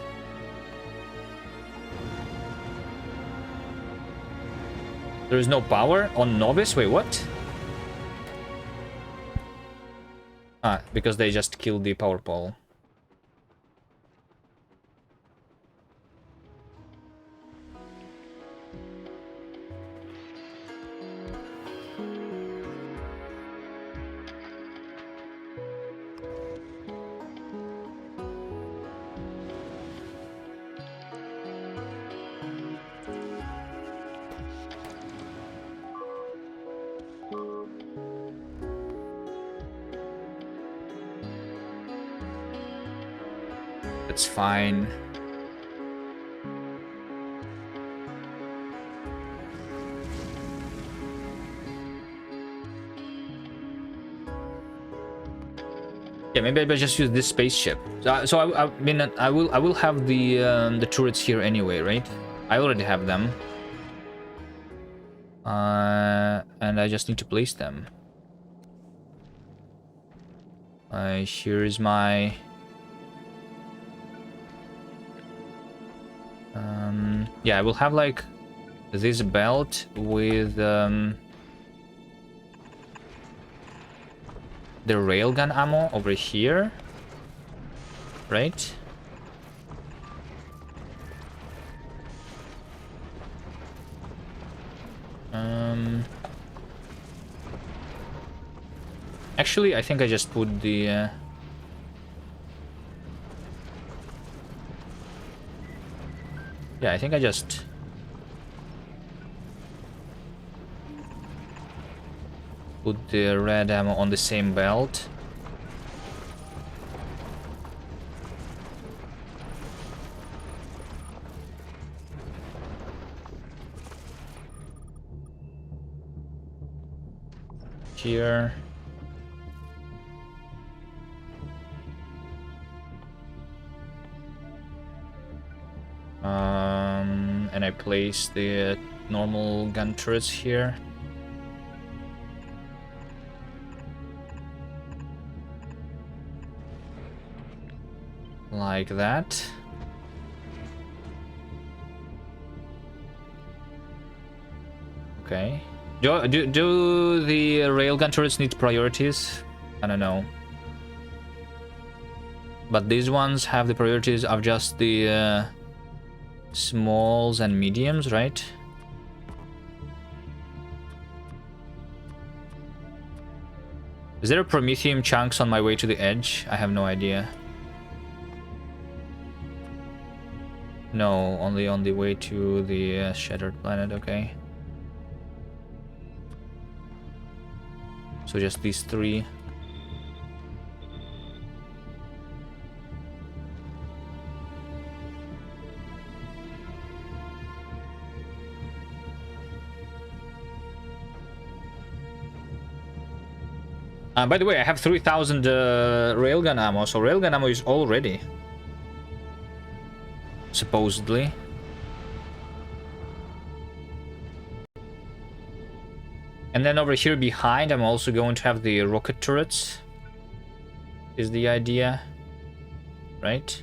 Speaker 1: There is no power on Novus? Wait, what? Ah, because they just killed the power pole. That's fine. Yeah, maybe I just use this spaceship. So I mean, I will have the turrets here anyway, right? I already have them. And I just need to place them. Here is my... yeah, I will have like this belt with the railgun ammo over here, right? Actually, I think I just put the yeah, I think I just put the red ammo on the same belt. Here. And I place the normal gun turrets here. Like that. Okay. Do the railgun turrets need priorities? I don't know. But these ones have the priorities of just the smalls and mediums, right? Is there a Prometheum chunks on my way to the edge? I have no idea. No, only on the way to the Shattered Planet, okay. So just these three. By the way, I have 3,000 railgun ammo, so railgun ammo is all ready. Supposedly. And then over here behind, I'm also going to have the rocket turrets. Is the idea, right?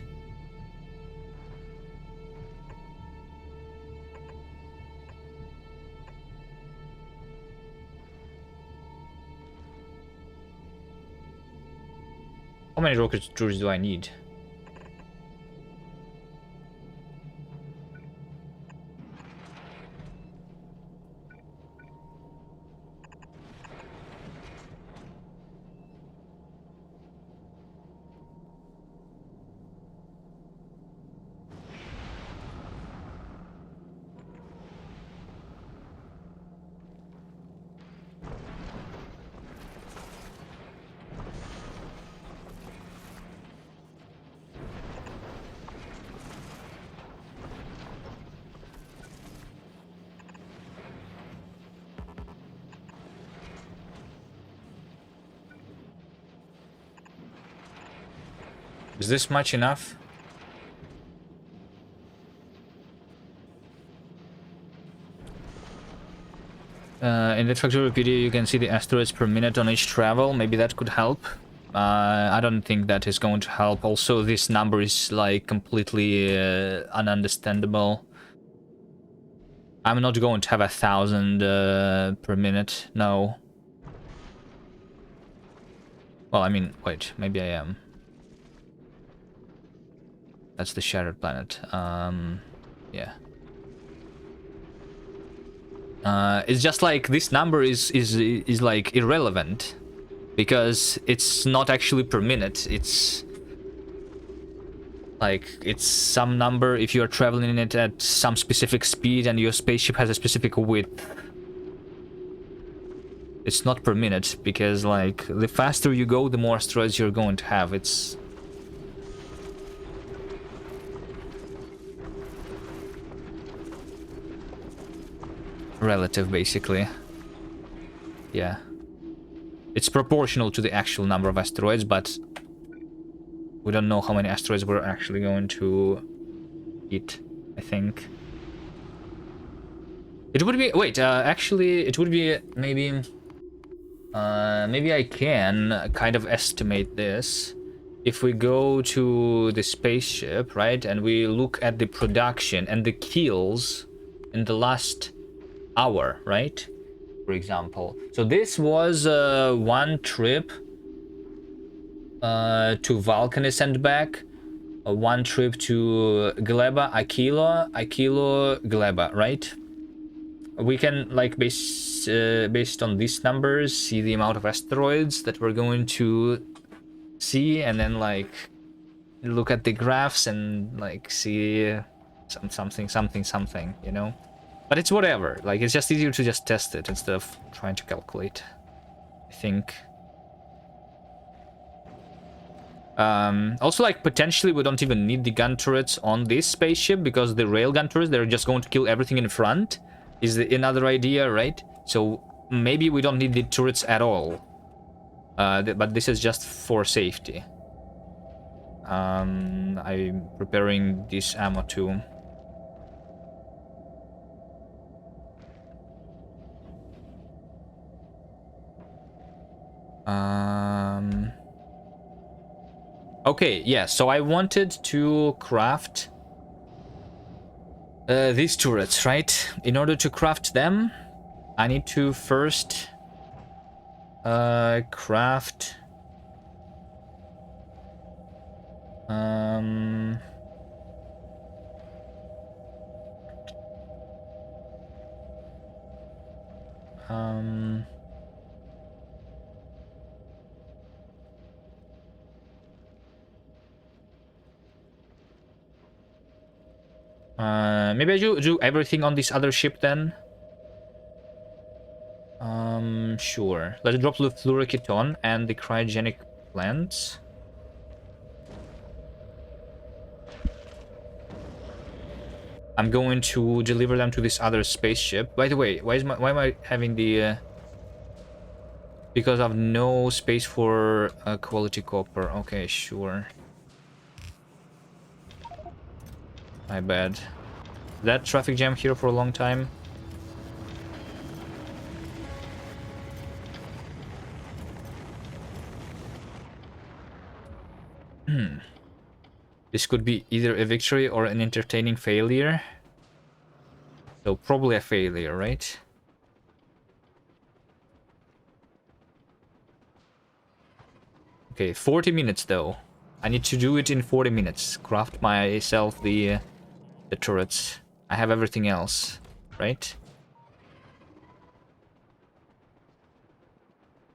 Speaker 1: How many rocket turrets do I need? Is this much enough? In that factory video, you can see the asteroids per minute on each travel. Maybe that could help. I don't think that is going to help. Also, this number is like completely ununderstandable. I'm not going to have 1,000 per minute. No. Well, I mean, wait, maybe I am. That's the Shattered Planet. Yeah. It's just like this number is like irrelevant because it's not actually per minute. It's like it's some number if you are traveling in it at some specific speed and your spaceship has a specific width. It's not per minute because like the faster you go, the more asteroids you're going to have. It's relative, basically. Yeah. It's proportional to the actual number of asteroids, but we don't know how many asteroids we're actually going to hit, I think. It would be... Wait, actually, it would be maybe... maybe I can kind of estimate this. If we go to the spaceship, right, and we look at the production and the kills in the last hour, right, for example. So this was one trip to Vulcanis and back, one trip to Gleba, Aquilo, Gleba, right? We can, like, based on these numbers, see the amount of asteroids that we're going to see, and then, like, look at the graphs and, like, see something, you know? But it's whatever. Like, it's just easier to just test it instead of trying to calculate, I think. Also, like, potentially we don't even need the gun turrets on this spaceship, because the railgun turrets, they're just going to kill everything in front, is another idea, right? So maybe we don't need the turrets at all. But this is just for safety. I'm preparing this ammo too. Okay, yeah, so I wanted to craft these turrets, right? In order to craft them, I need to first craft maybe I do everything on this other ship then. Sure. Let's drop the fluoroketon and the cryogenic plants. I'm going to deliver them to this other spaceship. By the way, why am I having the because I have no space for quality copper. Okay, sure. My bad. That traffic jam here for a long time. This could be either a victory or an entertaining failure. So probably a failure, right? Okay, 40 minutes though. I need to do it in 40 minutes. Craft myself the turrets. I have everything else, right?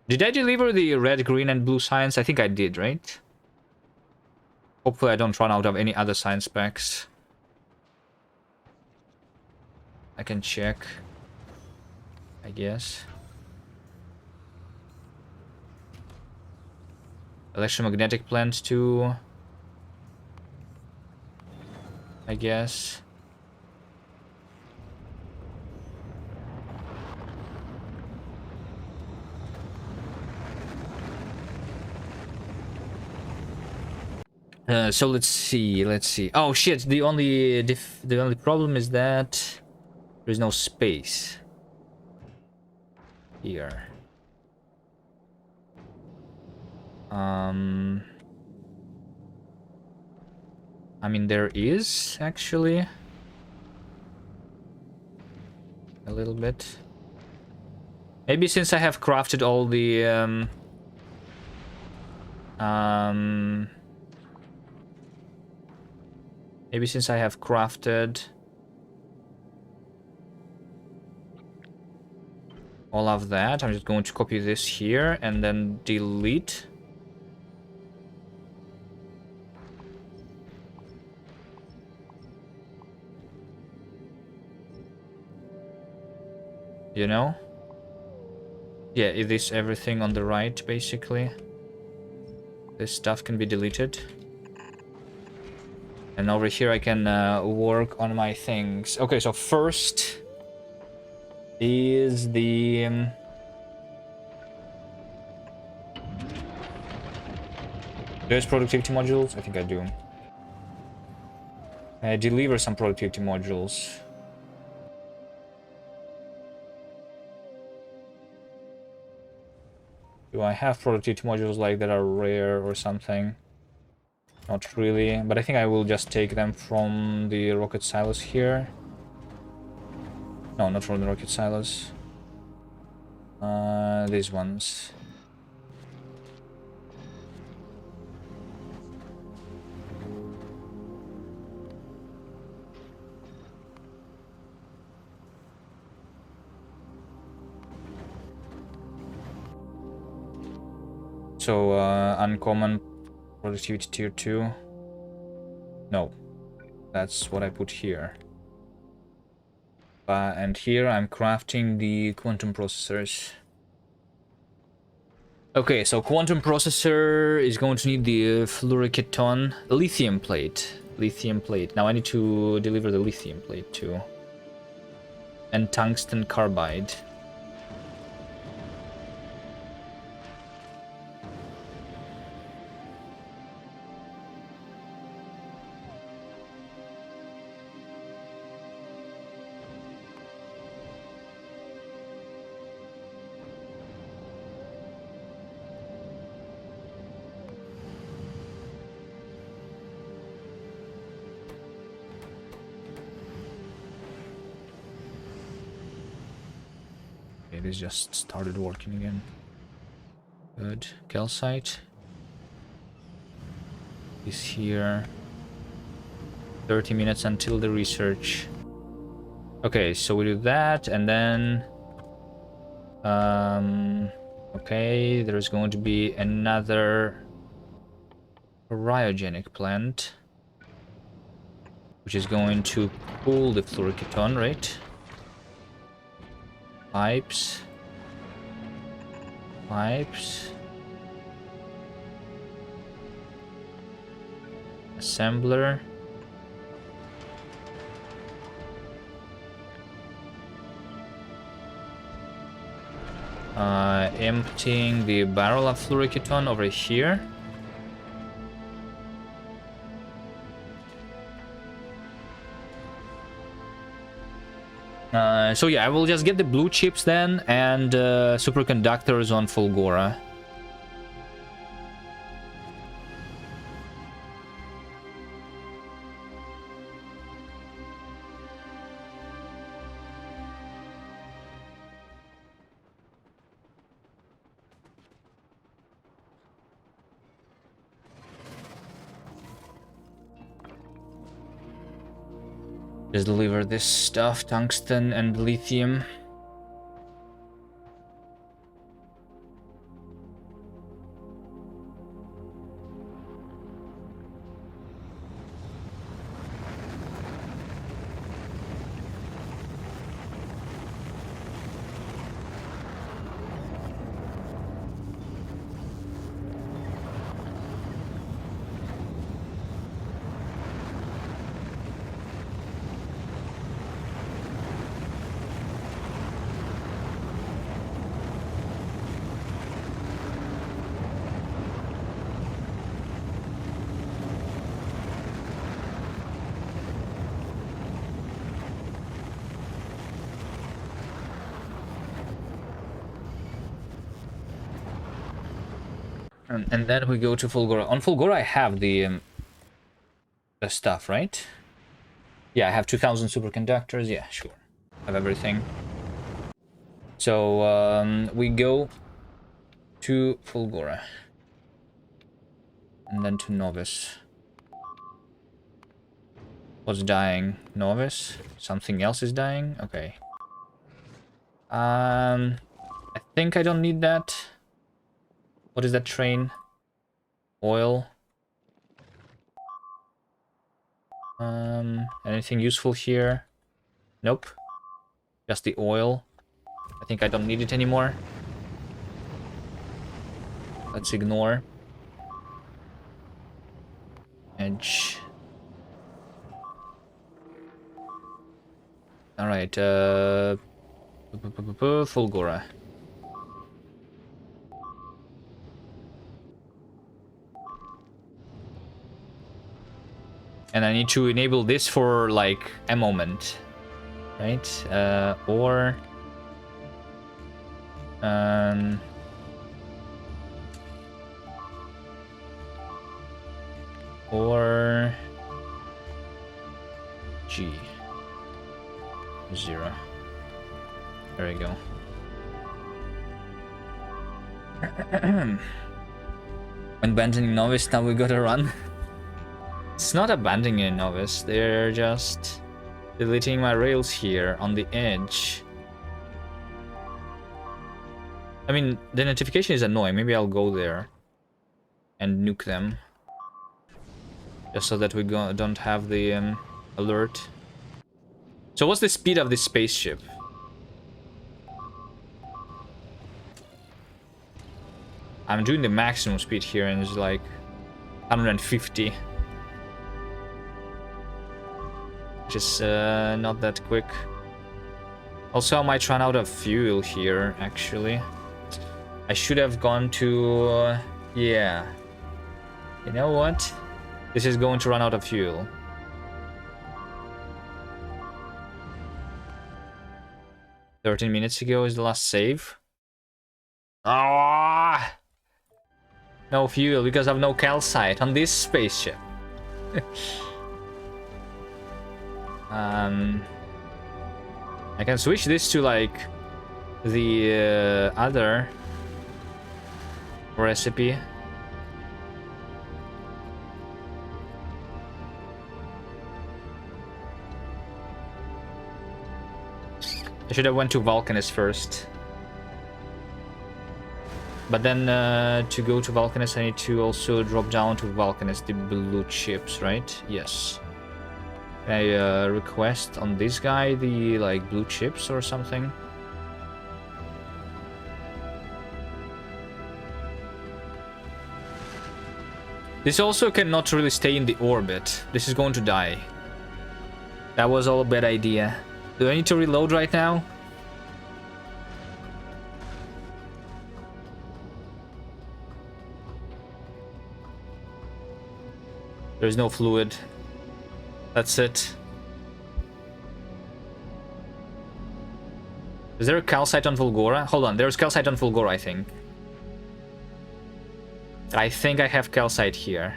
Speaker 1: Did I deliver the red, green, and blue science? I think I did, right? Hopefully I don't run out of any other science packs. I can check, I guess. Electromagnetic plant too, I guess. So let's see. Oh shit! The only problem is that there's no space here. I mean, there is actually a little bit. Maybe since I have crafted all the maybe since I have crafted all of that, I'm just going to copy this here and then delete. You know? Yeah, it is everything on the right, basically. This stuff can be deleted. And over here I can work on my things. Okay, so first is the... There's productivity modules? I think I do. Deliver some productivity modules. Do I have productivity modules like that are rare or something? Not really, but I think I will just take them from the rocket silos here. No, not from the rocket silos. These ones. So, uncommon productivity tier 2. No, that's what I put here. And here I'm crafting the quantum processors. Okay, so quantum processor is going to need the fluoroketon lithium plate. Lithium plate. Now I need to deliver the lithium plate too. And tungsten carbide. It is just started working again. Good. Calcite is here. 30 minutes until the research. Okay, so we do that, and then... okay, there's going to be another cryogenic plant, which is going to cool the fluoroketon, right? Pipes. Pipes. Assembler. Emptying the barrel of fluoroketon over here. So yeah, I will just get the blue chips then, and superconductors on Fulgora. Just deliver this stuff, tungsten and lithium. And then we go to Fulgora. On Fulgora, I have the stuff, right? Yeah, I have 2000 superconductors. Yeah, sure. I have everything. So we go to Fulgora. And then to Novice. What's dying? Novice? Something else is dying? Okay. I think I don't need that. What is that train? Oil. Anything useful here? Nope. Just the oil. I think I don't need it anymore. Let's ignore. Edge. Alright, Fulgora. And I need to enable this for like a moment, right? Or G 0. There we go. Abandoning novice, now we gotta run. It's not abandoning a novice, they're just deleting my rails here on the edge. I mean, the notification is annoying. Maybe I'll go there and nuke them. Just so that we don't have the alert. So what's the speed of this spaceship? I'm doing the maximum speed here and it's like 150. Which is not that quick. Also, I might run out of fuel here, actually. I should have gone to... yeah. You know what? This is going to run out of fuel. "13 minutes ago is the last save. Ah! No fuel because I have no calcite on this spaceship. I can switch this to like the other recipe. I should have went to Vulcanus first. But then to go to Vulcanus I need to also drop down to Vulcanus the blue chips, right? Yes. Can I request on this guy the like blue chips or something? This also cannot really stay in the orbit. This is going to die. That was all a bad idea. Do I need to reload right now? There's no fluid. That's it. Is there a calcite on Fulgora? Hold on, there's calcite on Fulgora, I think. I think I have calcite here.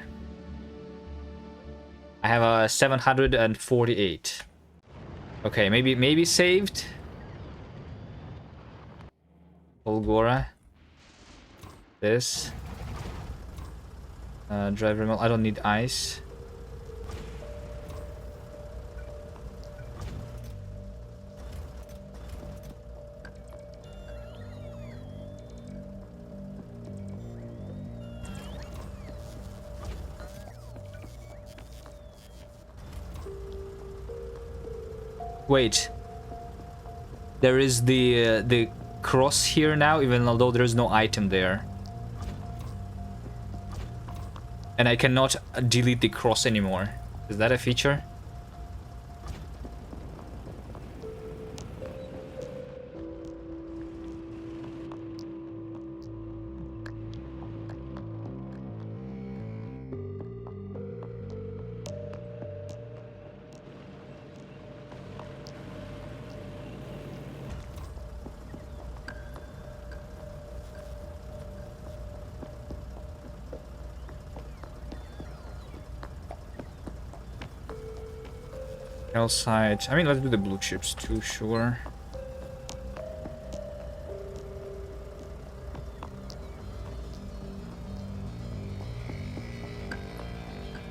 Speaker 1: I have a 748. Okay, maybe saved. Fulgora. This. Drive remote. I don't need ice. Wait. There is the cross here now, even although there is no item there. And I cannot delete the cross anymore. Is that a feature? Side. I mean, let's do the blue chips too, sure.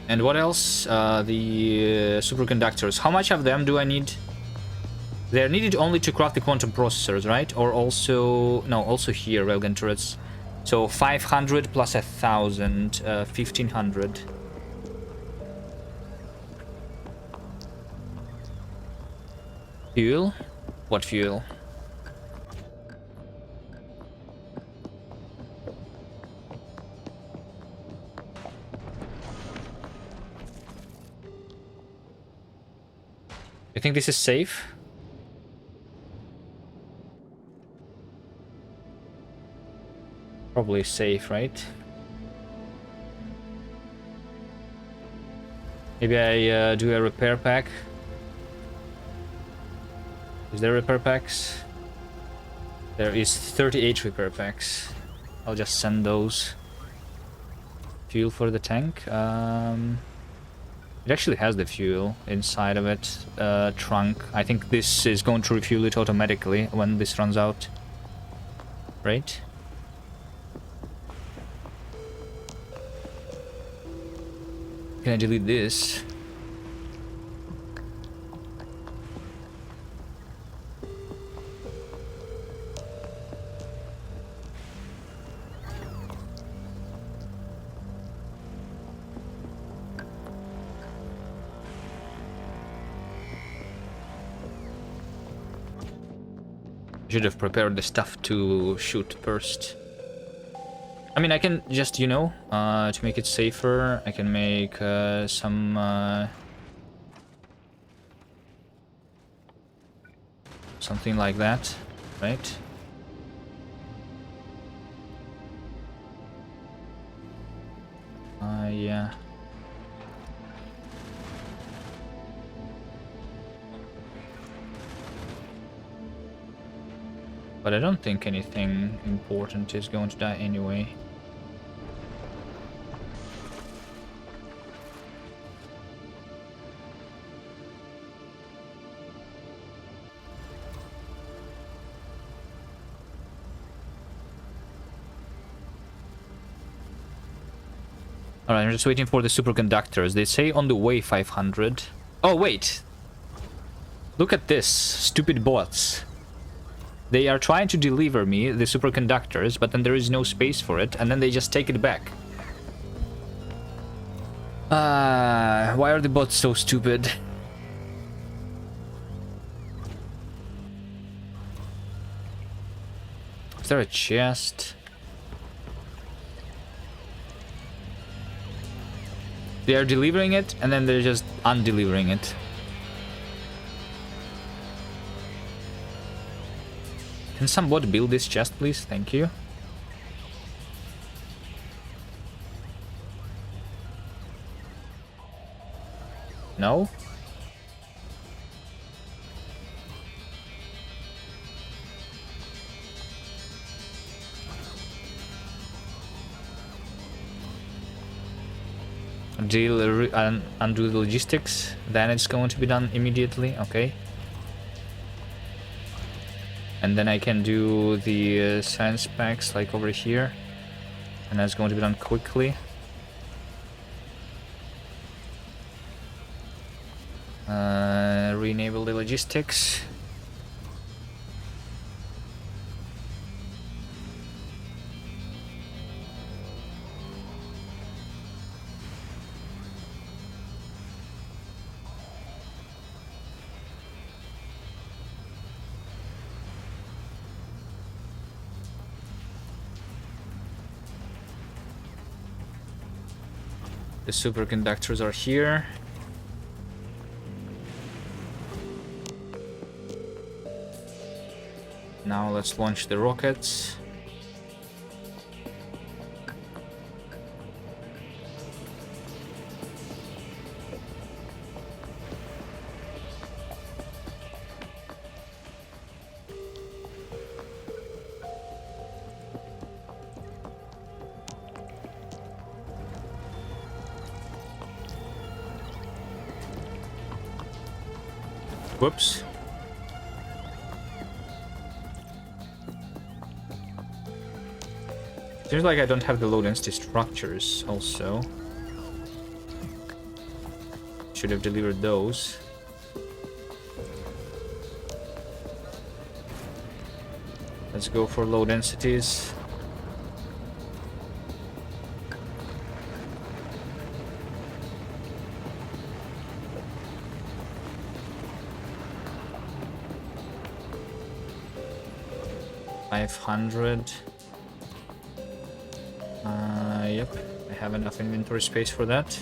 Speaker 1: And what else? The superconductors. How much of them do I need? They're needed only to craft the quantum processors, right? Or also... no, also here, railgun turrets. So 500 plus 1,000, 1,500. Fuel? What fuel? You think this is safe? Probably safe, right? Maybe I do a repair pack. Is there repair packs? There is 38 repair packs. I'll just send those. Fuel for the tank. It actually has the fuel inside of it. Trunk. I think this is going to refuel it automatically when this runs out. Right? Can I delete this? Should have prepared the stuff to shoot first. I mean, I can just, you know, to make it safer, I can make some... something like that, right? Yeah. But I don't think anything important is going to die anyway. Alright, I'm just waiting for the superconductors. They say on the way 500. Oh, wait! Look at this, stupid bots. They are trying to deliver me the superconductors, but then there is no space for it, and then they just take it back. Why are the bots so stupid? Is there a chest? They are delivering it, and then they're just undelivering it. Can some bot build this chest, please? Thank you. No? Undo the logistics, then it's going to be done immediately. Okay. And then I can do the science packs like over here, and that's going to be done quickly. Re-enable the logistics. The superconductors are here. Now let's launch the rockets. Whoops. Seems like I don't have the low density structures also. Should have delivered those. Let's go for low densities. $500. Yep, I have enough inventory space for that.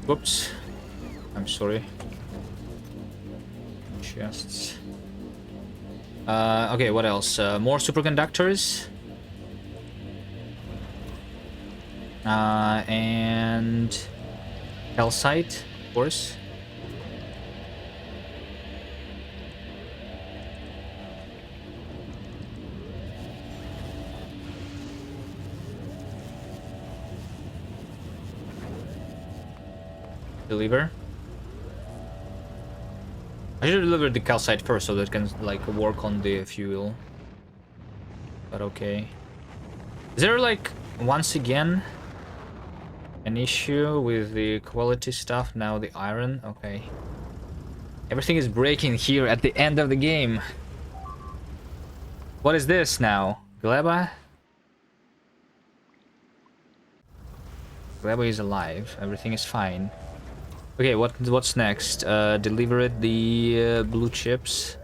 Speaker 1: Whoops. I'm sorry. Chests. Okay, what else? More superconductors. And calcite, of course. Deliver. I should deliver the calcite first so that it can like work on the fuel. But okay. Is there like once again an issue with the quality stuff? Now the iron? Okay. Everything is breaking here at the end of the game. What is this now? Gleba? Gleba is alive. Everything is fine. Okay, what's next? Deliver it the blue chips.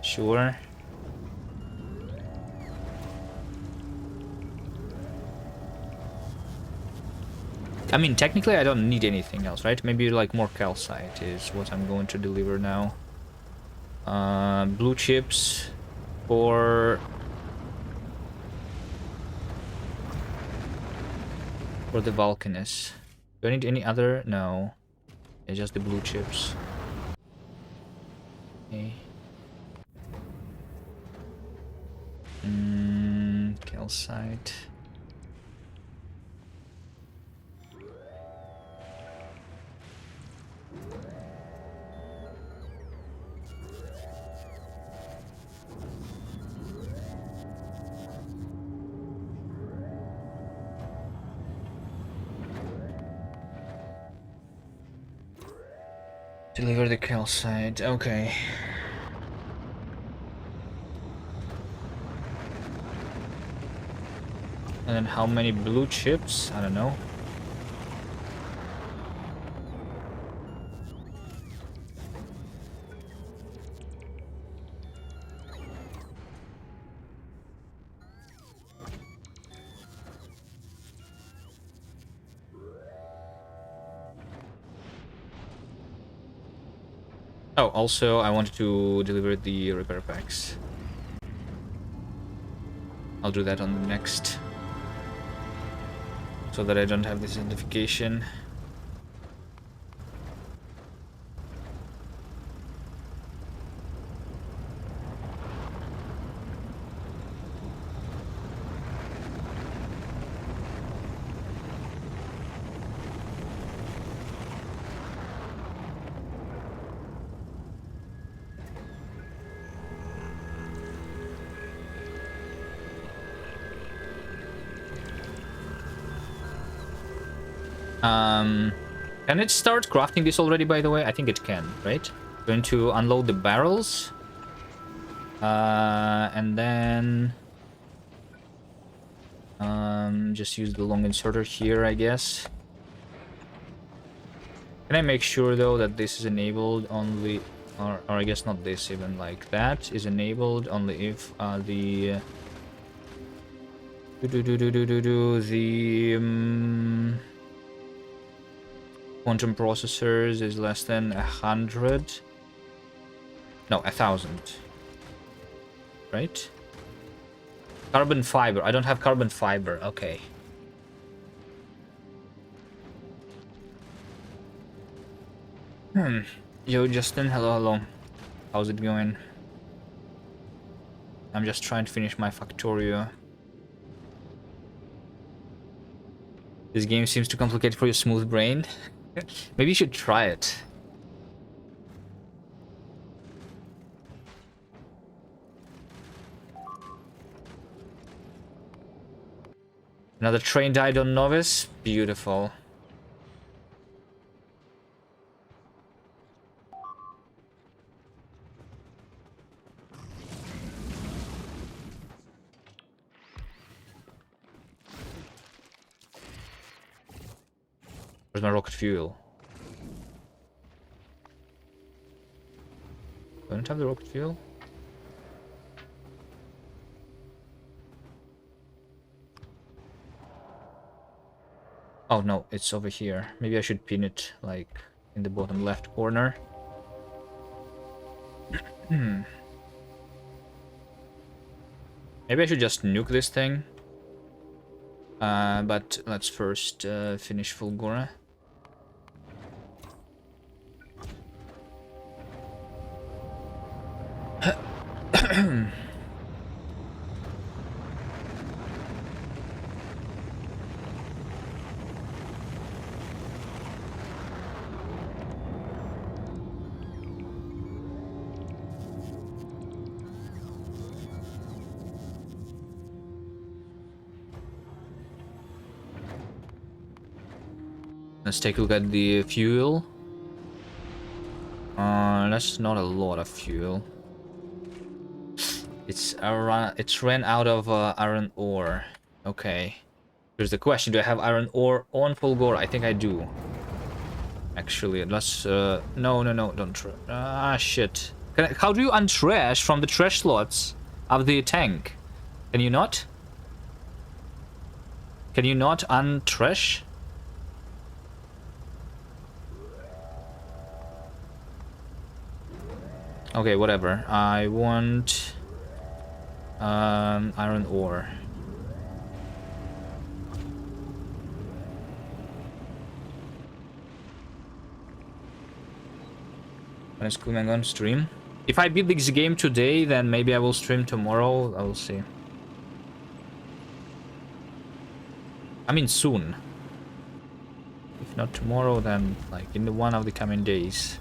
Speaker 1: Sure. I mean, technically I don't need anything else, right? Maybe like more calcite is what I'm going to deliver now. Blue chips for the Vulcanus. Do I need any other? No. It's just the blue chips. Okay. Calcite. Deliver the calcite. Okay. And then how many blue chips? I don't know. Oh, also I wanted to deliver the repair packs. I'll do that on the next. So that I don't have this identification. Can it start crafting this already, by the way? I think it can, right? Going to unload the barrels. And then... just use the long inserter here, I guess. Can I make sure, though, that this is enabled only... Or I guess not this, even like that is enabled only if the... quantum processors is less than 100. No, 1,000. Right? Carbon fiber. I don't have carbon fiber. Okay. Yo, Justin. Hello, hello. How's it going? I'm just trying to finish my Factorio. This game seems too complicated for your smooth brain. Maybe you should try it. Another train died on Novice. Beautiful. Where's my rocket fuel? Don't have the rocket fuel? Oh no, it's over here. Maybe I should pin it like in the bottom left corner. Maybe I should just nuke this thing. But let's first finish Fulgora. Let's take a look at the fuel. That's not a lot of fuel. It's ran out of iron ore. Okay. Here's the question: do I have iron ore on Fulgora? I think I do. Actually, let's no, don't shit. How do you untrash from the trash slots of the tank? Can you not? Can you not untrash? Okay, whatever. I want iron ore. When is Coolman gonna stream? If I beat this game today, then maybe I will stream tomorrow. I will see. I mean soon. If not tomorrow, then like in the one of the coming days.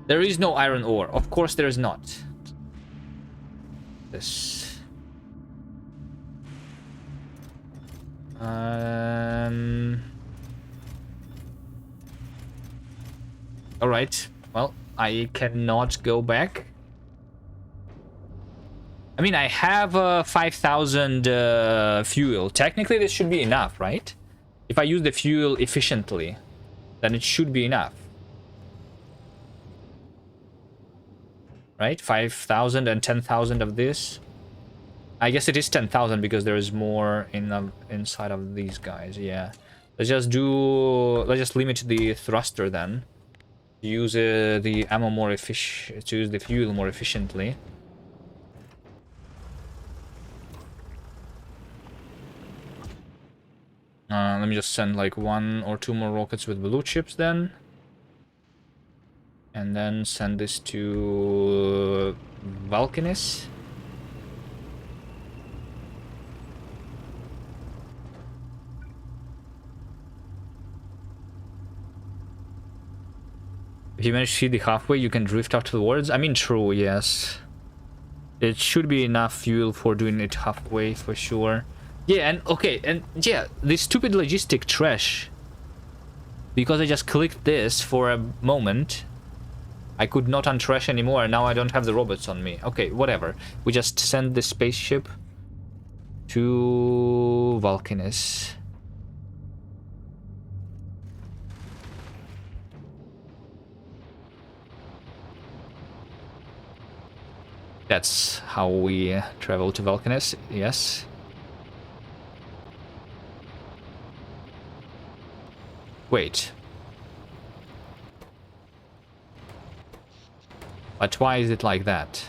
Speaker 1: There is no iron ore. Of course there is not. This. Alright. Well, I cannot go back. I mean, I have 5,000 fuel. Technically, this should be enough, right? If I use the fuel efficiently, then it should be enough. Right? 5,000 and 10,000 of this. I guess it is 10,000 because there is more inside of these guys. Yeah. Let's just limit the thruster then. Use the ammo more efficient. To use the fuel more efficiently. Let me just send like 1 or 2 more rockets with blue chips then. And then send this to Valkynis. If you manage to see the halfway, you can drift afterwards. I mean, true, yes. It should be enough fuel for doing it halfway, for sure. Yeah, and okay, and yeah, this stupid logistic trash. Because I just clicked this for a moment, I could not untrash anymore, and now I don't have the robots on me. Okay, whatever. We just send the spaceship to Valkynis. That's how we travel to Valkynis, yes. Wait. But why is it like that?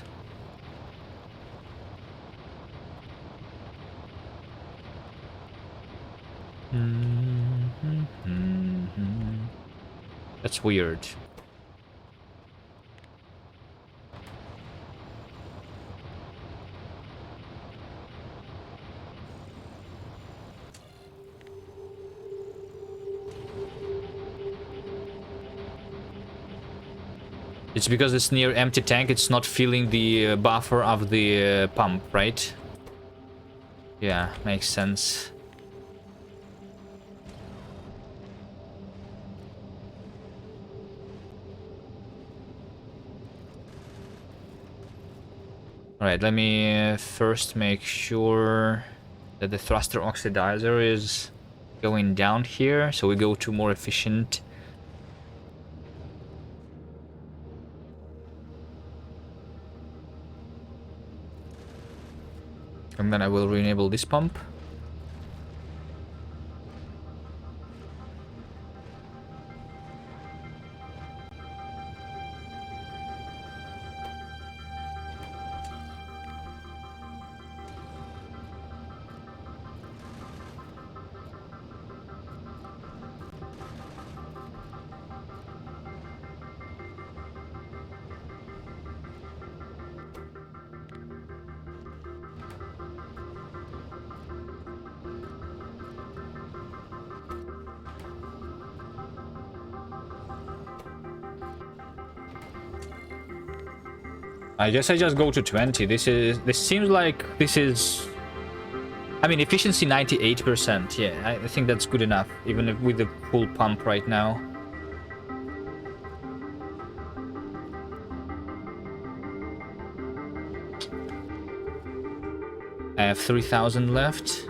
Speaker 1: That's weird. It's because it's near empty tank, it's not filling the buffer of the pump, right? Yeah, makes sense. Alright, let me first make sure that the thruster oxidizer is going down here, so we go to more efficient. And then I will re-enable this pump. I guess I just go to 20. This seems like this is... I mean, efficiency 98%. Yeah, I think that's good enough, even if with the full pump right now. I have 3,000 left.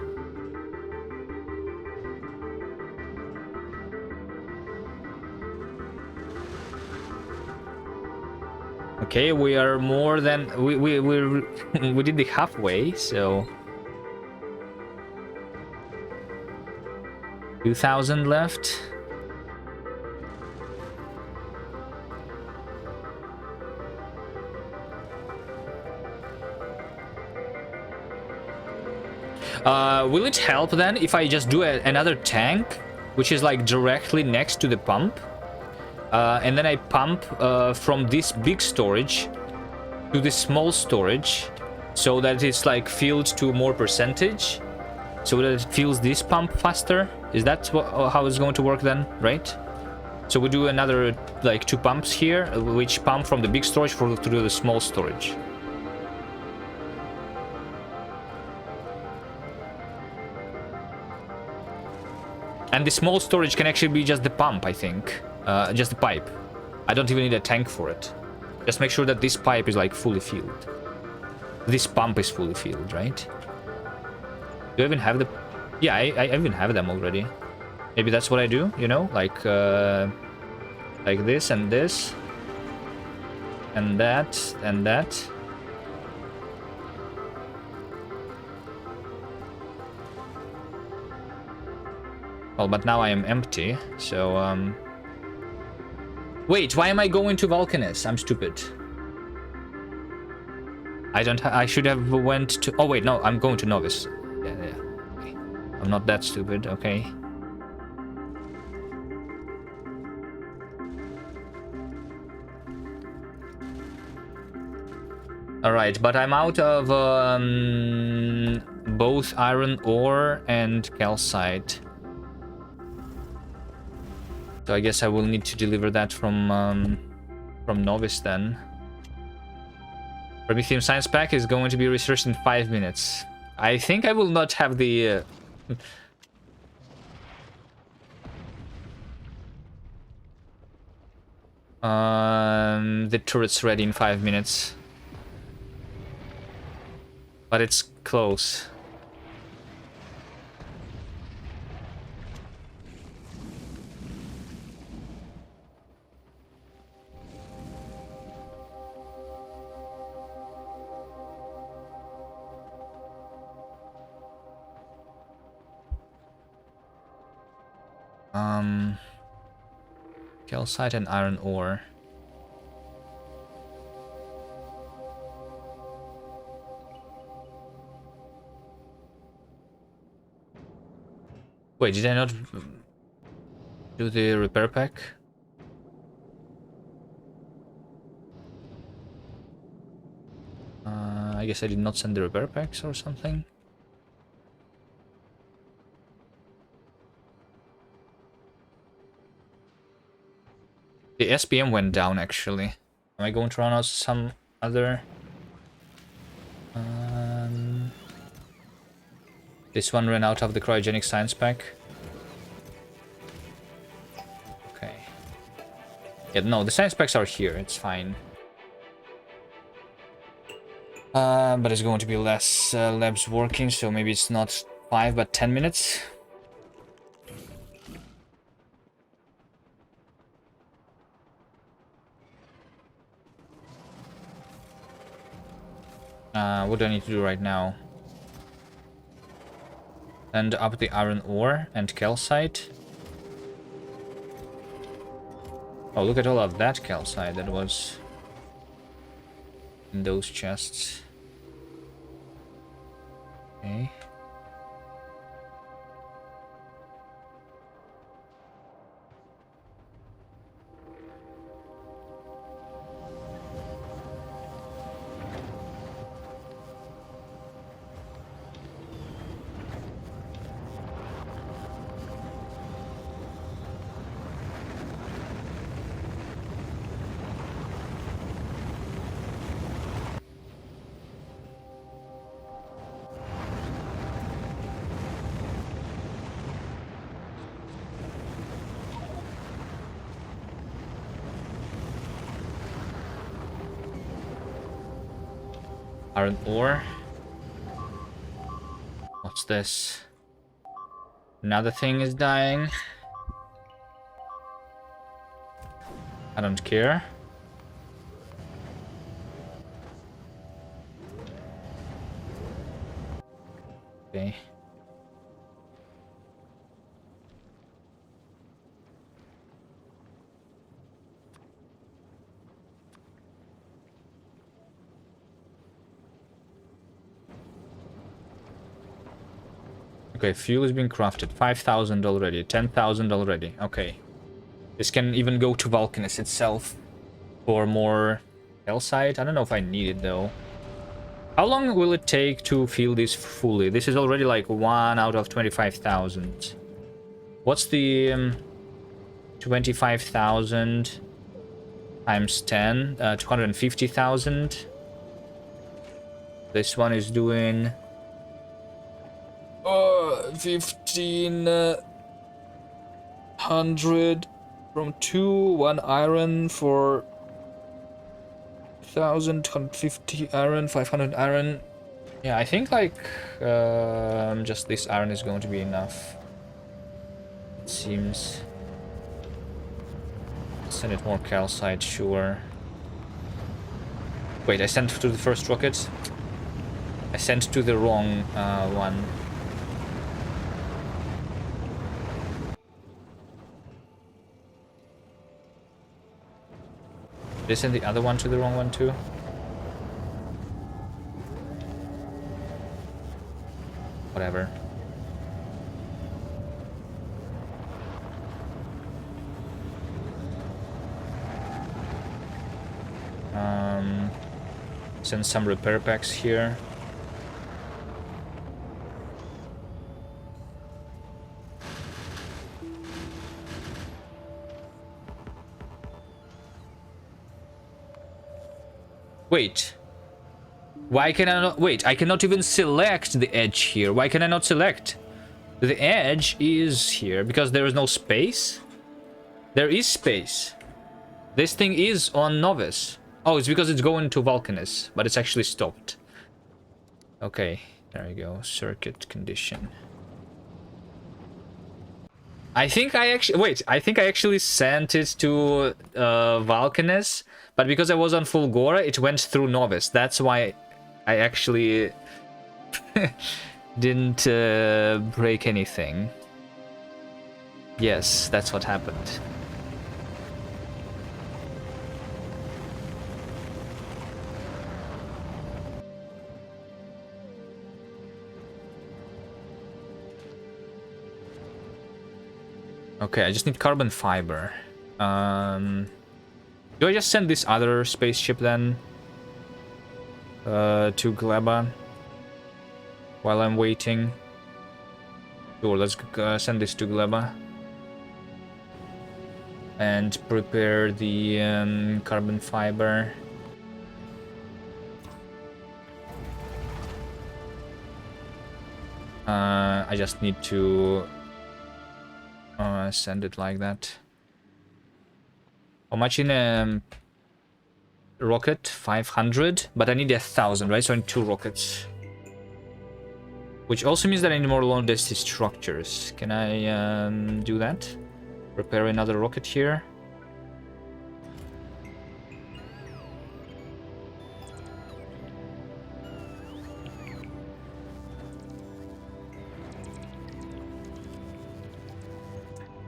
Speaker 1: Okay, we are more than we did the halfway, so 2,000 left. Will it help then if I just do another tank, which is like directly next to the pump? And then I pump from this big storage to this small storage so that it's like filled to more percentage, so that it fills this pump faster. Is that how it's going to work then, right? So we do another like 2 pumps here, which pump from the big storage to the small storage. And the small storage can actually be just the pump, I think. Just the pipe. I don't even need a tank for it. Just make sure that this pipe is like fully filled. This pump is fully filled, right? Do I even have the... Yeah, I even have them already. Maybe that's what I do, you know? Like this and this. And that and that. Well, but now I am empty, so... Wait, why am I going to Vulcanus? I'm stupid. I should have went to... Oh, wait, no, I'm going to Novice. Yeah. Okay. I'm not that stupid, okay. Alright, but I'm out of both iron ore and calcite. So I guess I will need to deliver that from Novice then. Prometheum Science Pack is going to be researched in 5 minutes. I think I will not have the... the turrets ready in 5 minutes. But it's close. Calcite and iron ore. Wait, did I not do the repair pack? I guess I did not send the repair packs or something. The SPM went down, actually. Am I going to run out some other... This one ran out of the cryogenic science pack. Okay. Yeah, no, the science packs are here, it's fine. But it's going to be less labs working, so maybe it's not 5 but 10 minutes. What do I need to do right now? And up the iron ore and calcite. Oh, look at all of that calcite that was in those chests. Okay. Iron ore. What's this? Another thing is dying. I don't care. Okay. Okay, fuel is being crafted. 5,000 already. 10,000 already. Okay. This can even go to Vulcanus itself for more calcite. I don't know if I need it though. How long will it take to fill this fully? This is already like 1 out of 25,000. What's the 25,000 times 10? 250,000. This one is doing 1,500 from 1 iron for 1,050 iron, 500 iron. Yeah, I think like just this iron is going to be enough. It seems. Send it more calcite, sure. Wait, I sent to the first rocket. I sent to the wrong one. Did I send the other one to the wrong one too? Whatever. Send some repair packs here. Wait. Why can I not... Wait, I cannot even select the edge here. Why can I not select? The edge is here because there is no space? There is space. This thing is on Novice. Oh, it's because it's going to Vulcanus, but it's actually stopped. Okay, there we go. Circuit condition. I think I actually... Wait, I think I actually sent it to Vulcanus, but because I was on Fulgora, it went through Novice. That's why I actually didn't break anything. Yes, that's what happened. Okay, I just need carbon fiber. Do I just send this other spaceship then to Gleba while I'm waiting? Sure, let's send this to Gleba and prepare the carbon fiber. I just need to send it like that. How much in a rocket? 500, but I need 1,000, right? So I need 2 rockets. Which also means that I need more long distance structures. Can I do that? Prepare another rocket here.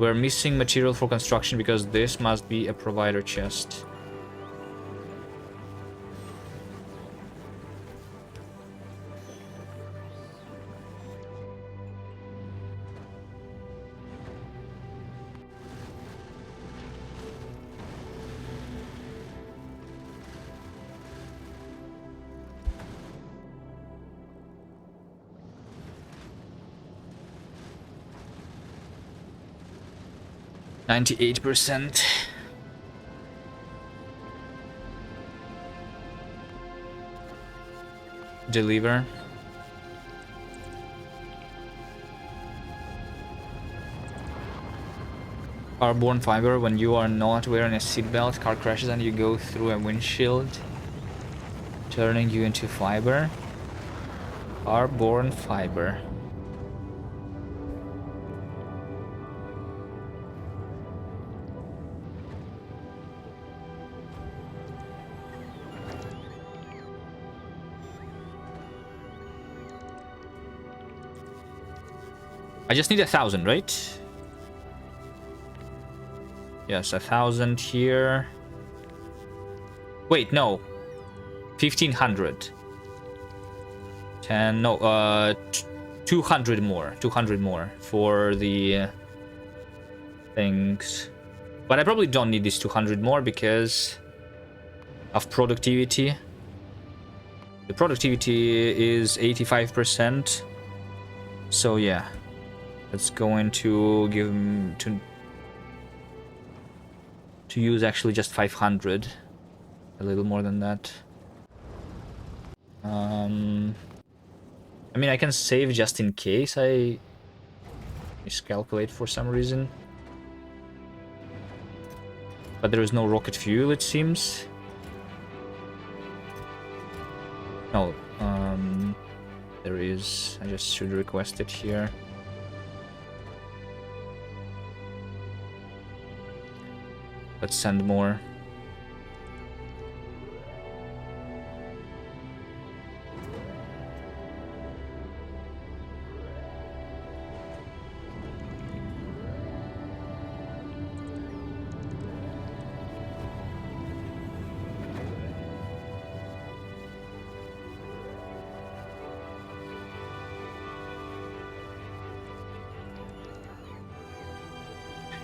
Speaker 1: We're missing material for construction because this must be a provider chest. %98. Deliver. Carbon fiber. When you are not wearing a seatbelt, car crashes and you go through a windshield, turning you into fiber. Carbon fiber. I just need 1,000, right? Yes, 1,000 here. Wait, no. 1,500. 10, no, 200 more. 200 more for the things. But I probably don't need these 200 more because of productivity. The productivity is 85%. So yeah. It's going to give him to use actually just 500, a little more than that. I mean, I can save just in case I miscalculate for some reason. But there is no rocket fuel, it seems. No, there is. I just should request it here. Let's send more.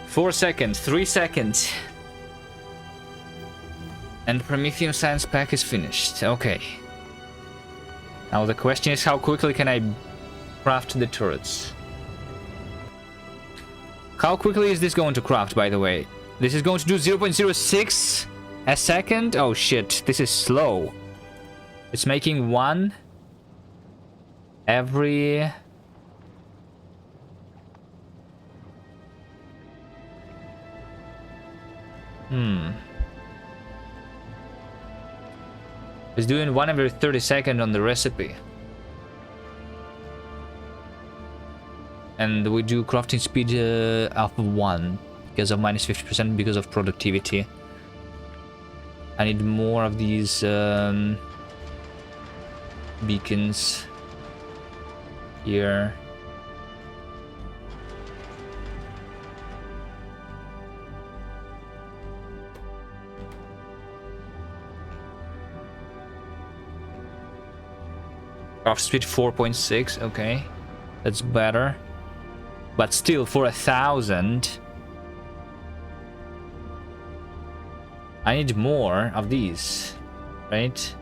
Speaker 1: Four seconds, 3 seconds. And Prometheum Science Pack is finished. Okay. Now the question is, how quickly can I craft the turrets? How quickly is this going to craft, by the way? This is going to do 0.06 a second? Oh shit, this is slow. It's making one every... It's doing one every 30 seconds on the recipe. And we do crafting speed of 1 because of minus 50% because of productivity. I need more of these beacons here. Craft speed 4.6, okay. That's better. But still, for 1,000... I need more of these, right?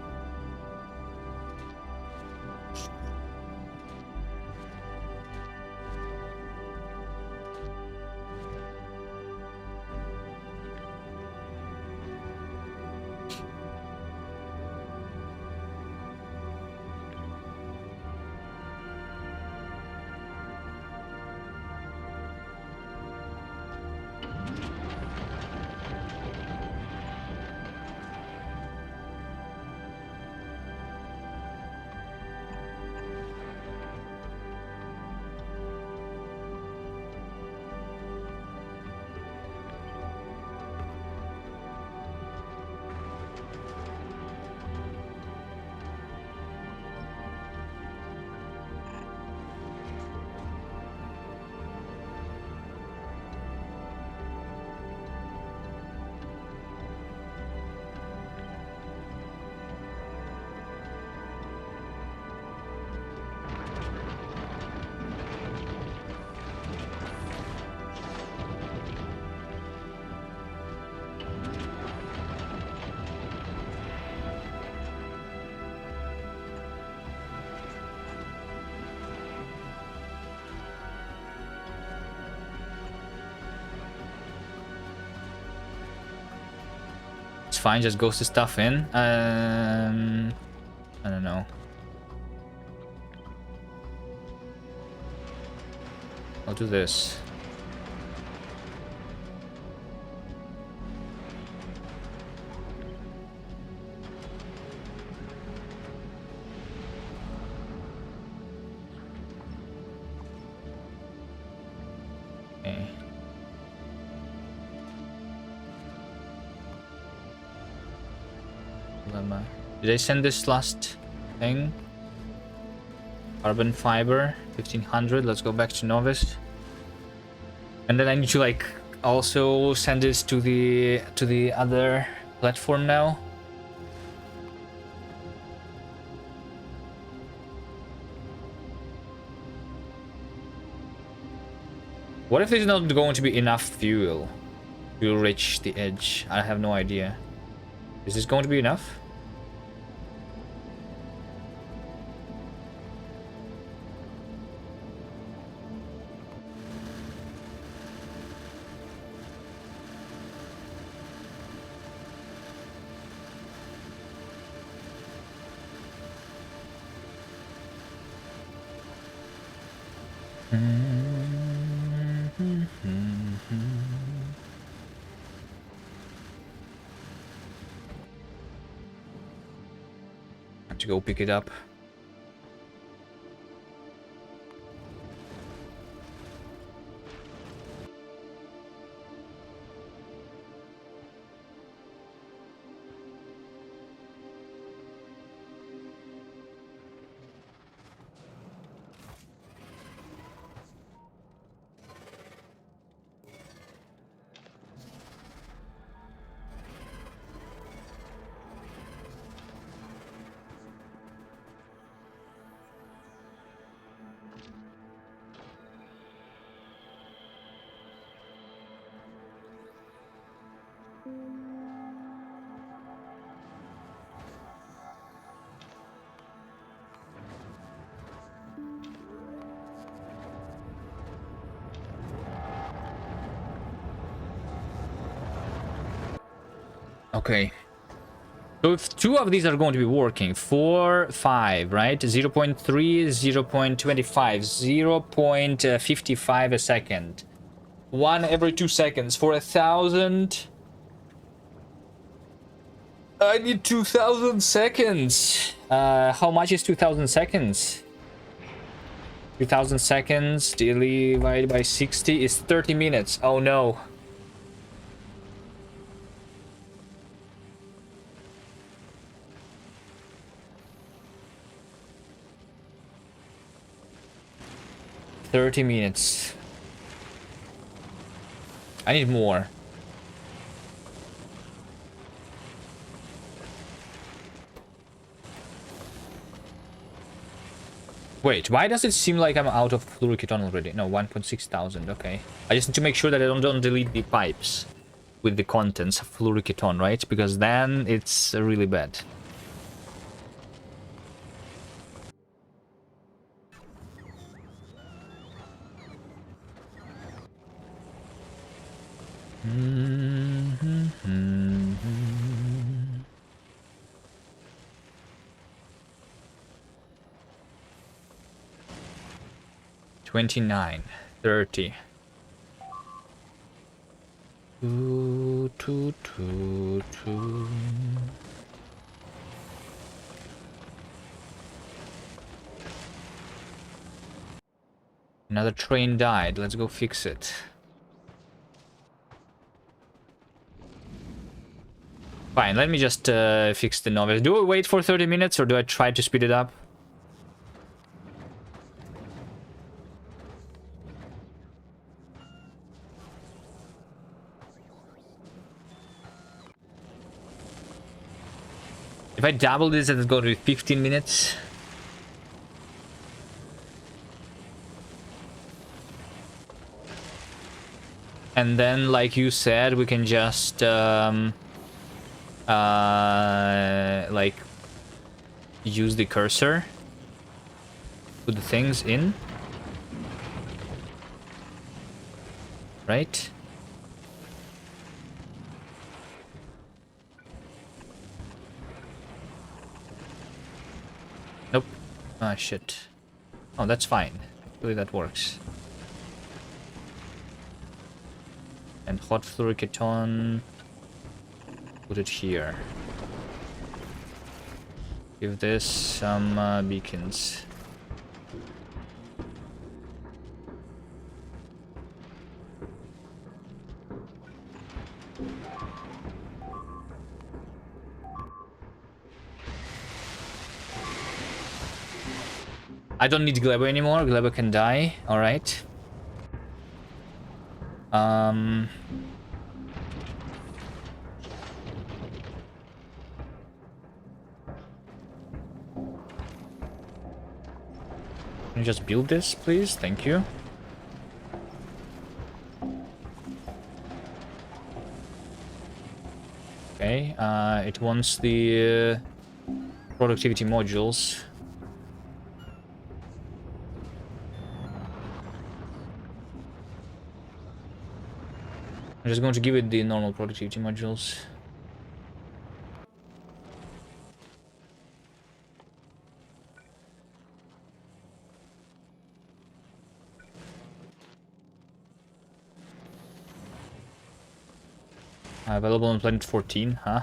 Speaker 1: That's fine, just ghost the stuff in. I don't know. I'll do this. Okay. Did I send this last thing? Carbon fiber, 1500. Let's go back to novice. And then I need to like also send this to the other platform now. What if there's not going to be enough fuel to reach the edge? I have no idea. Is this going to be enough? Have to go pick it up. Okay. So if two of these are going to be working, 4, 5, right? 0 0.3, 0 0.25, 0 0.55 a second. 1 every 2 seconds for 1,000. I need 2,000 seconds. How much is 2,000 seconds? 2,000 seconds divided by 60 is 30 minutes. Oh no. $30. I need more. Wait, why does it seem like I'm out of fluoriketon already? No, 1,600. Okay. I just need to make sure that I don't delete the pipes with the contents of fluoriketon, right? Because then it's really bad. $29, $30. Another train died. Let's go fix it. Fine, let me just fix the novice. Do I wait for 30 minutes or do I try to speed it up? If I double this, it's going to be 15 minutes. And then, like you said, we can just like use the cursor, put the things in, right? Nope. Ah, shit. Oh, that's fine. Actually, that works. And hot fluoroketon. Put it here. Give this some beacons. I don't need Glebo anymore. Glebo can die. All right. Can you just build this, please? Thank you. Okay. It wants the productivity modules. I'm just going to give it the normal productivity modules. Available on planet 14, huh?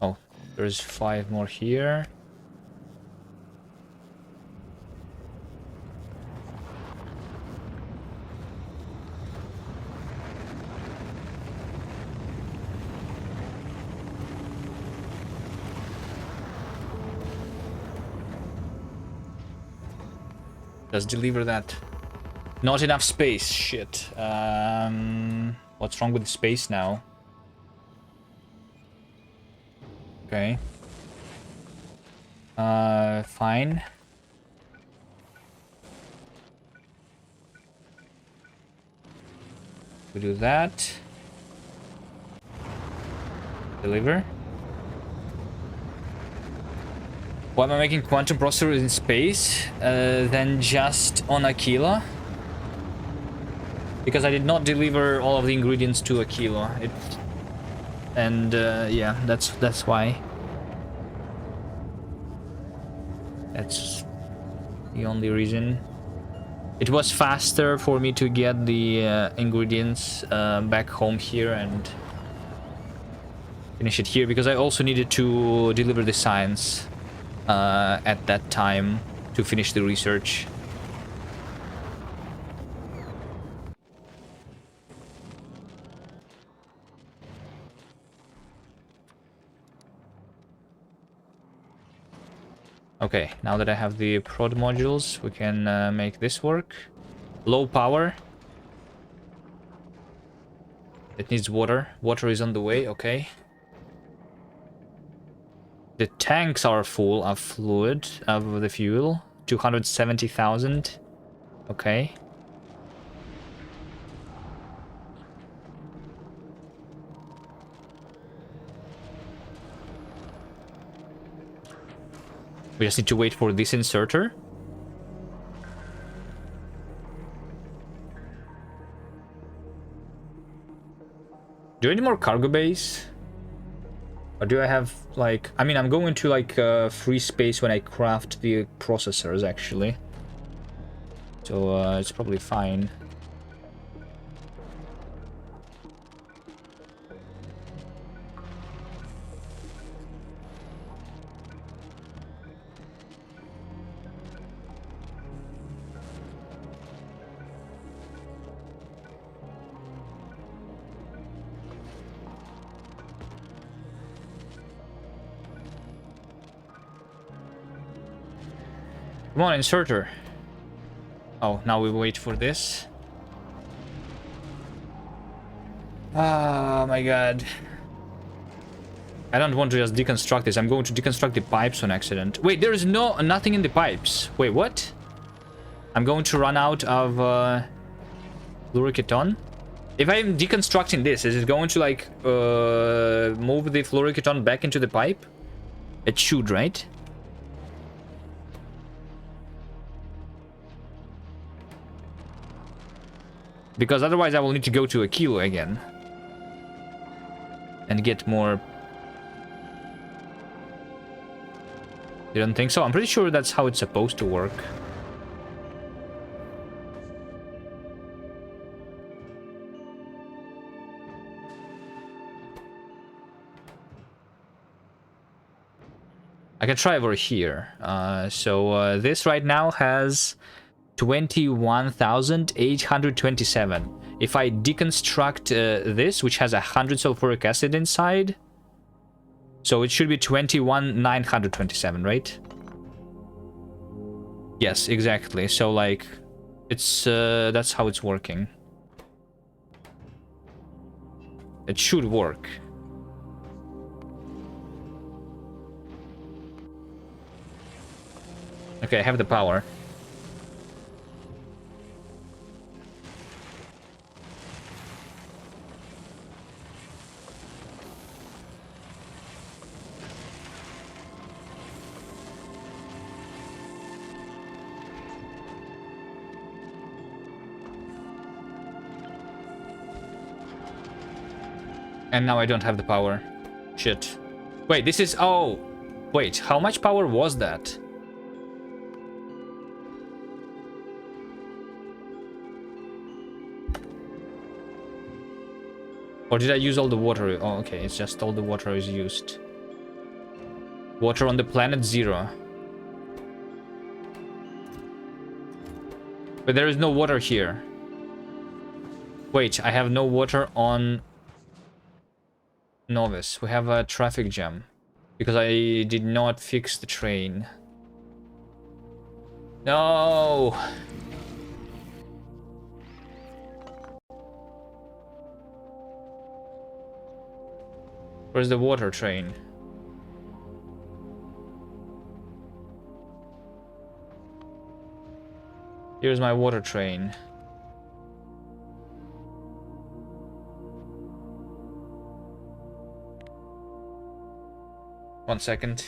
Speaker 1: Oh, there's 5 more here. Let's deliver that. Not enough space. Shit. What's wrong with the space now? Okay. Fine. We do that. Deliver. Why am I making quantum processors in space than just on Aquila? Because I did not deliver all of the ingredients to Aquila. Yeah, that's why. That's the only reason. It was faster for me to get the ingredients back home here and finish it here, because I also needed to deliver the science at that time to finish the research. Okay, now that I have the prod modules, we can make this work. Low power. It needs water. Water is on the way, okay. The tanks are full of fluid, of the fuel. 270,000. Okay. We just need to wait for this inserter. Do I need more cargo bays? Or do I have, like... I mean, I'm going to, like, free space when I craft the processors, actually. So, it's probably fine. Come on, inserter. Oh, now we wait for this. Oh my god. I don't want to just deconstruct this. I'm going to deconstruct the pipes on accident. Wait, there is nothing in the pipes. Wait, what? I'm going to run out of fluoroketon. If I'm deconstructing this, is it going to, like, move the fluoroketon back into the pipe? It should, right? Because otherwise I will need to go to a kilo again. And get more... You don't think so? I'm pretty sure that's how it's supposed to work. I can try over here. So this right now has 21,827. If I deconstruct this, which has 100 sulfuric acid inside, so it should be 21,927, right? Yes, exactly. So like, it's that's how it's working. It should work. Okay, I have the power. And now I don't have the power. Shit. Wait, this is... Oh! Wait, how much power was that? Or did I use all the water? Oh, okay, it's just all the water is used. Water on the planet 0. But there is no water here. Wait, I have no water on Novice. We have a traffic jam. Because I did not fix the train. No! Where's the water train? Here's my water train. One second.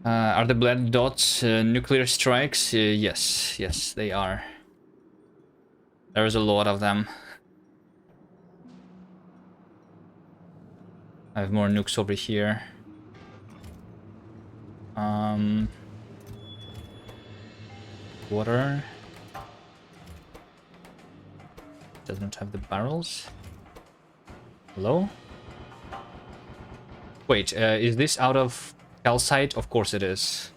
Speaker 1: Are the black dots nuclear strikes? Yes, yes, they are. There's a lot of them. I have more nukes over here. Water. Does not have the barrels. Hello? Wait, is this out of calcite? Of course it is.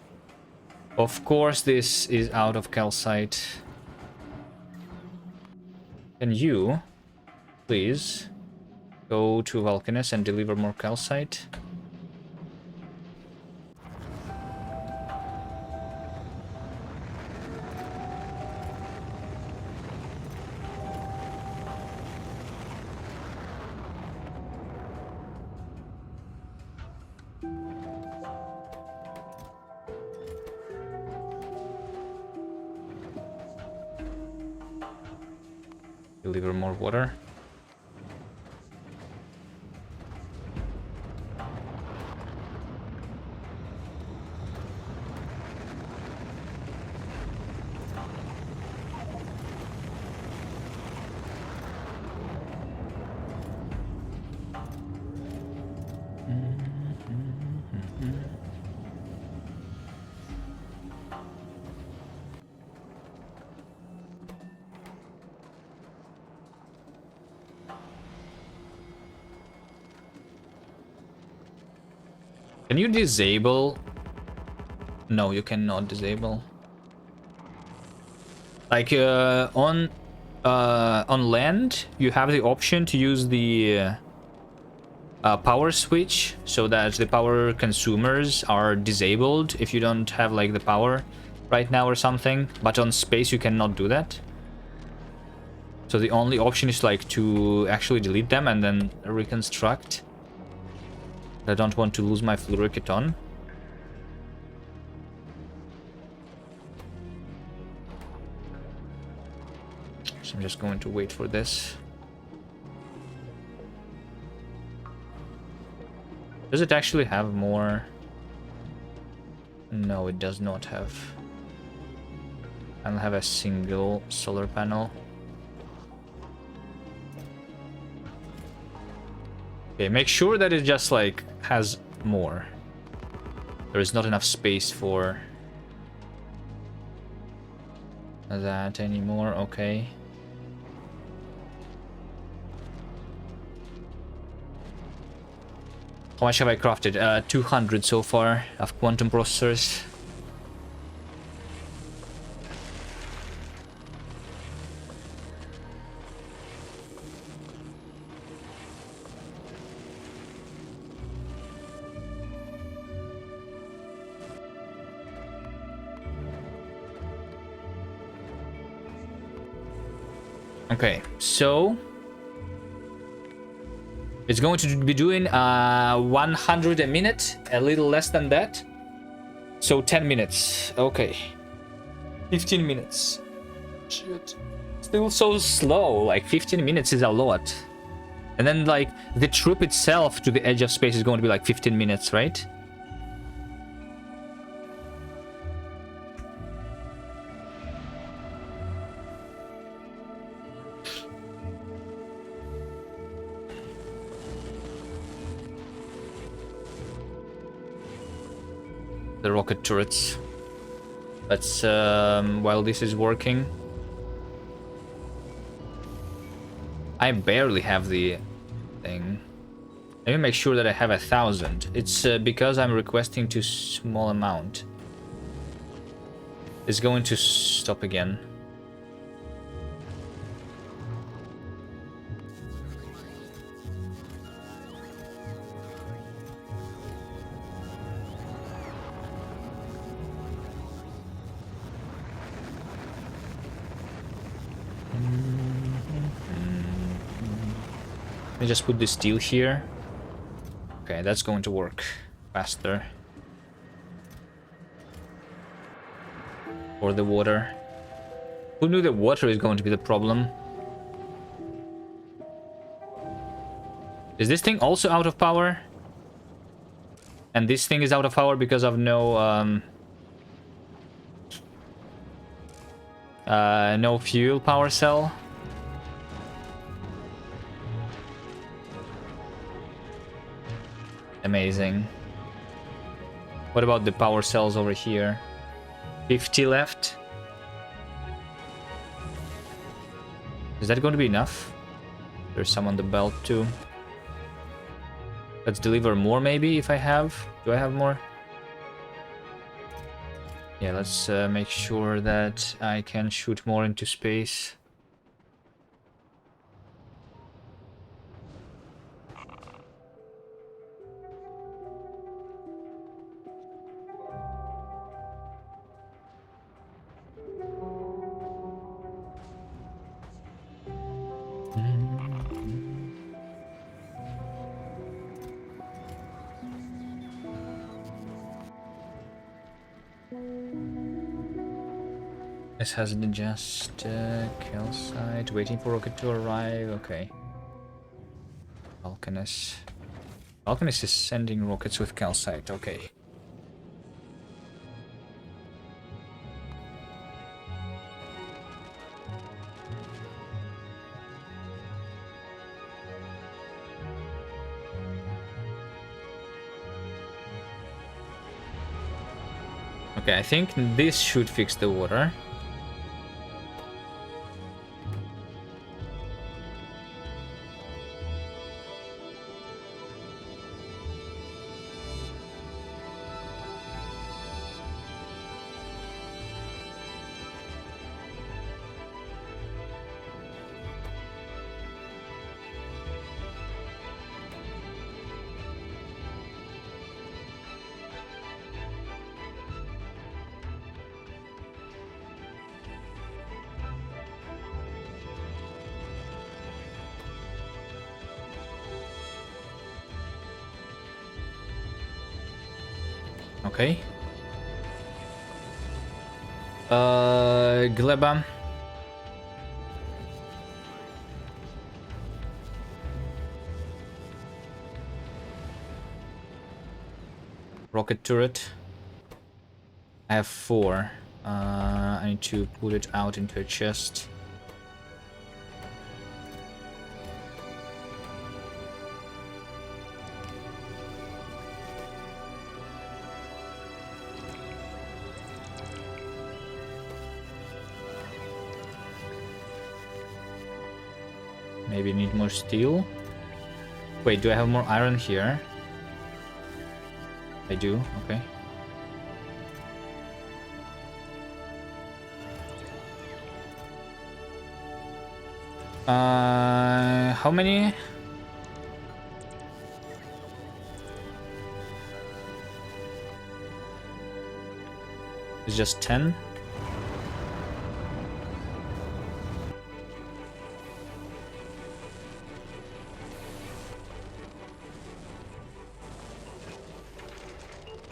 Speaker 1: Of course this is out of calcite. Can you, please, go to Vulcanus and deliver more calcite? Deliver more water. Can you disable? No, you cannot disable. Like on land, you have the option to use the power switch so that the power consumers are disabled if you don't have like the power right now or something. But on space, you cannot do that. So the only option is like to actually delete them and then reconstruct. I don't want to lose my fluoroketon. So I'm just going to wait for this. Does it actually have more? No, it does not have. I don't have a single solar panel. Okay, make sure that it just like has more. There is not enough space for that anymore. Okay. How much have I crafted? 200 so far of quantum processors. Okay, so it's going to be doing 100 a minute, a little less than that. So 10 minutes. Okay. 15 minutes. Shit. Still so slow. Like 15 minutes is a lot. And then like the trip itself to the edge of space is going to be like 15 minutes, right? The rocket turrets. Let's while this is working, I barely have the thing. Let me make sure that I have 1,000. It's because I'm requesting too small amount. It's going to stop again. Let me just put this steel here. Okay, that's going to work faster. Or the water. Who knew the water is going to be the problem? Is this thing also out of power? And this thing is out of power because of no no fuel power cell. Amazing. What about the power cells over here? 50 left. Is that going to be enough? There's some on the belt too. Let's deliver more maybe if I have. Do I have more? Yeah, let's make sure that I can shoot more into space. This has been just calcite, waiting for rocket to arrive. Okay. Alchemist. Alchemist is sending rockets with calcite. Okay. Okay, I think this should fix the water. Okay. Gleba. Rocket turret. I have 4. I need to put it out into a chest. Maybe need more steel. Wait, do I have more iron here? I do, okay. How many? It's just 10.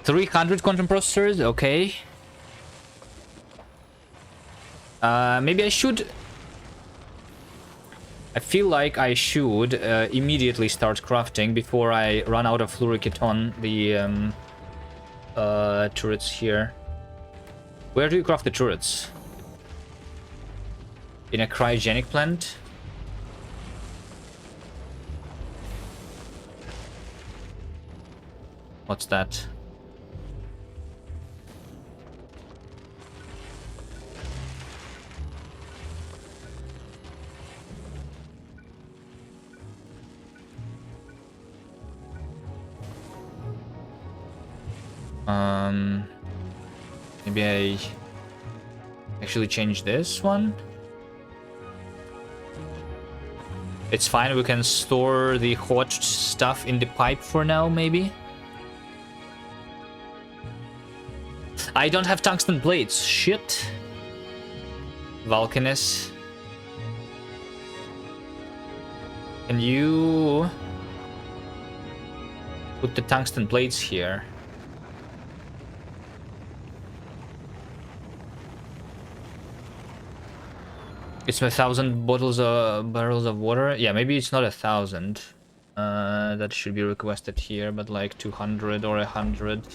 Speaker 1: $300 quantum processors, okay. Maybe I should... I feel like I should immediately start crafting before I run out of fluoriceton, the turrets here. Where do you craft the turrets? In a cryogenic plant? What's that? Maybe I actually change this one. It's fine, we can store the hot stuff in the pipe for now, maybe. I don't have tungsten plates, shit. Vulcanus. Can you put the tungsten plates here? It's 1,000 barrels of water. Yeah, maybe it's not 1,000. That should be requested here, but like 200 or 100.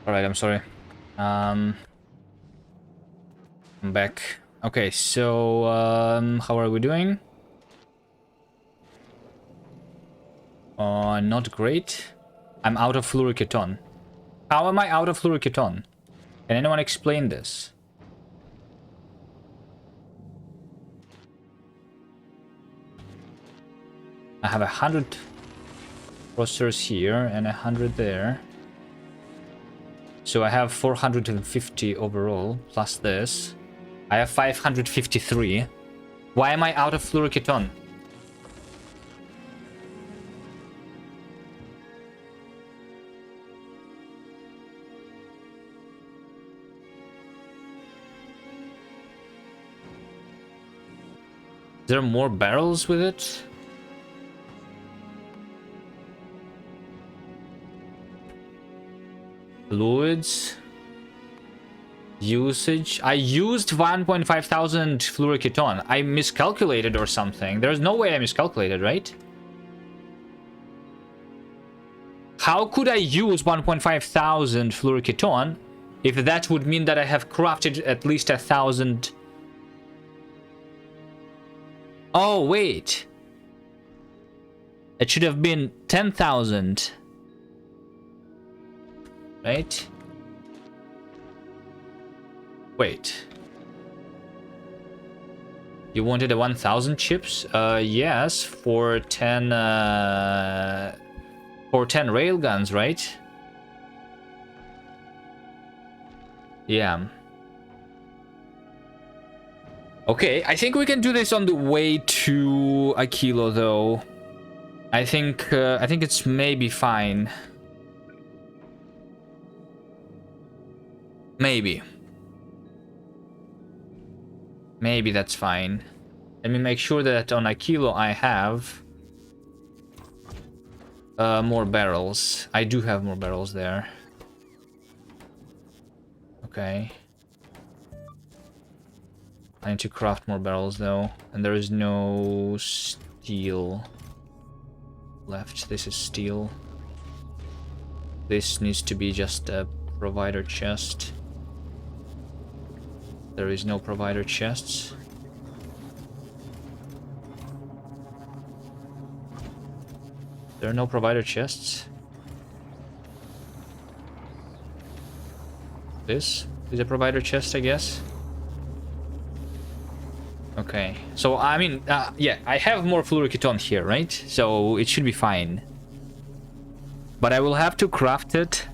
Speaker 1: Alright, I'm sorry. I'm back. Okay, so how are we doing? Not great. I'm out of fluoroketon. How am I out of fluoroketon? Can anyone explain this? I have 100 processors here and 100 there. So I have 450 overall, plus this. I have 553. Why am I out of fluoroketon? There are more barrels with it? Fluids. Usage. I used 1.5 thousand fluoroketon. I miscalculated or something. There's no way I miscalculated, right? How could I use 1.5 thousand fluoroketon if that would mean that I have crafted at least 1,000? Oh, wait. It should have been 10,000. Right? Wait. You wanted a 1,000 chips? Yes, for 10 railguns, right? Yeah. Okay, I think we can do this on the way to a kilo, though. I think it's maybe fine. Maybe. Maybe that's fine. Let me make sure that on a kilo I have more barrels. I do have more barrels there. Okay. I need to craft more barrels though, and there is no steel left. This is steel. This needs to be just a provider chest. There is no provider chests. There are no provider chests. This is a provider chest, I guess. Okay, so I mean, yeah, I have more fluoroketon here, right? So it should be fine. But I will have to craft it.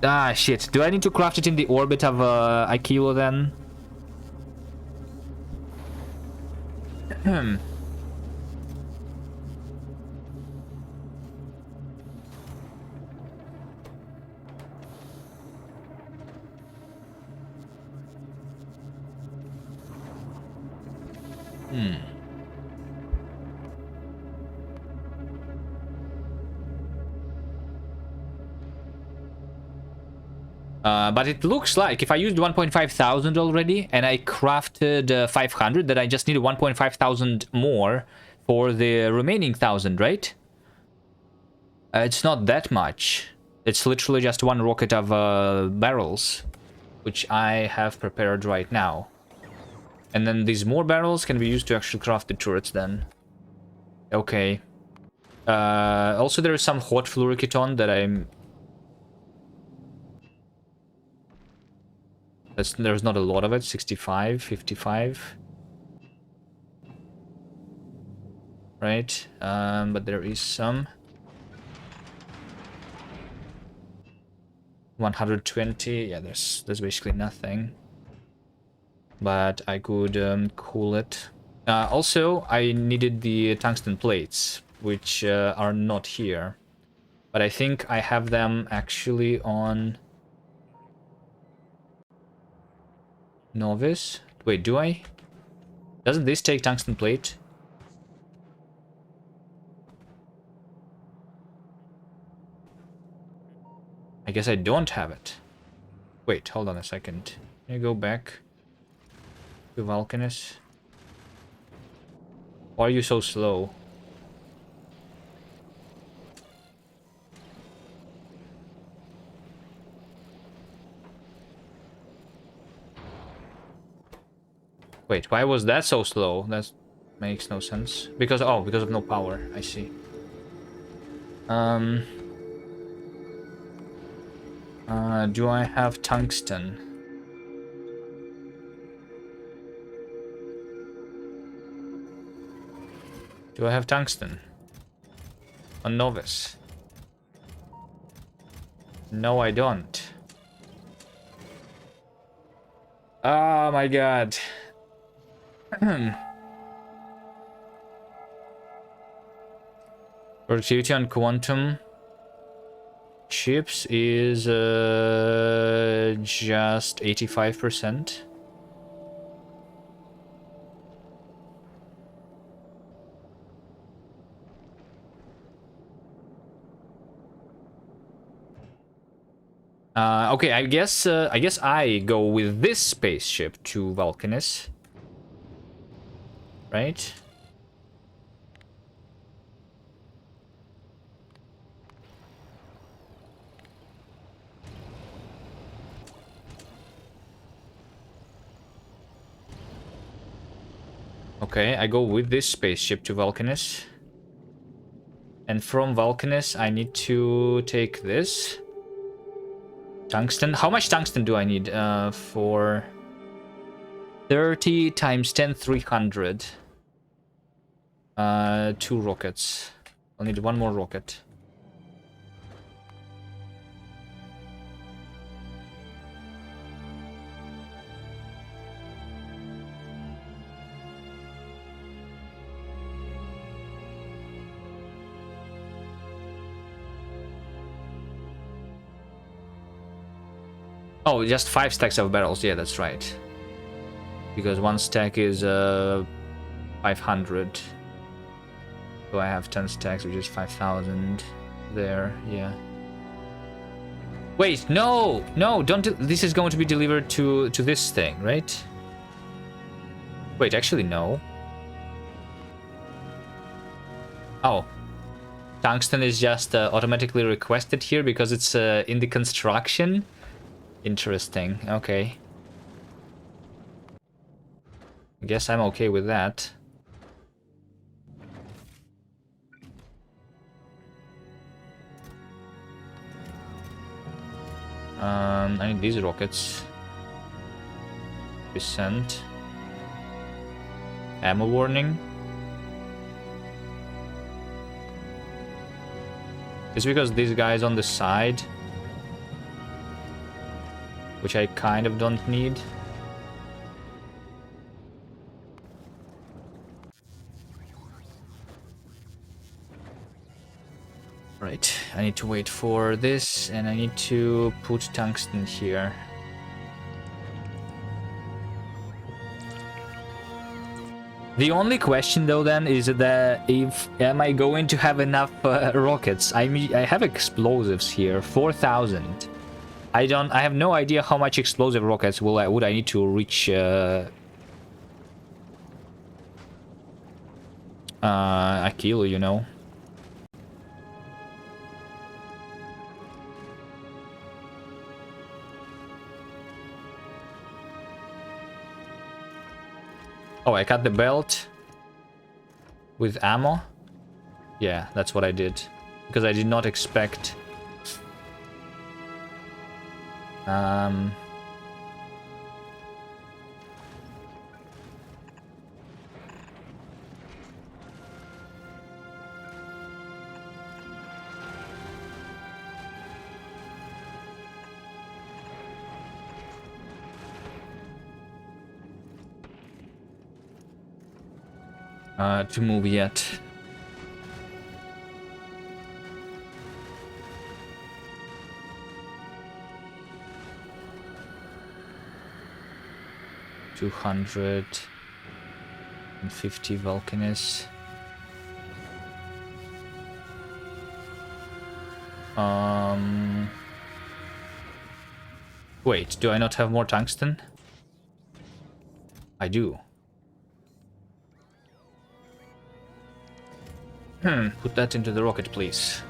Speaker 1: Ah, shit. Do I need to craft it in the orbit of a kilo then? But it looks like if I used 1.5 thousand already and I crafted 500, that I just need 1.5 thousand more for the remaining 1,000, right? It's not that much. It's literally just one rocket of barrels, which I have prepared right now. And then these more barrels can be used to actually craft the turrets then. Okay. Also, there is some hot fluoroketon that I'm... There's not a lot of it. 65, 55. Right? But there is some. 120. Yeah, there's basically nothing. But I could cool it. Also, I needed the tungsten plates, which are not here. But I think I have them actually on... Novice? Wait, do I? Doesn't this take tungsten plate? I guess I don't have it. Wait, hold on a second. Can you go back to Vulcanus? Why are you so slow? Wait, why was that so slow? That makes no sense. Because of no power. I see. Do I have tungsten? Do I have tungsten? On novice? No, I don't. Oh my god. Productivity on quantum chips is just 85%. Okay, I guess I go with this spaceship to Vulcanus. Right? Okay, I go with this spaceship to Vulcanus. And from Vulcanus, I need to take this. Tungsten. How much tungsten do I need for 30 times 10, 300? 2 rockets. I'll need 1 more rocket. Oh, just 5 stacks of barrels. Yeah, that's right. Because 1 stack is 500. So I have 10 stacks, which is 5,000 there. Yeah. Wait, no, no, don't. This is going to be delivered to this thing, right? Wait, actually, no. Oh, tungsten is just automatically requested here because it's in the construction. Interesting. Okay. I guess I'm okay with that. I need these rockets. Percent. Ammo warning. It's because these guys on the side, which I kind of don't need. Right, I need to wait for this, and I need to put tungsten here. The only question though then is that if am I going to have enough rockets? I mean, I have explosives here, 4,000. I have no idea how much explosive rockets would I need to reach Aquilo, you know. Oh, I cut the belt with ammo. Yeah, that's what I did. Because I did not expect... to move yet. $250 Vulcanus. Wait, do I not have more tungsten? I do. Put that into the rocket, please.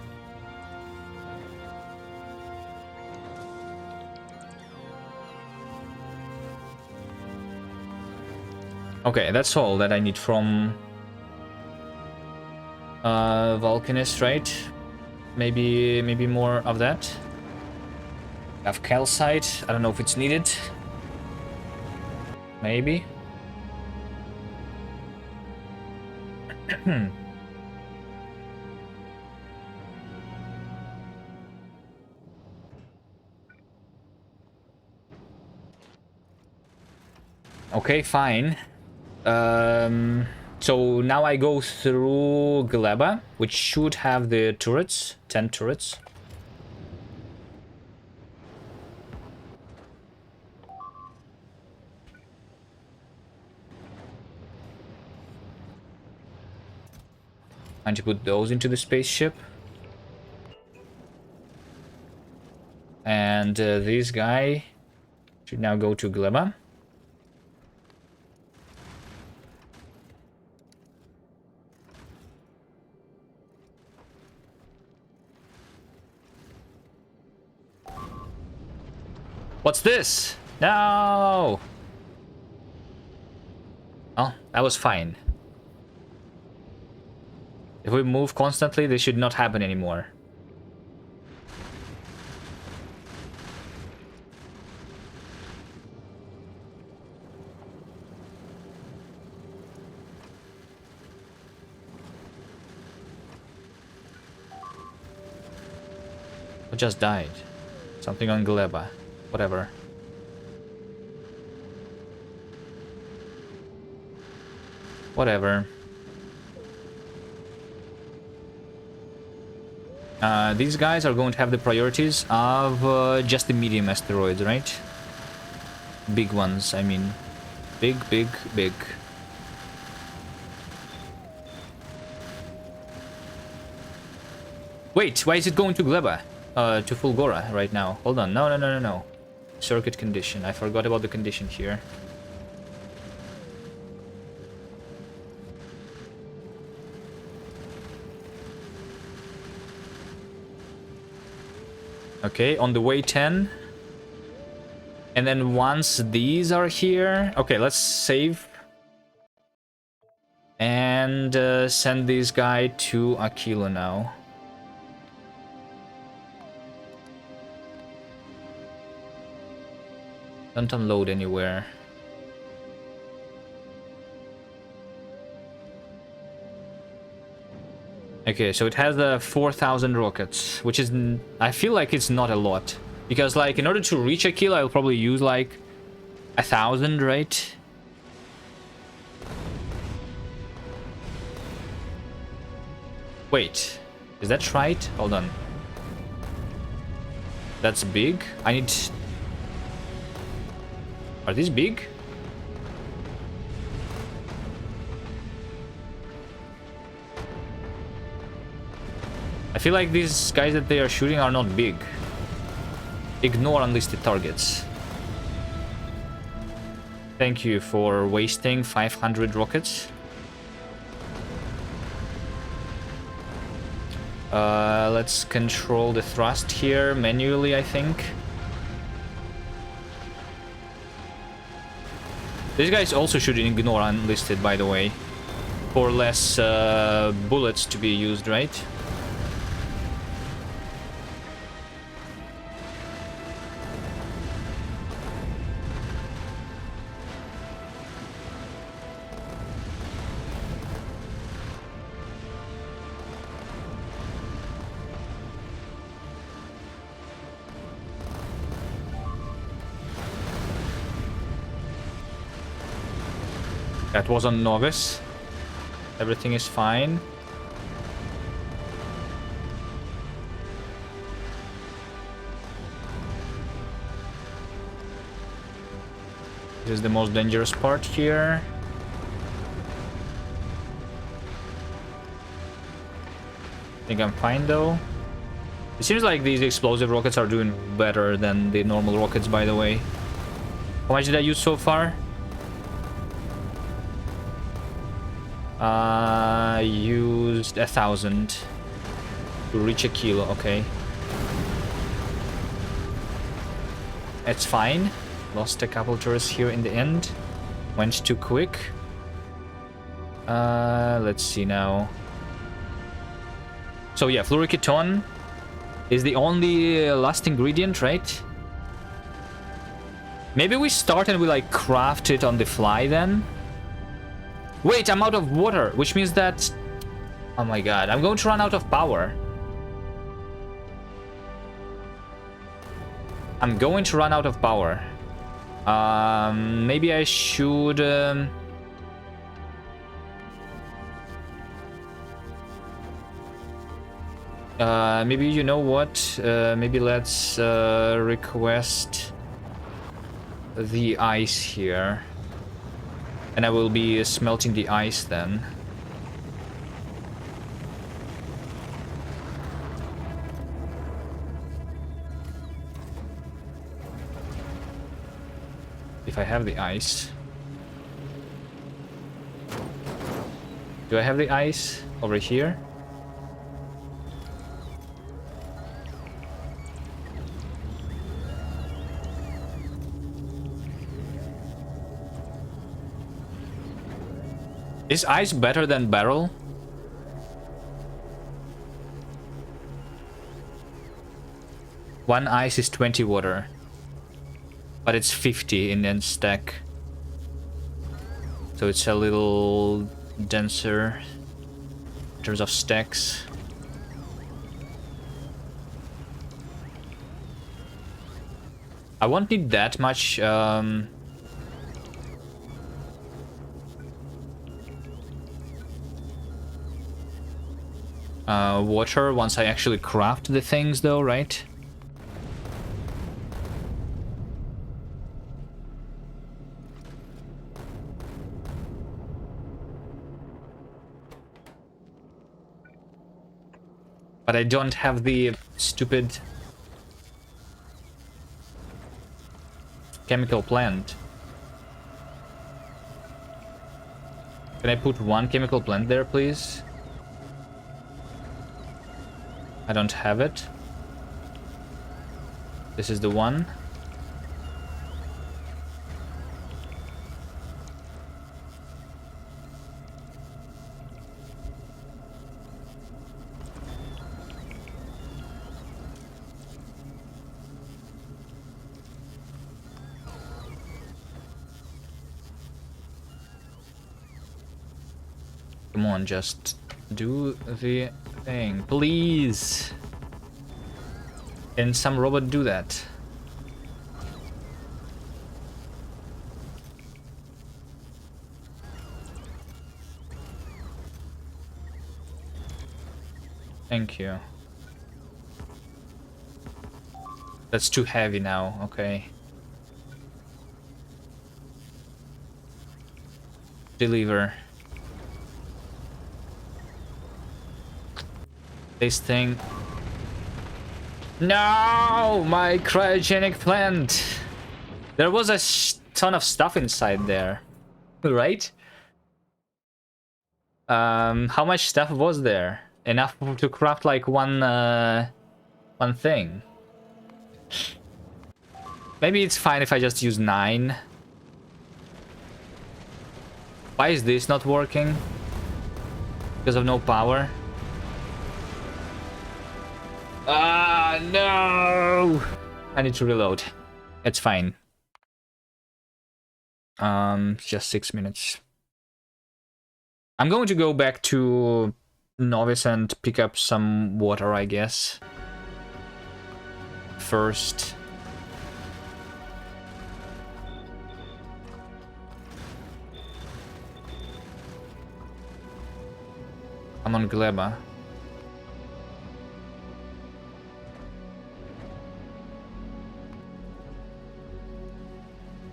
Speaker 1: Okay, that's all that I need from Vulcanist, right? Maybe more of that. I have calcite. I don't know if it's needed. Maybe. Okay, fine. So now I go through Gleba, which should have the turrets, 10 turrets. And to put those into the spaceship. And this guy should now go to Gleba. What's this? No! Oh, that was fine. If we move constantly, this should not happen anymore. I just died. Something on Gleba. Whatever. Whatever. These guys are going to have the priorities of just the medium asteroids, right? Big ones, I mean. Big, big, big. Wait, why is it going to Gleba? To Fulgora right now. Hold on. No. Circuit condition. I forgot about the condition here. Okay, on the way 10. And then once these are here... Okay, let's save. And send this guy to Aquila now. Don't unload anywhere. Okay, so it has 4,000 rockets, which is... I feel like it's not a lot. Because, like, in order to reach Aquila, I'll probably use, like, 1,000, right? Wait, is that right? Hold on. That's big. I need... Are these big? I feel like these guys that they are shooting are not big. Ignore unlisted targets. Thank you for wasting 500 rockets. Let's control the thrust here manually, I think. This guy's also should ignore unlisted, by the way. For less bullets to be used, right? That was on Novice. Everything is fine. This is the most dangerous part here. I think I'm fine though. It seems like these explosive rockets are doing better than the normal rockets, by the way. How much did I use so far? Used 1,000 to reach a kilo. Okay, it's fine. Lost a couple turrets here in the end. Went too quick. Let's see now. So yeah, fluoriketon is the only last ingredient, right? Maybe we start and we like craft it on the fly then. Wait, I'm out of water, which means that... Oh my god, I'm going to run out of power. I'm going to run out of power. Maybe I should... maybe you know what? Maybe let's request the ice here. And I will be smelting the ice then. If I have the ice. Do I have the ice over here? Is ice better than barrel? One ice is 20 water. But it's 50 in end stack. So it's a little denser in terms of stacks. I won't need that much water once I actually craft the things though, right? But I don't have the stupid chemical plant. Can I put one chemical plant there, please? I don't have it. This is the one. Come on, just do the thing, please. Can some robot do that? Thank you. That's too heavy now, okay. Deliver. This thing. No, my cryogenic plant. There was a ton of stuff inside there, right? How much stuff was there? Enough to craft like one thing. Maybe it's fine if I just use 9. Why is this not working? Because of no power. Ah, no! I need to reload. It's fine. Just 6 minutes. I'm going to go back to Novice and pick up some water, I guess. First. I'm on Gleba.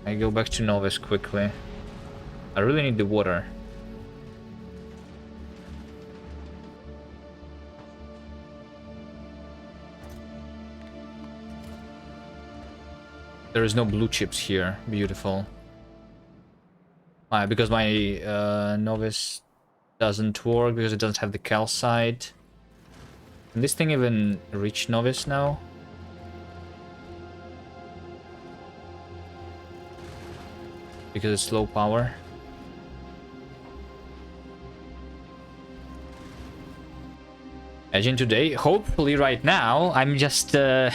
Speaker 1: I go back to Novice quickly. I really need the water. There is no blue chips here. Beautiful. Because my Novice doesn't work, because it doesn't have the calcite. Can this thing even reach Novice now? Because it's low power. Edging today. Hopefully right now, I'm just... There's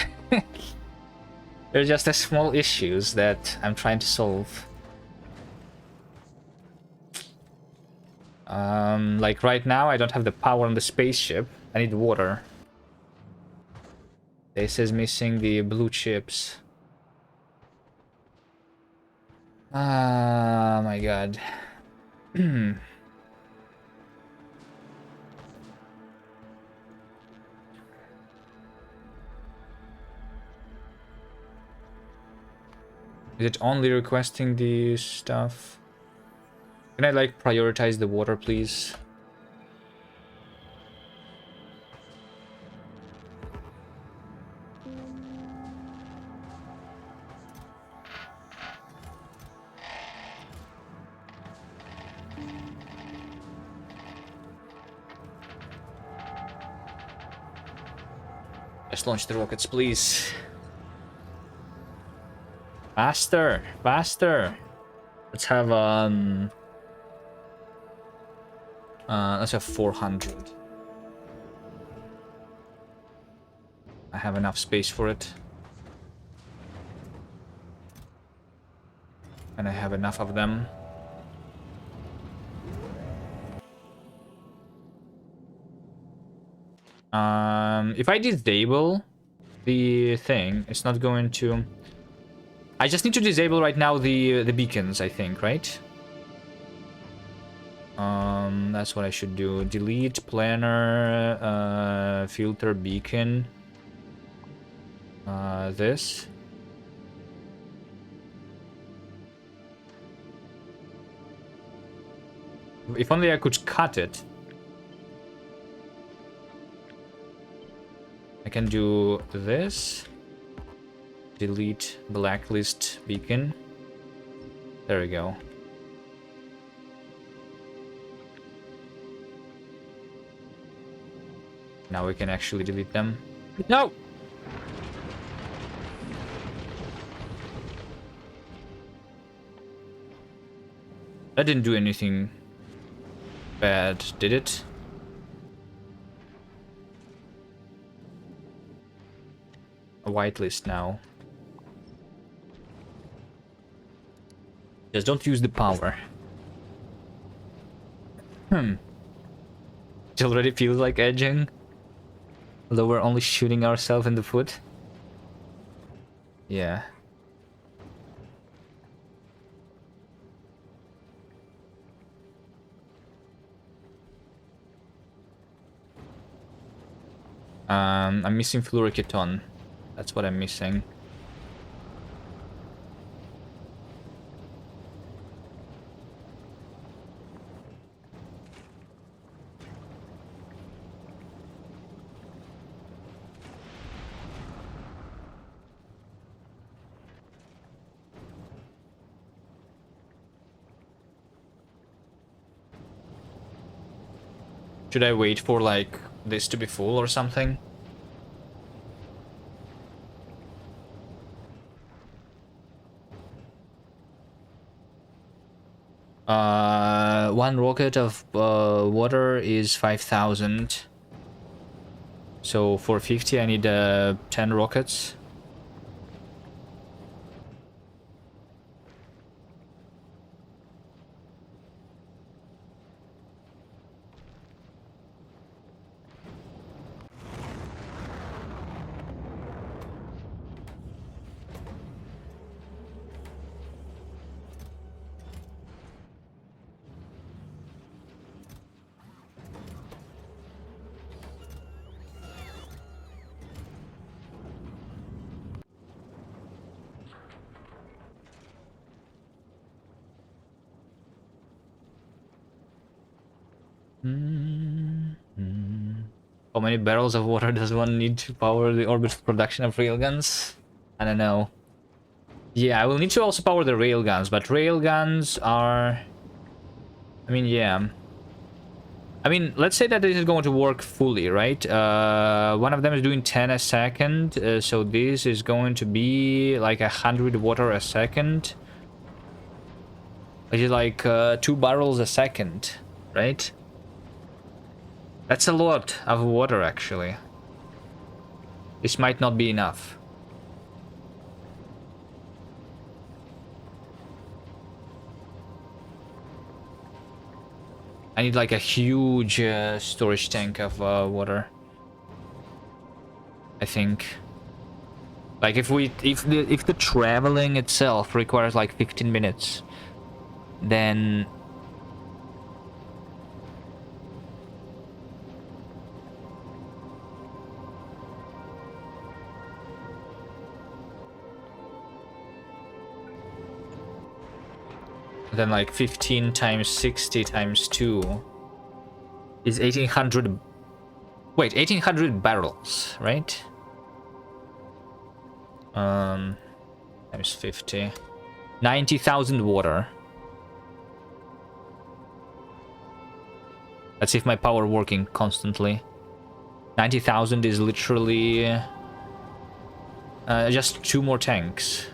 Speaker 1: just a small issues that I'm trying to solve. Like right now, I don't have the power on the spaceship. I need water. This is missing the blue chips. Ah, my god. Is it only requesting the stuff? Can I like prioritize the water, please? Just launch the rockets, please. Faster, faster. Let's have let's have 400. I have enough space for it. And I have enough of them. If I disable the thing, it's not going to... I just need to disable right now the beacons, I think, right? That's what I should do. Delete planner, filter beacon. This. If only I could cut it. I can do this. Delete blacklist beacon. There we go. Now we can actually delete them. No! That didn't do anything bad, did it? A whitelist now. Just don't use the power. It already feels like edging. Although we're only shooting ourselves in the foot. Yeah. I'm missing fluoroketon. That's what I'm missing. Should I wait for like this to be full or something? One rocket of water is 5,000. So for 50 I need 10 rockets. How many barrels of water does one need to power the orbital production of railguns? I don't know. Yeah, I will need to also power the railguns, but railguns are... I mean, yeah. I mean, let's say that this is going to work fully, right? One of them is doing 10 a second, so this is going to be like 100 water a second. Which is like 2 barrels a second, right? That's a lot of water, actually. This might not be enough. I need like a huge storage tank of water. I think. Like if the traveling itself requires like 15 minutes, then like 15 times 60 times 2 is 1800. Wait, 1800 barrels, right? Times 50. 90,000 water. Let's see if my power working constantly. 90,000 is literally just 2 more tanks.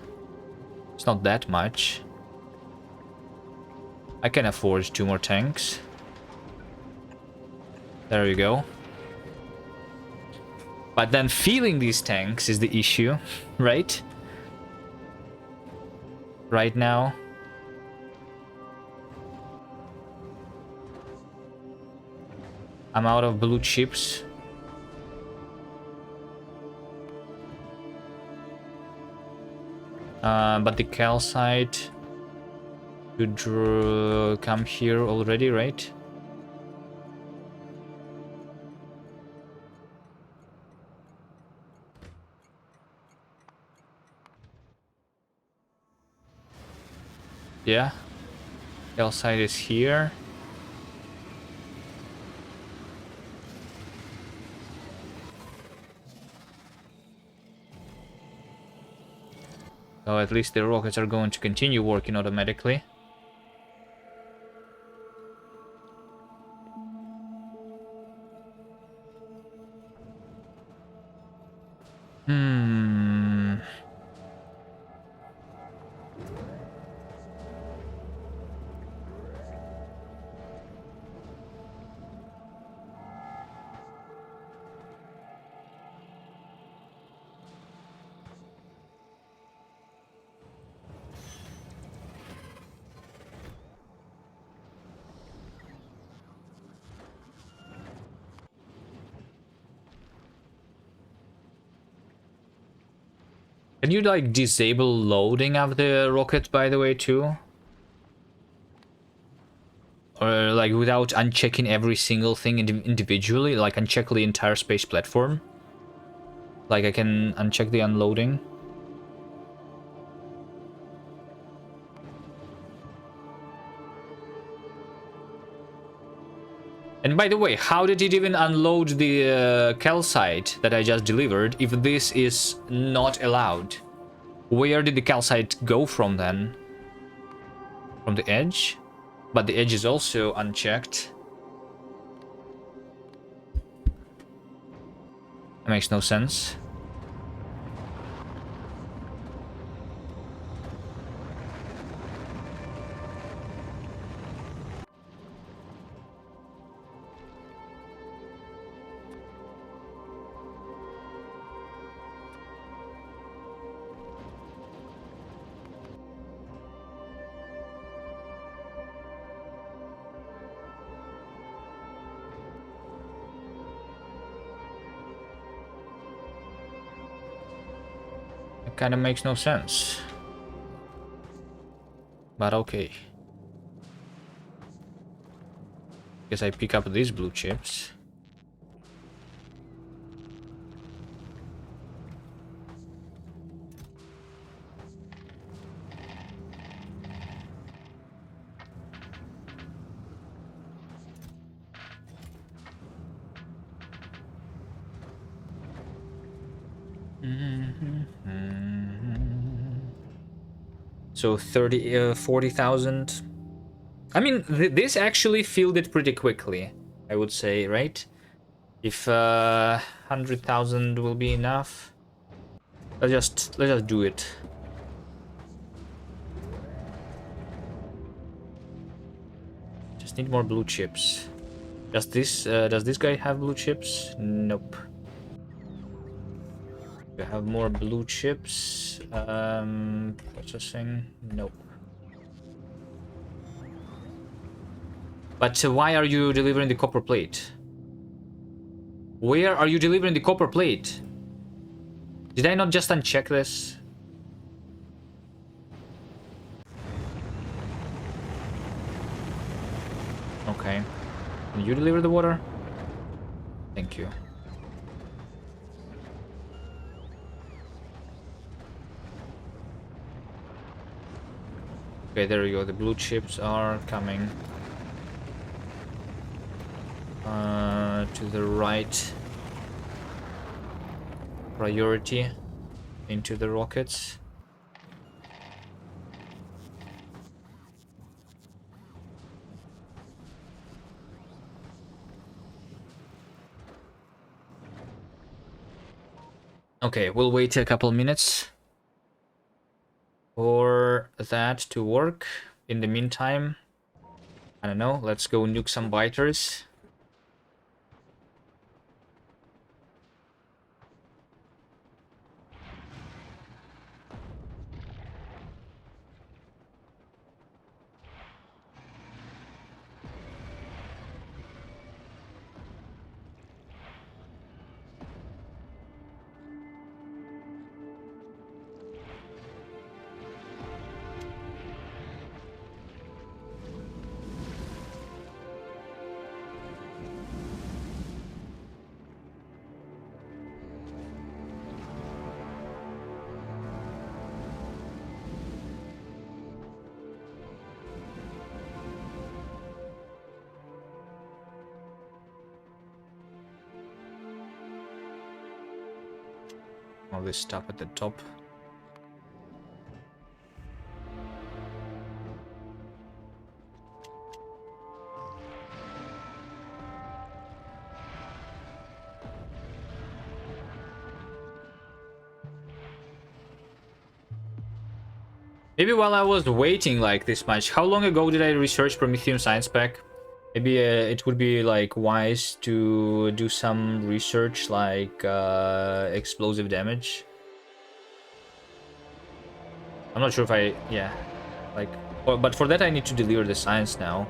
Speaker 1: It's not that much. I can afford 2 more tanks. There we go. But then filling these tanks is the issue, right? Right now. I'm out of blue chips. But the calcite should come here already, right? Yeah. Calcite is here. So at least the rockets are going to continue working automatically. Can you like disable loading of the rocket, by the way, too? Or like without unchecking every single thing individually, like uncheck the entire space platform? Like I can uncheck the unloading. And by the way, how did it even unload the calcite that I just delivered if this is not allowed? Where did the calcite go from then? From the edge? But the edge is also unchecked. That makes no sense. Kind of makes no sense. But okay. Guess I pick up these blue chips. So 40,000. I mean, this actually filled it pretty quickly, I would say, right? If 100,000 will be enough, let's just do it. Just need more blue chips. Does this guy have blue chips? Nope. We have more blue chips. Processing. Nope. But why are you delivering the copper plate? Where are you delivering the copper plate? Did I not just uncheck this? Okay. Can you deliver the water? Thank you. Okay, there we go. The blue chips are coming. To the right. Priority into the rockets. Okay, we'll wait a couple minutes for that to work. In the meantime, I don't know, let's go nuke some biters. All this stuff at the top. Maybe while I was waiting like this much, how long ago did I research Prometheum Science Pack? Maybe it would be like wise to do some research like explosive damage. I'm not sure if I, yeah, like, but for that I need to deliver the science now.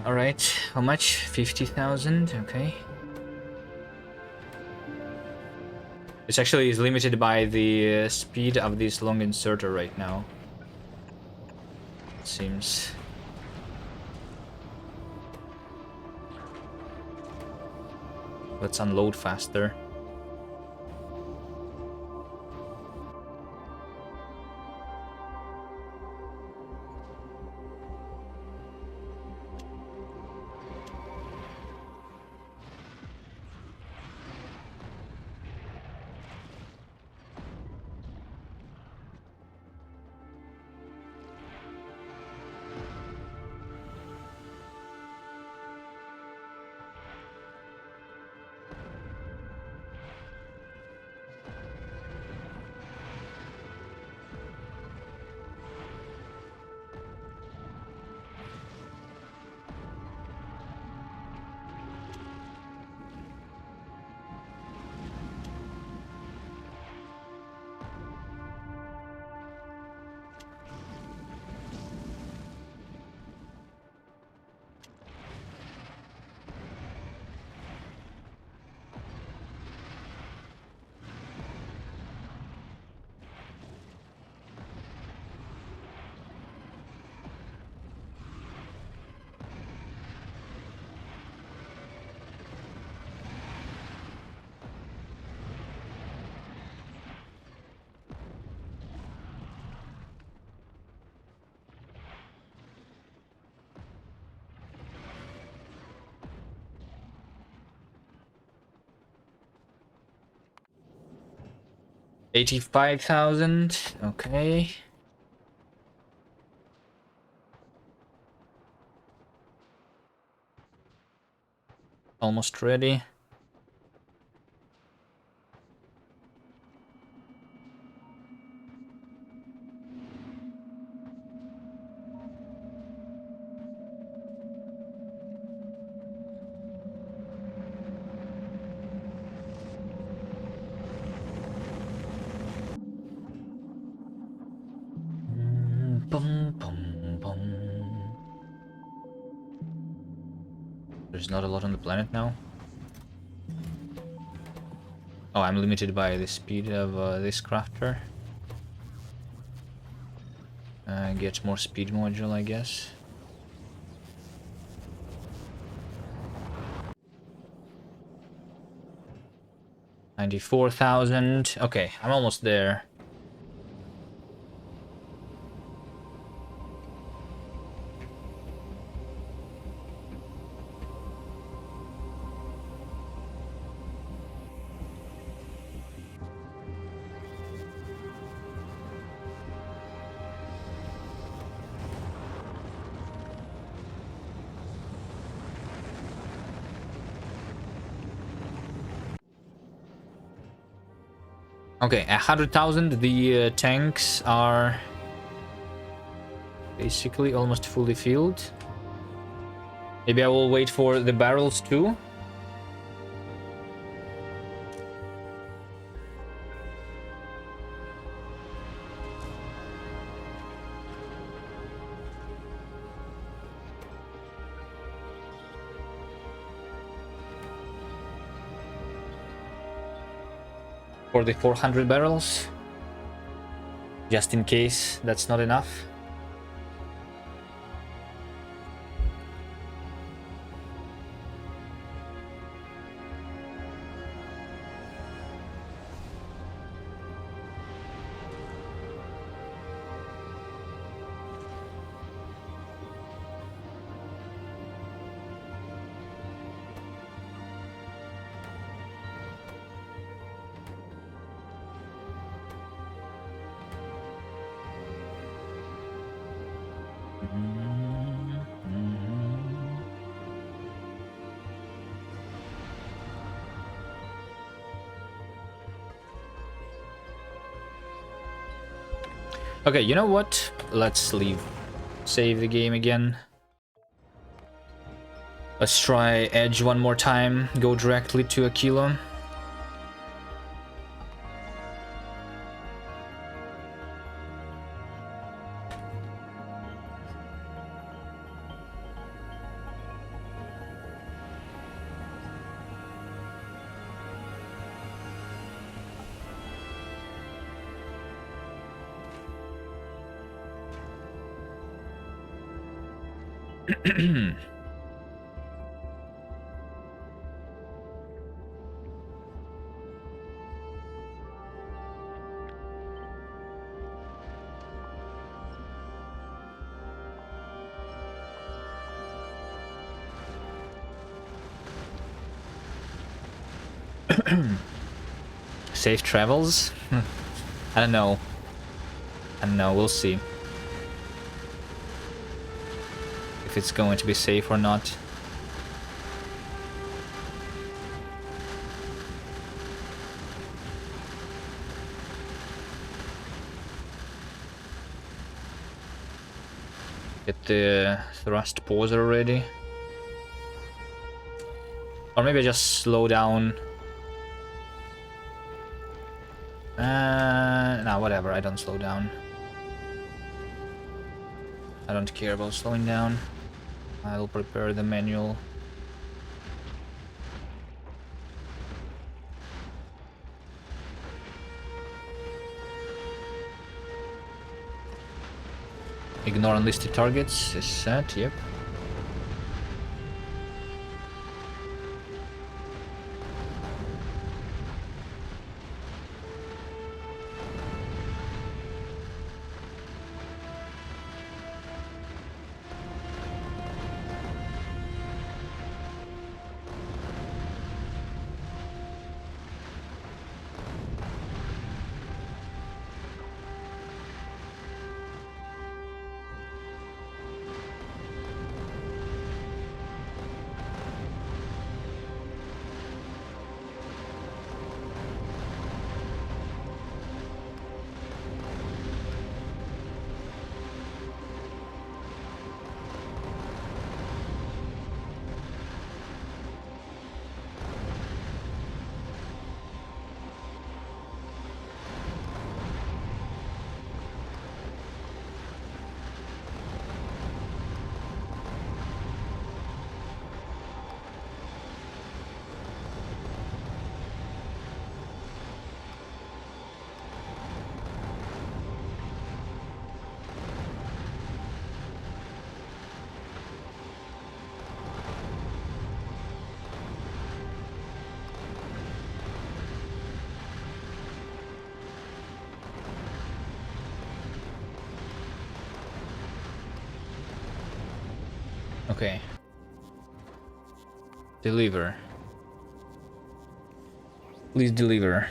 Speaker 1: All right, how much? 50,000. Okay. This actually is limited by the speed of this long inserter right now. It seems. Let's unload faster. 85,000. Okay. Almost ready. Bum, bum, bum. There's not a lot on the planet now. Oh, I'm limited by the speed of this crafter. Get more speed module, I guess. $94,000. Okay, I'm almost there. Okay, 100,000. The tanks are basically almost fully filled. Maybe I will wait for the barrels too. For the 400 barrels. Just in case that's not enough. Okay, you know what? Let's leave. Save the game again. Let's try Edge one more time. Go directly to a kilo. Safe travels? I don't know. I don't know, we'll see. If it's going to be safe or not. Get the thrust pauser ready. Or maybe I just slow down. No, whatever, I don't slow down. I don't care about slowing down. I'll prepare the manual. Ignore unlisted targets is set, yep. Okay. Deliver. Please deliver.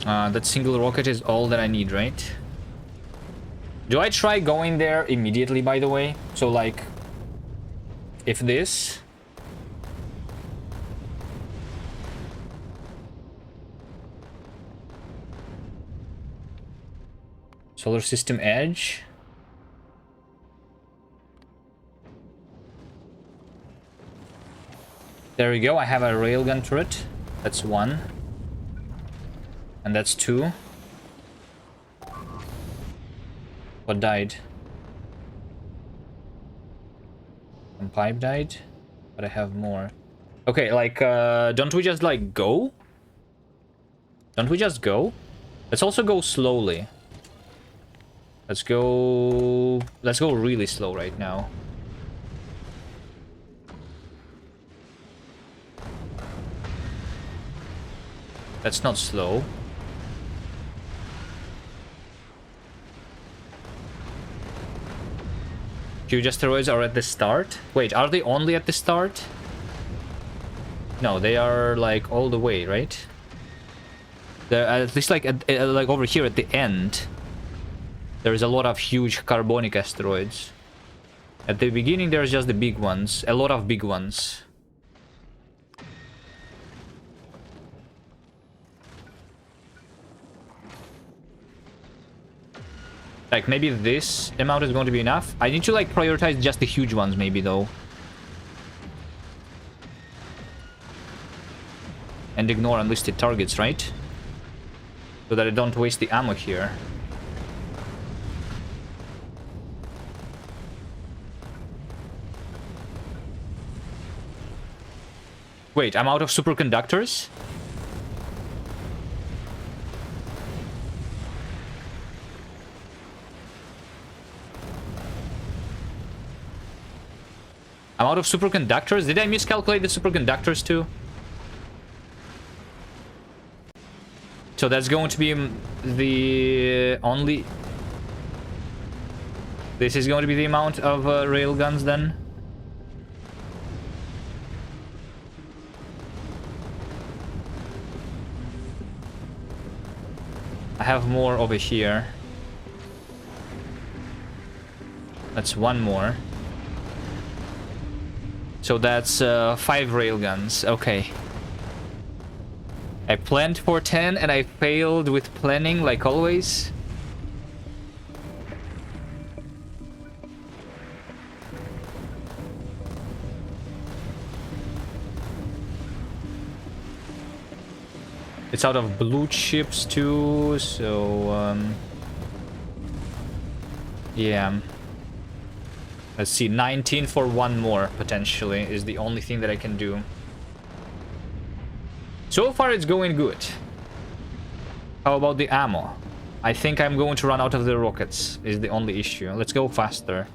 Speaker 1: That single rocket is all that I need, right? Do I try going there immediately, by the way? So, like, if this... Solar System Edge. There we go, I have a railgun turret. That's 1. And that's 2. What died? One pipe died, but I have more. Okay, like, don't we just, like, go? Don't we just go? Let's also go slowly. Let's go really slow right now. That's not slow. Huge asteroids are at the start? Wait, are they only at the start? No, they are like all the way, right? They're at least like like over here at the end. There is a lot of huge carbonic asteroids. At the beginning there's just the big ones, a lot of big ones. Like, maybe this amount is going to be enough. I need to, like, prioritize just the huge ones, maybe, though. And ignore unlisted targets, right? So that I don't waste the ammo here. Wait, I'm out of superconductors? I'm out of superconductors? Did I miscalculate the superconductors too? So that's going to be the only... This is going to be the amount of railguns then? I have more over here. That's 1 more. So that's 5 railguns. Okay. I planned for 10 and I failed with planning like always. It's out of blue chips too, so yeah. Let's see, 19 for 1 more, potentially, is the only thing that I can do. So far, it's going good. How about the ammo? I think I'm going to run out of the rockets, is the only issue. Let's go faster.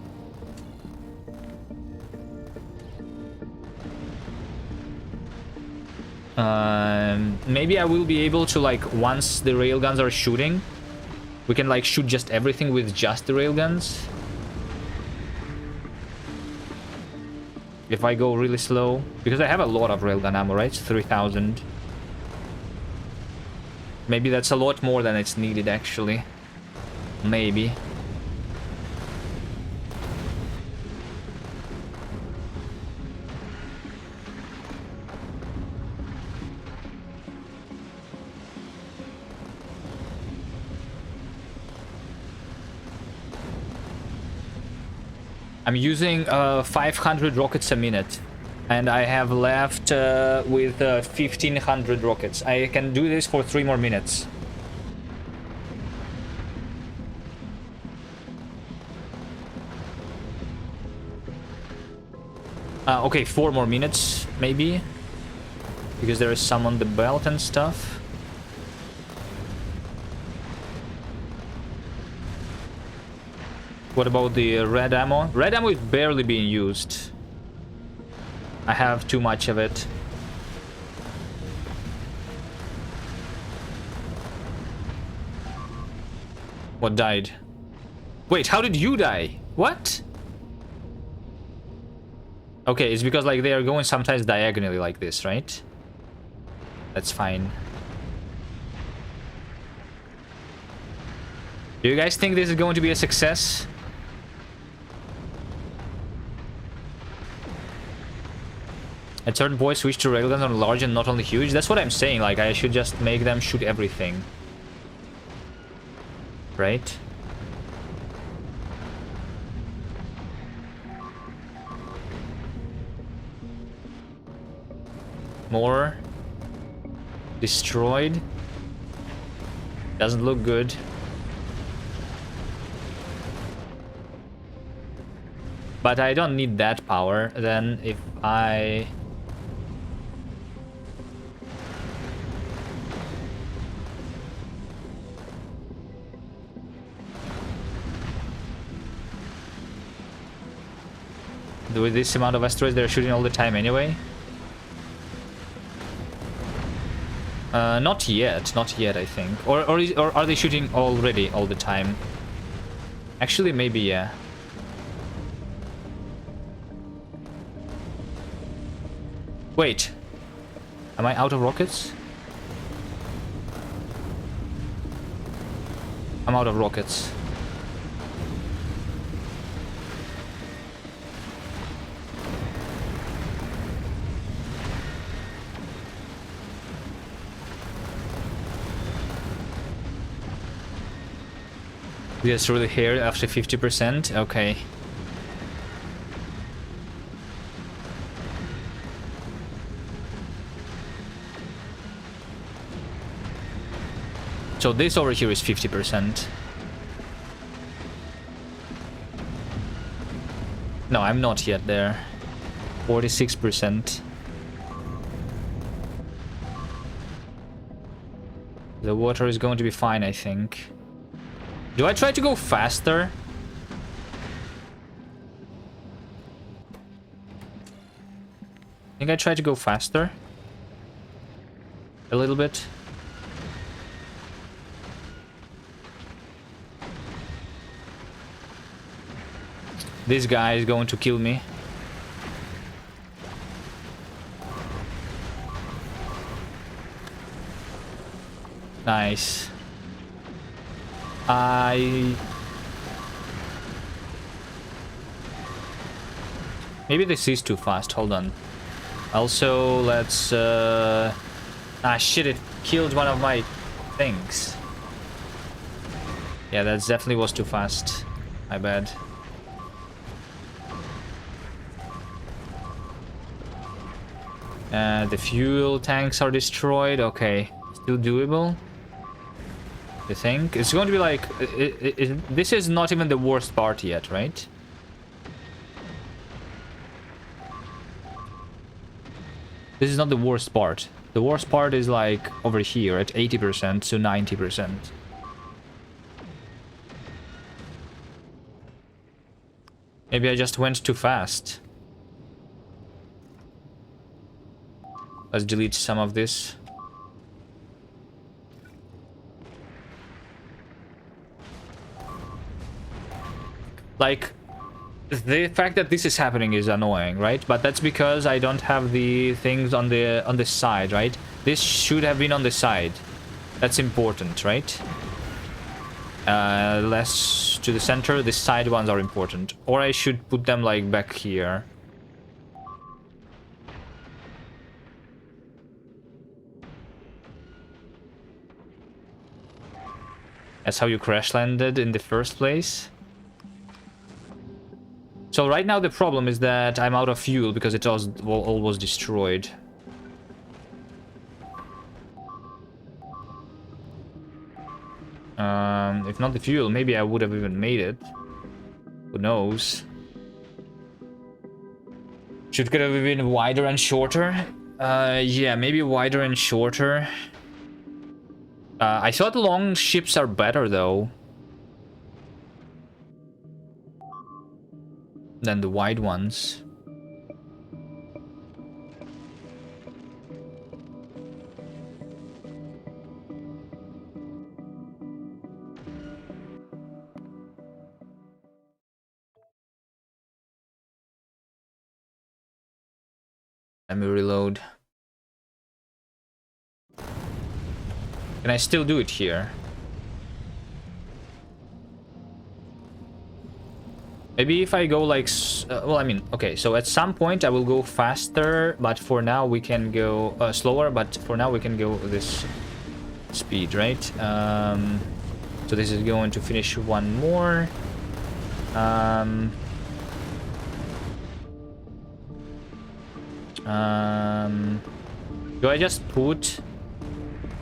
Speaker 1: Maybe I will be able to, like, once the railguns are shooting, we can, like, shoot just everything with just the railguns. If I go really slow, because I have a lot of railgun ammo, right? 3,000. Maybe that's a lot more than it's needed, actually. Maybe. I'm using 500 rockets a minute, and I have left with 1,500 rockets. I can do this for 3 more minutes. Okay, 4 more minutes, maybe, because there is some on the belt and stuff. What about the red ammo? Red ammo is barely being used. I have too much of it. What died? Wait, how did you die? What? Okay, it's because like they are going sometimes diagonally like this, right? That's fine. Do you guys think this is going to be a success? At certain points, switch to railguns on large and not only huge. That's what I'm saying. Like, I should just make them shoot everything. Right? More. Destroyed. Doesn't look good. But I don't need that power. Then if I... with this amount of asteroids, they're shooting all the time anyway. Not yet, I think. Or are they shooting already all the time? Actually, maybe, yeah. Wait. Am I out of rockets? I'm out of rockets. Just really here after 50%? Okay. So this over here is 50%. No, I'm not yet there. 46%. The water is going to be fine, I think. Do I try to go faster? I think I try to go faster. A little bit. This guy is going to kill me. Nice. Maybe this is too fast. Hold on. Also, let's... Ah, shit, it killed one of my things. Yeah, that definitely was too fast. My bad. The fuel tanks are destroyed. Okay. Still doable. You think? It's going to be like... this is not even the worst part yet, right? This is not the worst part. The worst part is like over here at 80% to 90%. Maybe I just went too fast. Let's delete some of this. Like, the fact that this is happening is annoying, right? But that's because I don't have the things on the side, right? This should have been on the side. That's important, right? Less to the center. The side ones are important. Or I should put them like back here. That's how you crash landed in the first place. So right now the problem is that I'm out of fuel because it all was destroyed. If not the fuel, maybe I would have even made it. Who knows? Should could have been wider and shorter. Yeah, maybe wider and shorter. I thought long ships are better though than the wide ones. Let me reload. Can I still do it here? Maybe if I go like... well, I mean, okay, so at some point I will go faster, but for now we can go slower, but for now we can go this speed, right? So this is going to finish one more. Do I just put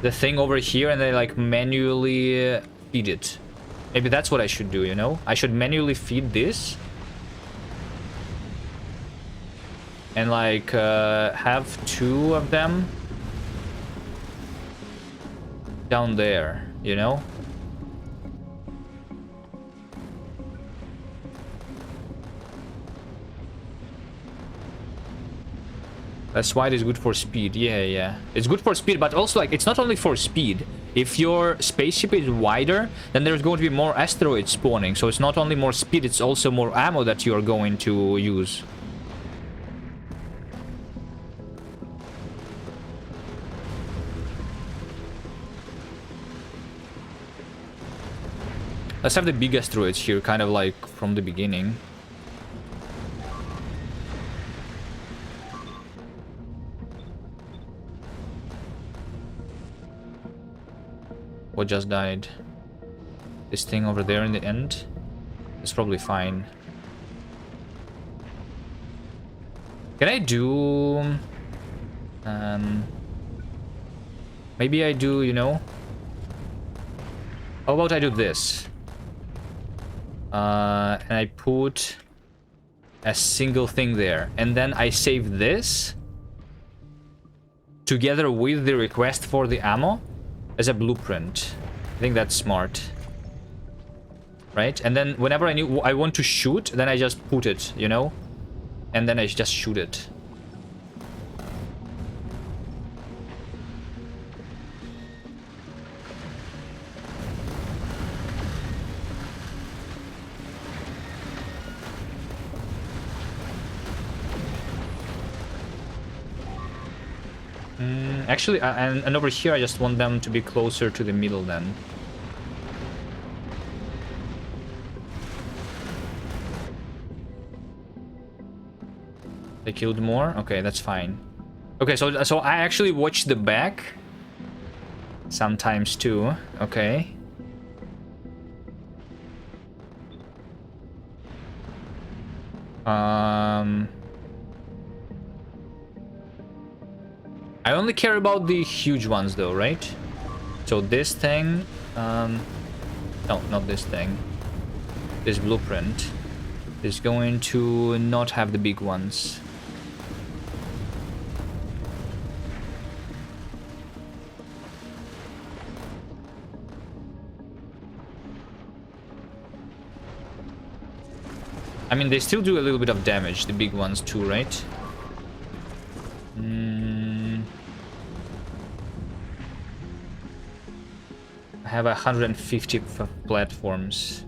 Speaker 1: the thing over here and then like manually feed it? Maybe that's what I should do, you know? I should manually feed this. And like have two of them down there, you know? That's why it is good for speed. Yeah. It's good for speed, but also like it's not only for speed. If your spaceship is wider, then there's going to be more asteroids spawning. So it's not only more speed, it's also more ammo that you're going to use. Let's have the big asteroids here, kind of like from the beginning. What just died? This thing over there in the end? It's probably fine. Can I do... maybe I do, you know... How about I do this? And I put a single thing there. And then I save this together with the request for the ammo as a blueprint. I think that's smart. Right? And then whenever I want to shoot, then I just put it, you know? And then I just shoot it. Actually, and over here I just want them to be closer to the middle then. They killed more? Okay, that's fine. Okay, so I actually watch the back sometimes too. Okay. I only care about the huge ones though, right? So this thing, no, not this thing. This blueprint is going to not have the big ones. I mean, they still do a little bit of damage, the big ones too, right? I have 150 platforms.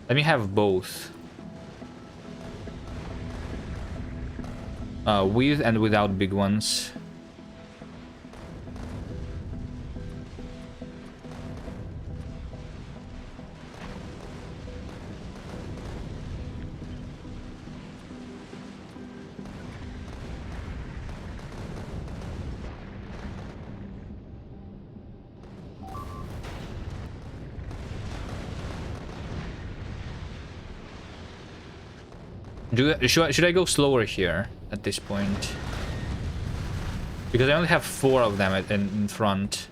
Speaker 1: Let me have both. With and without big ones. Should I go slower here at this point? Because I only have 4 of them in front.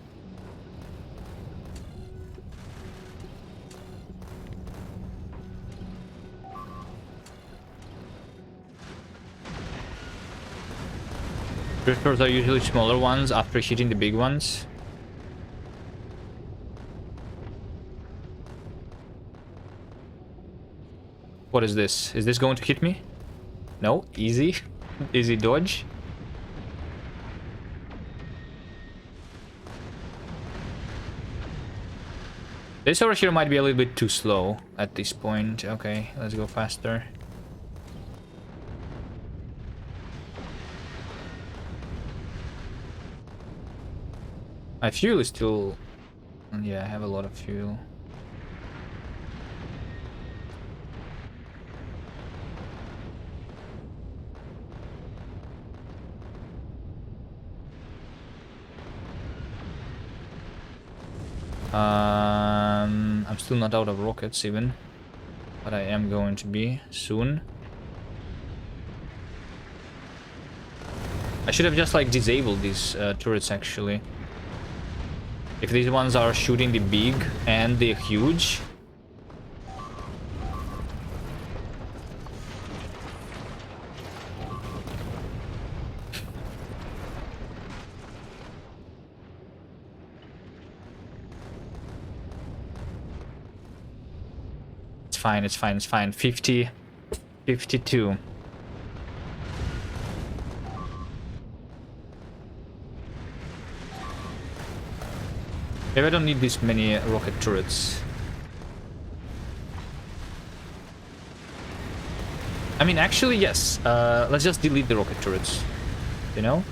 Speaker 1: Drifters are usually smaller ones after hitting the big ones. What is this? Is this going to hit me? No? Easy? Easy dodge? This over here might be a little bit too slow at this point. Okay, let's go faster. My fuel is still... Yeah, I have a lot of fuel. I'm still not out of rockets even, but I am going to be soon. I should have just like disabled these turrets actually. If these ones are shooting the big and the huge. It's fine, it's fine, it's fine. 50, 52. Maybe I don't need this many rocket turrets. I mean, actually, yes. Let's just delete the rocket turrets. You know?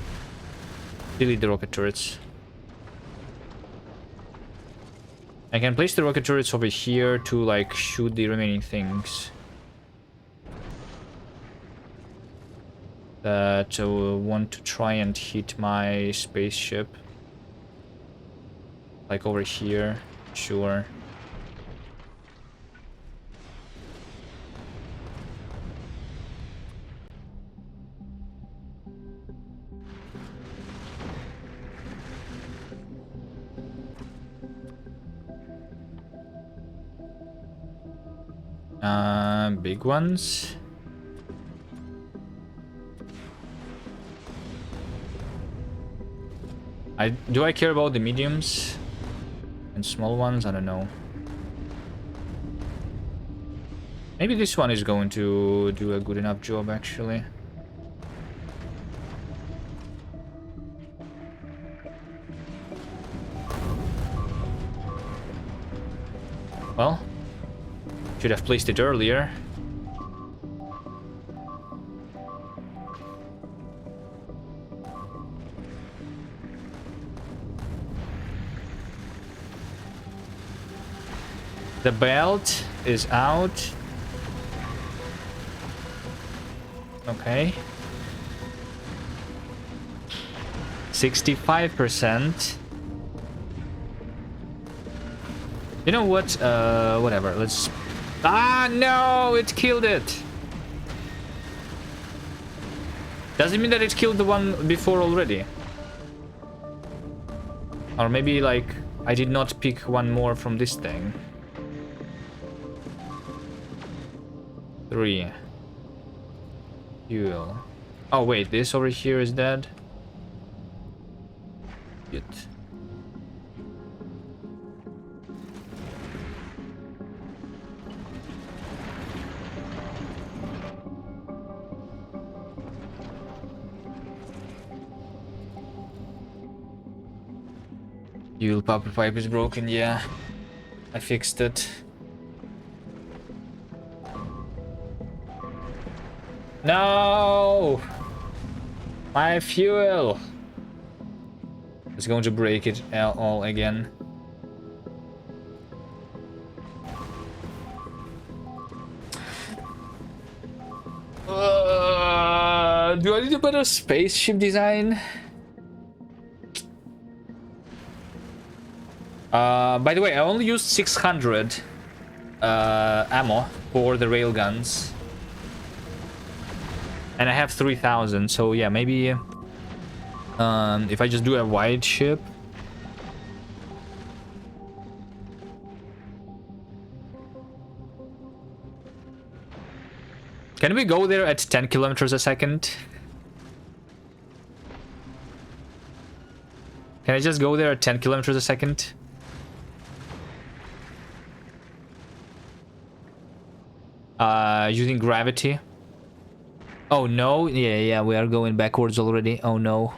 Speaker 1: Delete the rocket turrets. I can place the rocket turrets over here to, like, shoot the remaining things. That want to try and hit my spaceship. Like over here. Sure. Big ones. Do I care about the mediums and small ones? I don't know. Maybe this one is going to do a good enough job actually. Well, should have placed it earlier. The belt is out. Okay. 65%. You know what? Whatever. Let's... Ah, no! It killed it! Does it mean that it killed the one before already? Or maybe, like, I did not pick one more from this thing. 3. Fuel. Oh, wait. This over here is dead? Good. Fuel popper pipe is broken, yeah. I fixed it. No! My fuel! It's going to break it all again. Do I need a better spaceship design? By the way, I only used 600 ammo for the railguns. And I have 3,000, so yeah, maybe if I just do a wide ship. Can we go there at 10 kilometers a second? Can I just go there at 10 kilometers a second? Using gravity. Oh no, yeah, we are going backwards already. Oh no.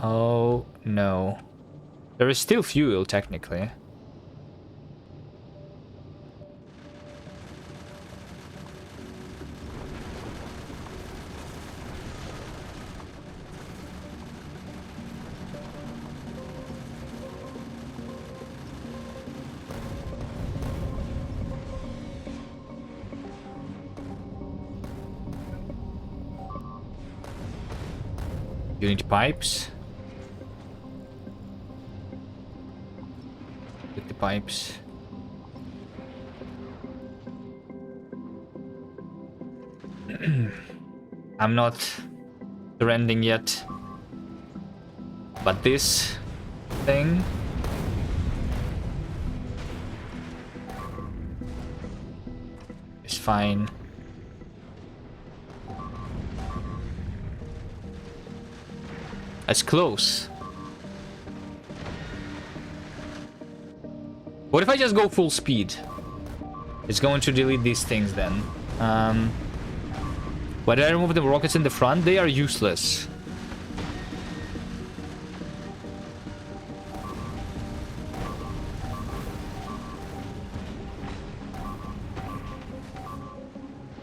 Speaker 1: Oh no. There is still fuel, technically. You need pipes. Get the pipes. I'm not surrendering yet. But this thing is fine. It's close. What if I just go full speed? It's going to delete these things then. Why did I remove the rockets in the front? They are useless.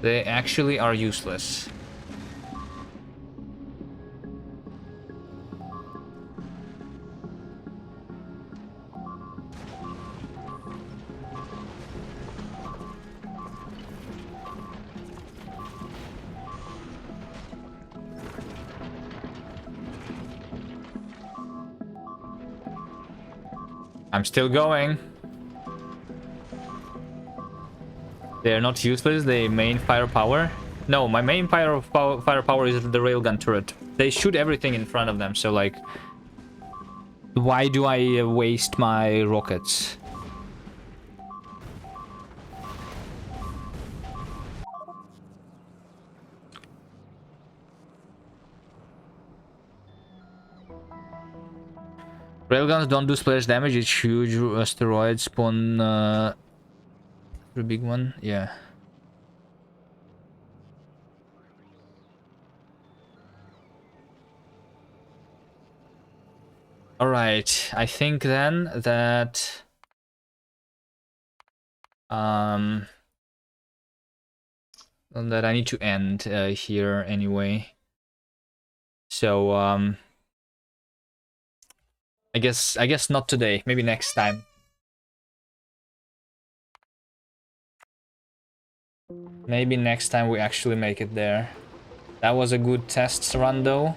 Speaker 1: They actually are useless. I'm still going. They're not useless. They main firepower. No, my main firepower is the railgun turret. They shoot everything in front of them, so like, why do I waste my rockets? Railguns don't do splash damage. It's huge asteroid spawn. The big one, yeah. All right, I think then that that I need to end here anyway. So I guess not today. Maybe next time. Maybe next time we actually make it there. That was a good test run though.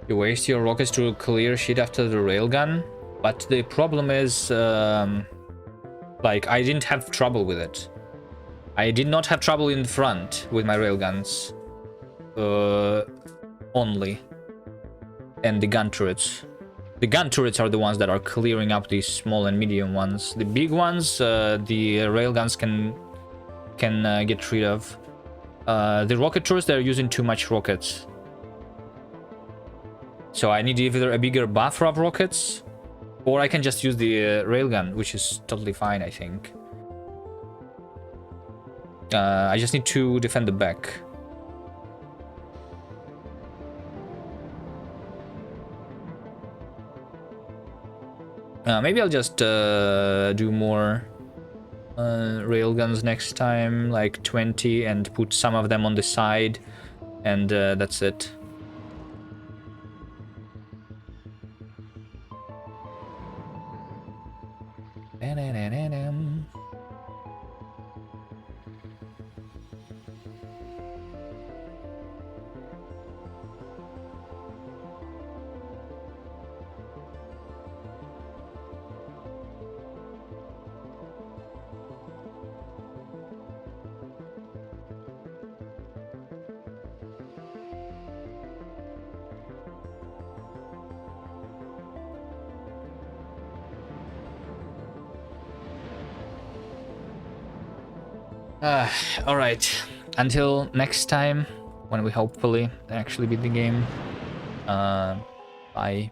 Speaker 1: You waste your rockets to clear shit after the railgun, but the problem is, like, I didn't have trouble with it. I did not have trouble in front with my railguns. Only. And the gun turrets. The gun turrets are the ones that are clearing up these small and medium ones. The big ones, the railguns can get rid of. The rocket turrets, they're using too much rockets. So I need either a bigger buffer of rockets, or I can just use the railgun, which is totally fine, I think. I just need to defend the back. Maybe I'll just do more railguns next time, like 20, and put some of them on the side, and that's it. Alright, until next time, when we hopefully actually beat the game. Bye.